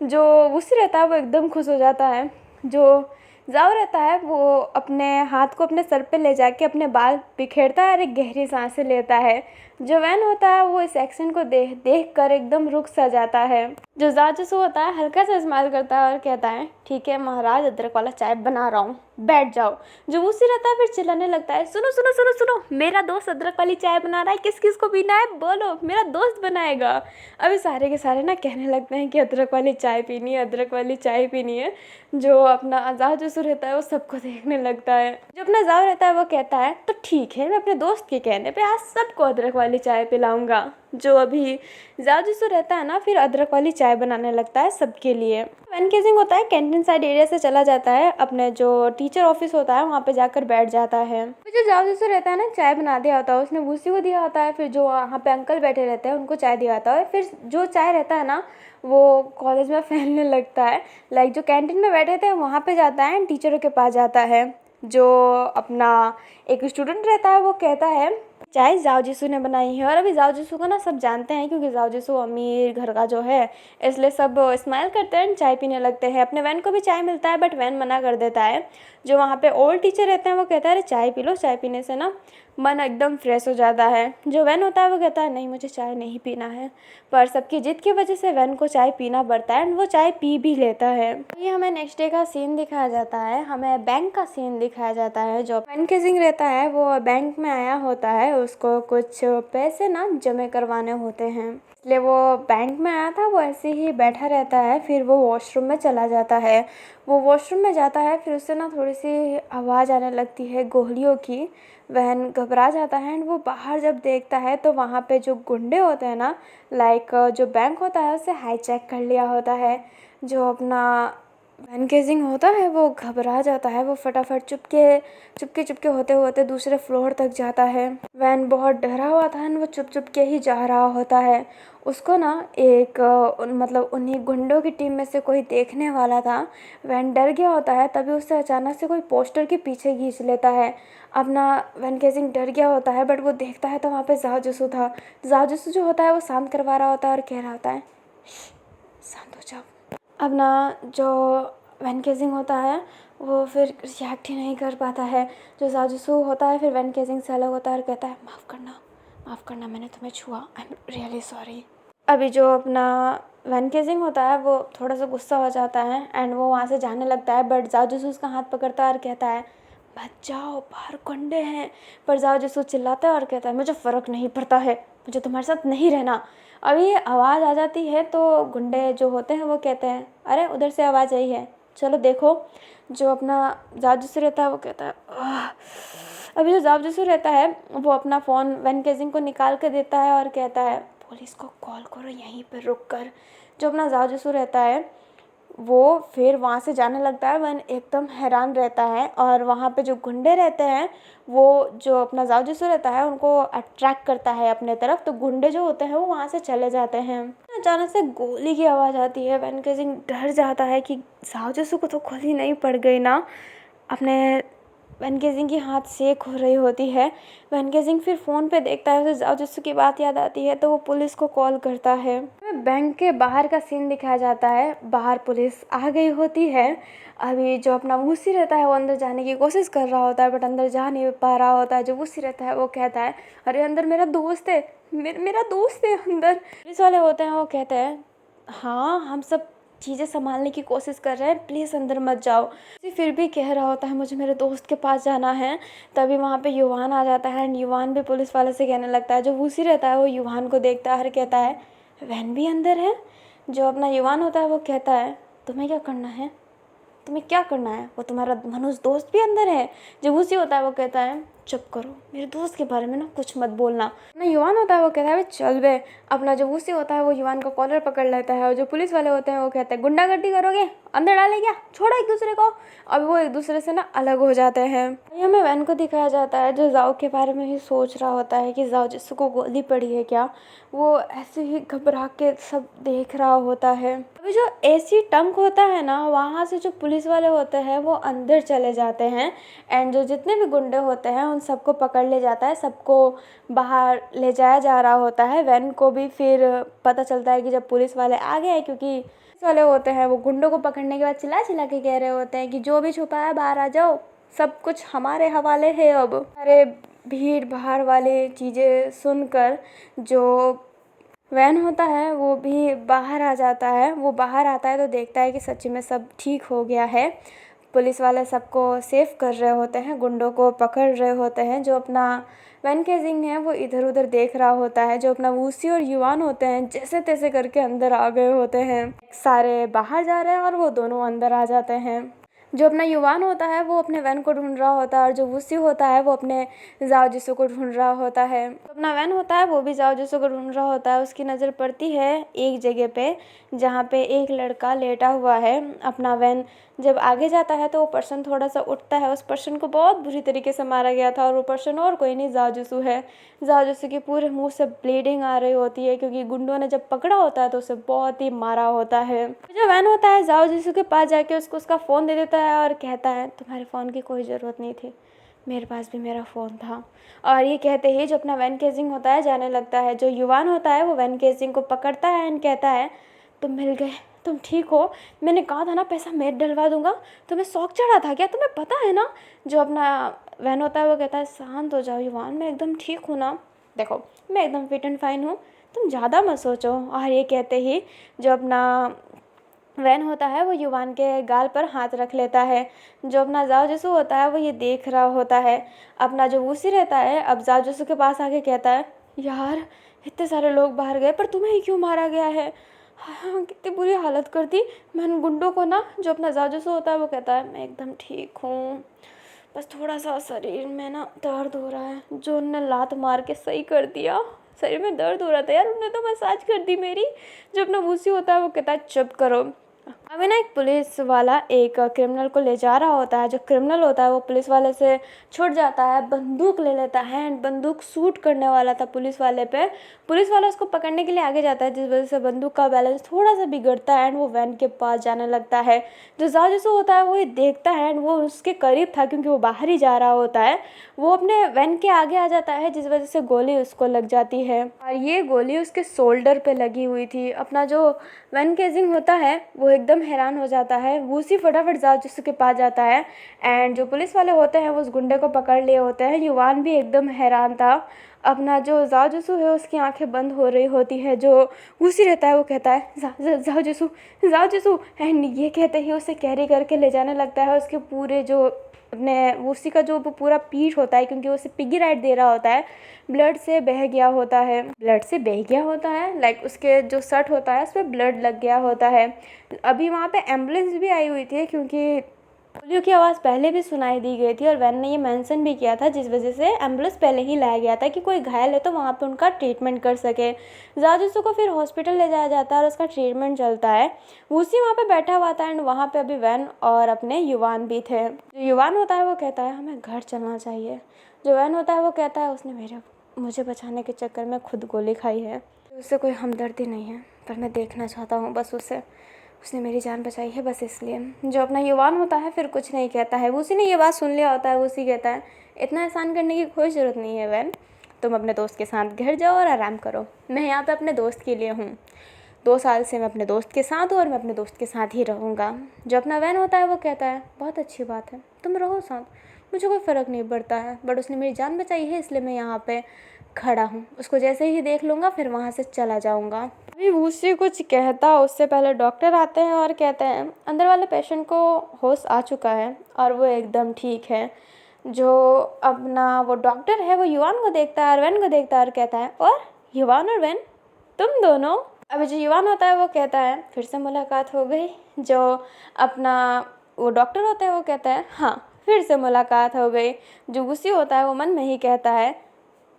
जो वूसी रहता है वो एकदम खुश हो जाता है। जो जाओ रहता है वो अपने हाथ को अपने सर पे ले जाके अपने बाल बिखेरता है और एक गहरी सांसें लेता है। जो वैन होता है वो इस एक्शन को देख कर एकदम रुक सा जाता है। जो जासूस होता है हल्का सा स्माइल करता है और कहता है ठीक है महाराज, अदरक वाला चाय बना रहा हूँ, बैठ जाओ। जो उसी रहता है फिर चिल्लाने लगता है सुनो सुनो सुनो सुनो, मेरा दोस्त अदरक वाली चाय बना रहा है, किस किस को पीना है बोलो, मेरा दोस्त बनाएगा। अभी सारे के सारे ना कहने लगते हैं कि अदरक वाली चाय पीनी है, अदरक वाली चाय पीनी है। जो अपना जासूस रहता है वो सबको देखने लगता है। जो अपना जाव रहता है वो कहता है तो ठीक है, मैं अपने दोस्त के कहने पे आज सबको अदरक वाली चाय पिलाऊंगा। जो अभी जासूस रहता है ना फिर अदरक वाली चाय बनाने लगता है सबके लिए। वैन केसिंग होता है कैंटीन साइड एरिया से चला जाता है, अपने जो टीचर ऑफिस होता है वहाँ पे जाकर बैठ जाता है। फिर जो जासूस रहता है ना चाय बना दिया होता है, उसने भूसी को दिया होता है। फिर जो वहाँ पे अंकल बैठे रहते हैं उनको चाय दिया होता है। फिर जो चाय रहता है ना वो कॉलेज में फैलने लगता है। लाइक जो कैंटीन में बैठे थे वहाँ पे जाता है, टीचरों के पास जाता है। जो अपना एक स्टूडेंट रहता है वो कहता है चाय जाओ जिसू ने बनाई है। और अभी जाओ जिसू को ना सब जानते हैं क्योंकि जाओ जिसू अमीर घर का जो है, इसलिए सब स्माइल करते हैं, चाय पीने लगते हैं। अपने वैन को भी चाय मिलता है बट वैन मना कर देता है। जो वहाँ पे ओल्ड टीचर रहते हैं वो कहता है अरे चाय पी लो, चाय पीने से ना मन एकदम फ्रेश हो जाता है। जो वैन होता है वो कहता है नहीं मुझे चाय नहीं पीना है, पर सबकी जिद की वजह से वैन को चाय पीना पड़ता है एंड वो चाय पी भी लेता है। ये हमें नेक्स्ट डे का सीन दिखाया जाता है, हमें बैंक का सीन दिखाया जाता है। जो वैन केसिंग रहता है वो बैंक में आया होता है, उसको कुछ पैसे ना जमा करवाने होते हैं, इसलिए वो बैंक में आया था। वो ऐसे ही बैठा रहता है, फिर वो वॉशरूम में चला जाता है। वो वॉशरूम में जाता है, फिर उससे ना थोड़ी सी आवाज़ आने लगती है गोलियों की। वहन घबरा जाता है एंड वो बाहर जब देखता है तो वहाँ पे जो गुंडे होते हैं ना, लाइक जो बैंक होता है उसे हाईजैक कर लिया होता है। जो अपना वैन केसिंग होता है वो घबरा जाता है, वो फटाफट चुपके होते होते दूसरे फ्लोर तक जाता है। वैन बहुत डरा हुआ था एंड वो चुप के ही जा रहा होता है। उसको ना एक मतलब उन्हीं गुंडों की टीम में से कोई देखने वाला था। वैन डर गया होता है, तभी उससे अचानक से कोई पोस्टर के पीछे खींच लेता है। अपना वैन केसिंग डर गया होता है बट वो देखता है तो वहाँ पे जाओ जुसू था। जाओ जुसू जो होता है वो शांत करवा रहा होता है और कह रहा होता है शांत हो जाओ। अब ना जो वैन केसिंग होता है वो फिर रिएक्ट ही नहीं कर पाता है। जो जासूसू होता है फिर वैन केसिंग से अलग होता है और कहता है माफ़ करना मैंने तुम्हें छुआ, आई एम रियली सॉरी। अभी जो अपना वैन केसिंग होता है वो थोड़ा सा गुस्सा हो जाता है एंड वो वहाँ से जाने लगता है, बट जासूस उसका हाथ पकड़ता है और कहता है मत जाओ बाहर गुंडे हैं। पर जासूस चिल्लाता है और कहता है मुझे फ़र्क नहीं पड़ता है, मुझे तुम्हारे साथ नहीं रहना। अभी ये आवाज़ आ जाती है तो गुंडे जो होते हैं वो कहते हैं अरे उधर से आवाज़ आई है, चलो देखो। जो अपना जासूस रहता है वो कहता है आह। अभी जो जासूस रहता है वो अपना फ़ोन वैन केसिंग को निकाल कर देता है और कहता है पुलिस को कॉल करो यहीं पर रुक कर। जो अपना जासूस रहता है वो फिर वहाँ से जाने लगता है। वैन एकदम हैरान रहता है और वहाँ पे जो गुंडे रहते हैं वो जो अपना जासूस रहता है उनको अट्रैक्ट करता है अपने तरफ, तो गुंडे जो होते हैं वो वहाँ से चले जाते हैं। अचानक से गोली की आवाज़ आती है। वैन केसिंग डर जाता है कि जासूस को तो गोली नहीं पड़ गई ना। अपने वैन केसिंग की हाथ सेक हो रही होती है। वैन केसिंग फिर फ़ोन पे देखता है, उसे जासूस की बात याद आती है तो वो पुलिस को कॉल करता है। बैंक के बाहर का सीन दिखाया जाता है, बाहर पुलिस आ गई होती है। अभी जो अपना वूसी रहता है वो अंदर जाने की कोशिश कर रहा होता है बट अंदर जा नहीं पा रहा होता है। जो वूसी रहता है वो कहता है अरे अंदर मेरा दोस्त है, मेरा दोस्त है अंदर। पुलिस वाले होते हैं वो कहते हैं हाँ हम सब चीज़ें संभालने की कोशिश कर रहे हैं, प्लीज़ अंदर मत जाओ। फिर भी कह रहा होता है मुझे मेरे दोस्त के पास जाना है। तभी वहाँ पे युवान आ जाता है एंड युवान भी पुलिस वाले से कहने लगता है। जो वूसी रहता है वो युवान को देखता है और कहता है वैन भी अंदर है। जो अपना युवान होता है वो कहता है तुम्हें क्या करना है, तुम्हें क्या करना है, वो तुम्हारा मनुष्य दोस्त भी अंदर है। जो वूसी होता है वो कहता है चुप करो, मेरे दोस्त के बारे में ना कुछ मत बोलना। अपना युवान होता है वो कहता है चल बे। अपना जो वूसी होता है वो युवान का कॉलर पकड़ लेता है और जो पुलिस वाले होते हैं वो कहते हैं गुंडागर्दी करोगे, अंदर डाले क्या, छोड़ो एक दूसरे को। अब वो एक दूसरे से ना अलग हो जाते हैं। हमें वैन को दिखाया जाता है जो जाओ के बारे में ही सोच रहा होता है कि जाओ जिसको गोली पड़ी है क्या। वो ऐसे ही घबरा के सब देख रहा होता है। अभी जो एसी टंक होता है ना वहाँ से जो पुलिस वाले होते हैं वो अंदर चले जाते हैं एंड जो जितने भी गुंडे होते हैं उन सबको पकड़ ले जाता है, सबको बाहर ले जाया जा रहा होता है। वैन को भी फिर पता चलता है कि जब पुलिस वाले आ गए, क्योंकि पुलिस वाले होते हैं वो गुंडों को पकड़ने के बाद चिल्ला के कह रहे होते हैं कि जो भी छुपा है बाहर आ जाओ, सब कुछ हमारे हवाले है। अब अरे भीड़ भाड़ वाली चीज़ें सुनकर जो वैन होता है वो भी बाहर आ जाता है। वो बाहर आता है तो देखता है कि सच्ची में सब ठीक हो गया है। पुलिस वाले सबको सेव कर रहे होते हैं, गुंडों को पकड़ रहे होते हैं। जो अपना वैन केजिंग है वो इधर उधर देख रहा होता है। जो अपना वूसी और युवान होते हैं जैसे तैसे करके अंदर आ गए होते हैं। सारे बाहर जा रहे हैं और वो दोनों अंदर आ जाते हैं। जो अपना युवान होता है वो अपने वैन को ढूंढ रहा होता है और जो वूसी होता है वो अपने जाओ जिसू को ढूंढ रहा होता है। तो अपना वैन होता है वो भी जाओ जिसू को ढूंढ रहा होता है। उसकी नज़र पड़ती है एक जगह पे जहाँ पे एक लड़का लेटा हुआ है। अपना वैन जब आगे जाता है तो वो पर्सन थोड़ा सा उठता है। उस पर्सन को बहुत बुरी तरीके से मारा गया था और वो पर्सन और कोई नहीं, जाओ जिसू है। जाओ जिसू के पूरे मुंह से ब्लीडिंग आ रही होती है क्योंकि गुंडों ने जब पकड़ा होता है तो उसे बहुत ही मारा होता है। जो वैन होता है जाओ जिसू के पास जाके उसको उसका फ़ोन दे देता है और कहता है तुम्हारे फ़ोन की कोई ज़रूरत नहीं थी, मेरे पास भी मेरा फ़ोन था। और ये कहते ही जो अपना वैन केजिंग होता है जाने लगता है। जो युवान होता है वो वैन केजिंग को पकड़ता है एंड कहता है तुम मिल गए, तुम ठीक हो, मैंने कहा था ना पैसा मैं डलवा दूंगा, तुम्हें शौक चढ़ा था क्या, तुम्हें पता है ना। जो अपना वैन होता है वो कहता है शांत हो जाओ युवान, मैं एकदम ठीक हूँ ना, देखो मैं एकदम फिट एंड फाइन हूँ, तुम ज़्यादा मत सोचो। और ये कहते ही जो अपना वैन होता है वो युवान के गाल पर हाथ रख लेता है। जो अपना जाओ जिसू होता है वो ये देख रहा होता है। अपना जो वूसी रहता है अब जाओ जिसू के पास आके कहता है यार इतने सारे लोग बाहर गए पर तुम्हें ही क्यों मारा गया है, हाँ कितनी बुरी हालत कर दी मैंने गुंडों को ना। जो अपना जाओ जिसू होता है वो कहता है मैं एकदम ठीक हूँ, बस थोड़ा सा शरीर में ना दर्द हो रहा है। जो उनने लात मार के सही कर दिया, शरीर में दर्द हो रहा था यार, उन्होंने तो मसाज कर दी मेरी। जो अपना वूसी होता है वो कहता है चुप करो। अभी ना एक पुलिस वाला एक क्रिमिनल को ले जा रहा होता है। जो क्रिमिनल होता है वो पुलिस वाले से छूट जाता है, बंदूक ले लेता है एंड बंदूक शूट करने वाला था पुलिस वाले पे। पुलिस वाला उसको पकड़ने के लिए आगे जाता है जिस वजह से बंदूक का बैलेंस थोड़ा सा बिगड़ता है एंड वो वैन के पास जाने लगता है। जो जाओ जिसू होता है वो ये देखता है एंड वो उसके करीब था क्योंकि वो बाहर ही जा रहा होता है। वो अपने वैन के आगे आ जाता है जिस वजह से गोली उसको लग जाती है और ये गोली उसके शोल्डर पे लगी हुई थी। अपना जो वैन केजिंग होता है वो एकदम हैरान हो जाता है। वूसी फटाफट जाओ जिसू के पास जाता है एंड जो पुलिस वाले होते हैं वो उस गुंडे को पकड़ लिए होते हैं। युवान भी एकदम हैरान था। अपना जो जाओ जिसू है उसकी आंखें बंद हो रही होती है। जो वूसी रहता है वो कहता है जाओ जिसू, जाओ जिसू एंड ये कहते ही उसे कैरी करके ले जाने लगता है। उसके पूरे जो अपने वूसी का जो पूरा पीठ होता है क्योंकि उसे पिगी राइड दे रहा होता है, ब्लड से बह गया होता है, लाइक उसके जो शर्ट होता है उस पर ब्लड लग गया होता है। अभी वहाँ पे एम्बुलेंस भी आई हुई थी क्योंकि पोलियो की आवाज़ पहले भी सुनाई दी गई थी और वैन ने ये मेंशन भी किया था जिस वजह से एम्बुलेंस पहले ही लाया गया था कि कोई घायल है तो वहाँ पे उनका ट्रीटमेंट कर सके। जाओ जिसू को फिर हॉस्पिटल ले जाया जाता है और उसका ट्रीटमेंट चलता है। उसी वहाँ पे बैठा हुआ था एंड वहाँ पे अभी वैन और अपने युवान भी थे। जो युवान होता है वो कहता है हमें घर चलना चाहिए। जो वैन होता है वो कहता है उसने मुझे बचाने के चक्कर में खुद गोली खाई है, उससे कोई हमदर्दी नहीं है पर मैं देखना चाहता हूँ बस उसने मेरी जान बचाई है बस इसलिए। जो अपना युवान होता है फिर कुछ नहीं कहता है। उसी ने ये बात सुन लिया होता है। उसी कहता है इतना एहसान करने की कोई ज़रूरत नहीं है वैन, तुम अपने दोस्त के साथ घर जाओ और आराम करो, मैं यहाँ पे अपने दोस्त के लिए हूँ, 2 साल से मैं अपने दोस्त के साथ हूँ और मैं अपने दोस्त के साथ ही रहूँगा। जो अपना वैन होता है वो कहता है बहुत अच्छी बात है, तुम रहो साथ, मुझे कोई फ़र्क नहीं पड़ता है, बट उसने मेरी जान बचाई है इसलिए मैं यहाँ पे खड़ा हूँ, उसको जैसे ही देख लूँगा फिर वहाँ से चला जाऊँगा। अभी वूसी कुछ कहता उससे पहले डॉक्टर आते हैं और कहते हैं अंदर वाले पेशेंट को होश आ चुका है और वो एकदम ठीक है। जो अपना वो डॉक्टर है वो युवान को देखता है और वैन को देखता है और कहता है और युवान और वैन तुम दोनों। अभी जो युवान होता है वो कहता है फिर से मुलाकात हो गई। जो अपना वो डॉक्टर होता है वो कहता है हाँ फिर से मुलाकात हो गई। जो गुस्सी होता है वो मन में ही कहता है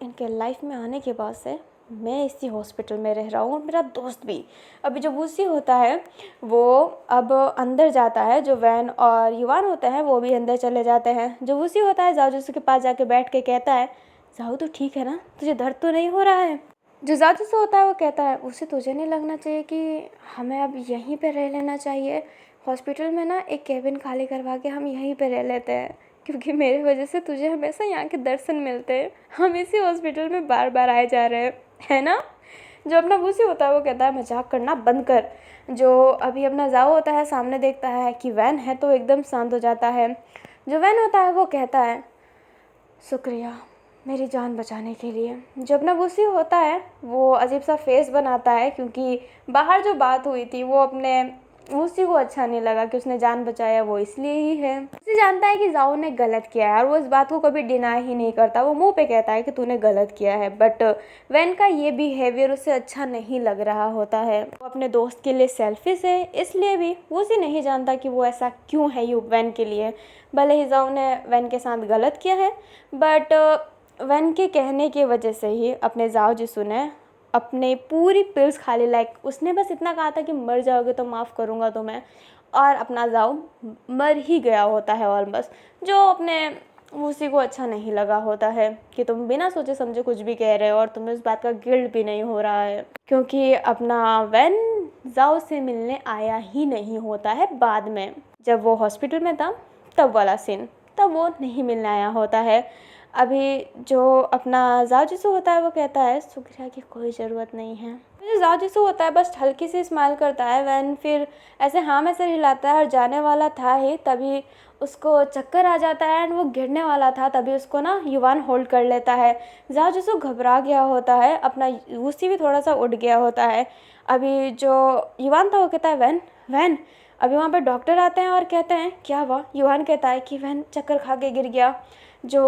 इनके लाइफ में आने के बाद से मैं इसी हॉस्पिटल में रह रहा हूँ और मेरा दोस्त भी। अभी जो वूसी होता है वो अब अंदर जाता है। जो वैन और युवान होते हैं वो भी अंदर चले जाते हैं। जो वूसी होता है जाओ जिसू के पास जाके बैठ के कहता है जाओ तो ठीक है ना, तुझे दर्द तो नहीं हो रहा है। जो जाओ जिसू होता है वो कहता है उसे तुझे नहीं लगना चाहिए कि हमें अब यहीं पर रह लेना चाहिए, हॉस्पिटल में ना एक केबिन खाली करवा के हम यहीं पर रह लेते हैं क्योंकि मेरे वजह से तुझे हमेशा यहाँ के दर्शन मिलते हैं, हम इसी हॉस्पिटल में बार बार आए जा रहे हैं, है ना। जो अपना वूसी होता है वो कहता है मजाक करना बंद कर। जो अभी अपना जाओ होता है सामने देखता है कि वैन है तो एकदम शांत हो जाता है। जो वैन होता है वो कहता है शुक्रिया, मेरी जान बचाने के लिए। जब ना वूसी होता है वो अजीब सा फेस बनाता है, क्योंकि बाहर जो बात हुई थी वो अपने वूसी को अच्छा नहीं लगा कि उसने जान बचाया, वो इसलिए ही है। उसे जानता है कि जाओ ने गलत किया है और वो इस बात को कभी डिनाई ही नहीं करता, वो मुंह पे कहता है कि तूने गलत किया है। बट वैन का ये बिहेवियर उसे अच्छा नहीं लग रहा होता है। वो अपने दोस्त के लिए सेल्फिश है, इसलिए भी वूसी नहीं जानता कि वो ऐसा क्यों है वैन के लिए। भले ही जाओ ने वैन के साथ गलत किया है, बट वैन के कहने की वजह से ही अपने जाओ जिसू ने अपने पूरी पिल्स खा ली। लाइक उसने बस इतना कहा था कि मर जाओगे तो माफ़ करूँगा तुम्हें, और अपना जाओ मर ही गया होता है ऑलमोस्ट, जो अपने उसी को अच्छा नहीं लगा होता है कि तुम बिना सोचे समझे कुछ भी कह रहे हो और तुम्हें उस बात का गिल्ट भी नहीं हो रहा है, क्योंकि अपना वैन जाओ से मिलने आया ही नहीं होता है। बाद में जब वो हॉस्पिटल में था तब वाला सीन, तब वो नहीं मिलने आया होता है। अभी जो अपना जाओ जिसू होता है वो कहता है शुक्रिया की कोई ज़रूरत नहीं है। जो जाओ जिसू होता है बस हल्की सी स्माइल करता है। वैन फिर ऐसे हाँ में से हिलाता है और जाने वाला था ही तभी उसको चक्कर आ जाता है एंड वो गिरने वाला था, तभी उसको ना युवान होल्ड कर लेता है। जाओ जिसू घबरा गया होता है, अपना उसी भी थोड़ा सा उठ गया होता है। अभी जो युवान था वो कहता है वैन वैन। अभी वहाँ पर डॉक्टर आते हैं और कहते हैं क्या हुआ। युवान कहता है कि वैन चक्कर खा के गिर गया। जो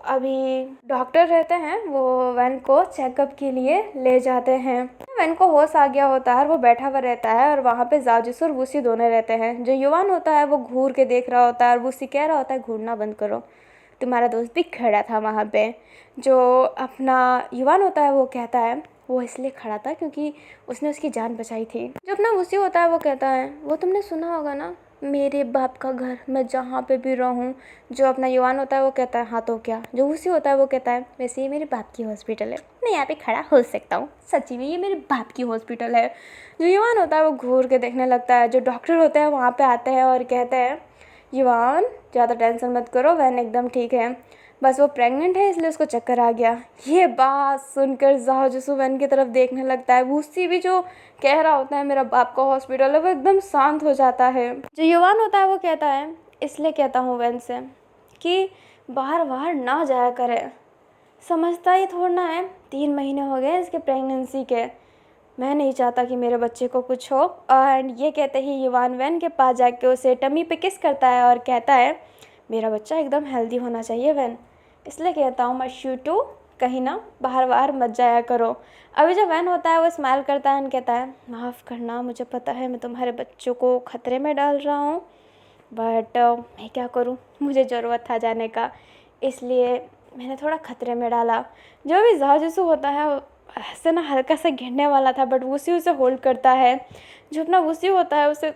अभी डॉक्टर रहते हैं वो वैन को चेकअप के लिए ले जाते हैं। वैन को होश आ गया होता है और वो बैठा हुआ रहता है और वहाँ पे जाओ जिसू और वूसी दोनों रहते हैं। जो युवान होता है वो घूर के देख रहा होता है और वूसी कह रहा होता है घूरना बंद करो, तुम्हारा दोस्त भी खड़ा था वहाँ पे। जो अपना युवान होता है वो कहता है वो इसलिए खड़ा था क्योंकि उसने उसकी जान बचाई थी। जो अपना वूसी होता है वो कहता है वो तुमने सुना होगा ना, मेरे बाप का घर, मैं जहाँ पे भी रहूँ। जो अपना युवान होता है वो कहता है हाँ तो क्या। जो वूसी होता है वो कहता है वैसे ये मेरे बाप की हॉस्पिटल है, मैं यहाँ पे खड़ा हो सकता हूँ, सच्ची में ये मेरे बाप की हॉस्पिटल है। जो युवान होता है वो घूर के देखने लगता है। जो डॉक्टर होते हैं वहाँ पे आते हैं और कहते हैं युवान ज़्यादा टेंशन मत करो, वैन एकदम ठीक है, बस वो प्रेग्नेंट है इसलिए उसको चक्कर आ गया। ये बात सुनकर जाओ जिसू वैन की तरफ देखने लगता है। वूसी भी जो कह रहा होता है मेरा बाप का हॉस्पिटल है वो एकदम शांत हो जाता है। जो युवान होता है वो कहता है इसलिए कहता हूँ वैन से कि बाहर बाहर ना जाया करे, समझता ही थोड़ा है, 3 महीने हो गए इसके प्रेगनेंसी के, मैं नहीं चाहता कि मेरे बच्चे को कुछ हो। और ये कहते ही युवान वैन के पास जाके उसे टमी पे किस करता है और कहता है मेरा बच्चा एकदम हेल्दी होना चाहिए वैन, इसलिए कहता हूँ मैं शूटू कहीं ना बाहर बाहर मत जाया करो। अभी जो वैन होता है वो स्माइल करता है और कहता है माफ़ करना, मुझे पता है मैं तुम्हारे बच्चों को ख़तरे में डाल रहा हूँ, बट मैं क्या करूँ, मुझे ज़रूरत था जाने का इसलिए मैंने थोड़ा ख़तरे में डाला। जो भी जाओ जिसू होता है ऐसे ना हल्का सा गिरने वाला था बट वूसी उसे होल्ड करता है। जो अपना वूसी होता है उसे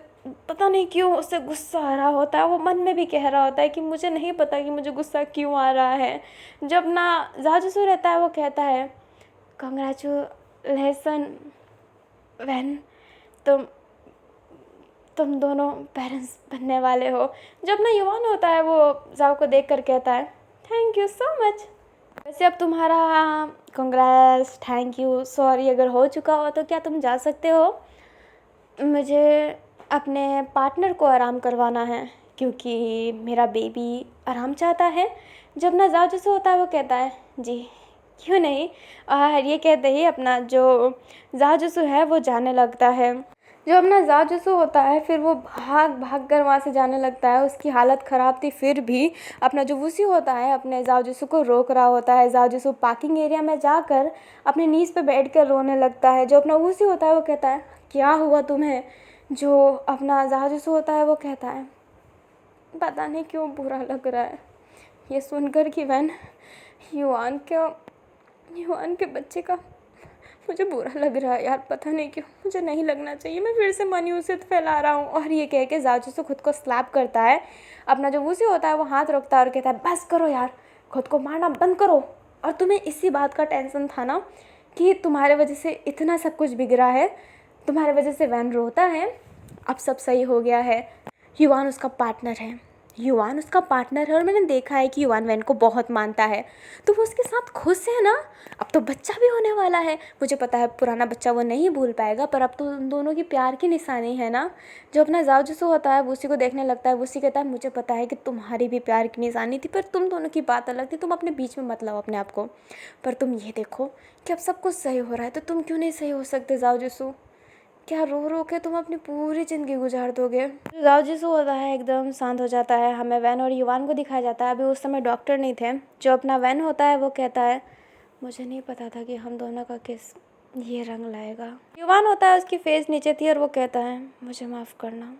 पता नहीं क्यों उससे गुस्सा आ रहा होता है, वो मन में भी कह रहा होता है कि मुझे नहीं पता कि मुझे गुस्सा क्यों आ रहा है। जब ना जाजसू रहता है वो कहता है कंग्रेचुलेसन वैन, तुम दोनों पेरेंट्स बनने वाले हो। जब ना युवान होता है वो जाओ को देख कर कहता है थैंक यू सो मच। वैसे अब तुम्हारा कंग्रेस थैंक यू सॉरी अगर हो चुका हो तो क्या तुम जा सकते हो, मुझे अपने पार्टनर को आराम करवाना है क्योंकि मेरा बेबी आराम चाहता है। जब ना जाओ जैसे होता है वो कहता है जी क्यों नहीं, और ये कहते ही अपना जो जाजसू है वो जाने लगता है। जो अपना जाजसू होता है फिर वो भाग भाग कर वहाँ से जाने लगता है। उसकी हालत ख़राब थी फिर भी अपना जो वूसी होता है अपने जाजसू को रोक रहा होता है। जाजसू पार्किंग एरिया में जाकर अपने नीज़ पे बैठ कर रोने लगता है। जो अपना वूसी होता है वो कहता है क्या हुआ तुम्हें। जो अपना जाजसू होता है वो कहता है पता नहीं क्यों बुरा लग रहा है ये सुनकर कि वैन युवान के बच्चे का मुझे बुरा लग रहा है यार, पता नहीं क्यों, मुझे नहीं लगना चाहिए, मैं फिर से मायूसियत फैला रहा हूँ। और ये कह के जाजसू खुद को स्लैप करता है। अपना जो वूसी होता है वो हाथ रोकता है और कहता है बस करो यार, खुद को मारना बंद करो। और तुम्हें इसी बात का टेंशन था ना कि तुम्हारे वजह से इतना सब कुछ बिगड़ा है, तुम्हारे वजह से वैन रोता है, अब सब सही हो गया है। युवान उसका पार्टनर है, युवान उसका पार्टनर है और मैंने देखा है कि युवान वैन को बहुत मानता है, तो वो उसके साथ खुश है ना। अब तो बच्चा भी होने वाला है, मुझे पता है पुराना बच्चा वो नहीं भूल पाएगा, पर अब तो उन दोनों की प्यार की निशानी है ना। जो अपना जाओ जिसो होता है वो उसी को देखने लगता है, वो उसी कहता है मुझे पता है कि तुम्हारी भी प्यार की निशानी थी, पर तुम दोनों की बात अलग थी, तुम अपने बीच में मत लाओ अपने आप को। पर तुम ये देखो कि अब सब कुछ सही हो रहा है, तो तुम क्यों नहीं सही हो सकते जाओ जिसो? क्या रो रो के तुम अपनी पूरी ज़िंदगी गुजार दोगे? जाओ जिसो होता है एकदम शांत हो जाता है। हमें वैन और युवान को दिखाया जाता है, अभी उस समय डॉक्टर नहीं थे। जो अपना वैन होता है वो कहता है मुझे नहीं पता था कि हम दोनों का किस ये रंग लाएगा। युवान होता है उसकी फेस नीचे थी और वो कहता है मुझे माफ़ करना,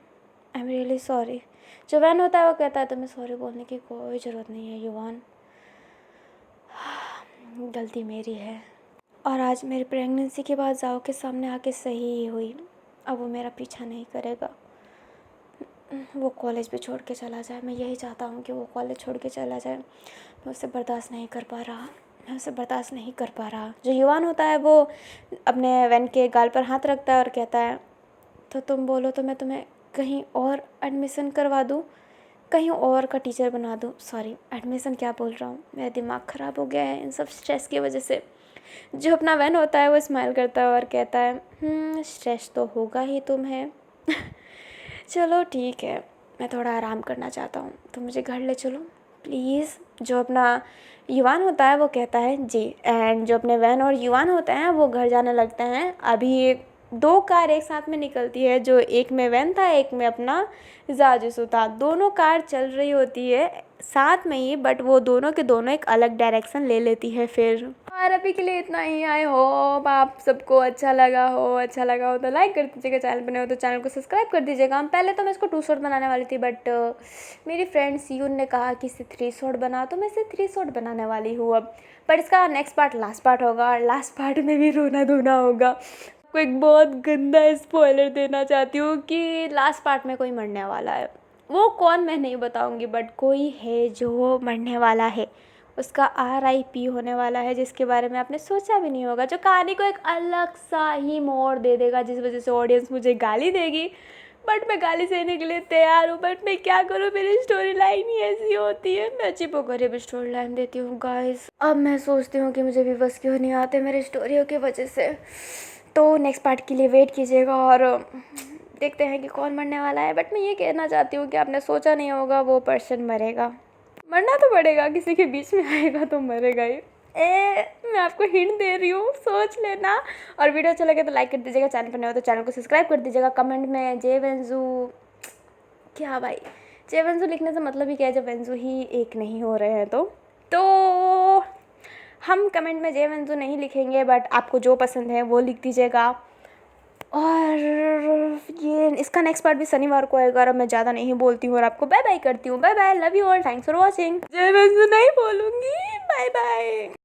आई एम रियली सॉरी। जो वैन होता है वो कहता है तुम्हें सॉरी बोलने की कोई ज़रूरत नहीं है युवान, गलती मेरी है। और आज मेरी प्रेगनेंसी के बाद जाओ के सामने आके सही ही हुई, अब वो मेरा पीछा नहीं करेगा, वो कॉलेज भी छोड़ के चला जाए। मैं यही चाहता हूँ कि वो कॉलेज छोड़ के चला जाए, मैं उसे बर्दाश्त नहीं कर पा रहा, मैं उसे बर्दाश्त नहीं कर पा रहा। जो युवान होता है वो अपने वैन के गाल पर हाथ रखता है और कहता है तो तुम बोलो तो मैं तुम्हें कहीं और एडमिशन करवा दूँ, कहीं और का टीचर बना दूँ। सॉरी, एडमिशन क्या बोल रहा हूँ, मेरा दिमाग ख़राब हो गया है इन सब स्ट्रेस की वजह से। जो अपना वैन होता है वो स्माइल करता है और कहता है स्ट्रेस तो होगा ही तुम्हें चलो ठीक है, मैं थोड़ा आराम करना चाहता हूँ, तो मुझे घर ले चलो प्लीज़। जो अपना युवान होता है वो कहता है जी। एंड जो अपने वैन और युवान होते हैं वो घर जाने लगते हैं। अभी 2 कार एक साथ में निकलती है, जो एक में वैन था एक में अपना जाजिसू था। दोनों कार चल रही होती है साथ में ही, बट वो दोनों के दोनों एक अलग डायरेक्शन ले लेती है फिर। और अभी के लिए इतना ही। आई होप आप सबको अच्छा लगा हो तो लाइक कर दीजिएगा, चैनल पर नए हो तो चैनल को सब्सक्राइब कर दीजिएगा। पहले तो मैं इसको 2 शॉट बनाने वाली थी, बट मेरी फ्रेंड सीयून ने कहा कि इसे 3 शॉट बना, तो मैं इसे 3 शॉट बनाने वाली हूँ अब। पर इसका नेक्स्ट पार्ट लास्ट पार्ट होगा, और लास्ट पार्ट में भी रोना धोना होगा। आपको एक बहुत गंदा स्पॉइलर देना चाहती हूँ कि लास्ट पार्ट में कोई मरने वाला है। वो कौन मैं नहीं बताऊँगी, बट कोई है जो मरने वाला है, उसका RIP होने वाला है, जिसके बारे में आपने सोचा भी नहीं होगा, जो कहानी को एक अलग सा ही मोड़ दे देगा, जिस वजह से ऑडियंस मुझे गाली देगी। बट मैं गाली सहने के लिए तैयार हूँ, बट मैं क्या करूँ, मेरी स्टोरी लाइन ही ऐसी होती है। मैं अच्छी पोखरी स्टोरी लाइन देती हूँ गाइस। अब मैं सोचती हूँ कि मुझे व्यूअर्स क्यों नहीं आते मेरी स्टोरियों की वजह से। तो नेक्स्ट पार्ट के लिए वेट कीजिएगा और देखते हैं कि कौन मरने वाला है। बट मैं ये कहना चाहती हूँ कि आपने सोचा नहीं होगा वो पर्सन मरेगा, मरना तो पड़ेगा, किसी के बीच में आएगा तो मरेगा ही। मैं आपको हिंट दे रही हूँ, सोच लेना। और वीडियो अच्छा लगे तो लाइक कर दीजिएगा, चैनल पर नए हो तो चैनल को सब्सक्राइब कर दीजिएगा। कमेंट में जय वेंजू, क्या भाई जय वेंजू लिखने से मतलब ही क्या है जब वेंजू ही एक नहीं हो रहे हैं तो हम कमेंट में जय वेंजू नहीं लिखेंगे, बट आपको जो पसंद है वो लिख दीजिएगा। और ये इसका नेक्स्ट पार्ट भी शनिवार को आएगा। और मैं ज़्यादा नहीं बोलती हूँ और आपको बाय बाय करती हूँ। Bye bye, love you all, thanks for watching. जय वेंजू नहीं बोलूँगी, बाय बाय।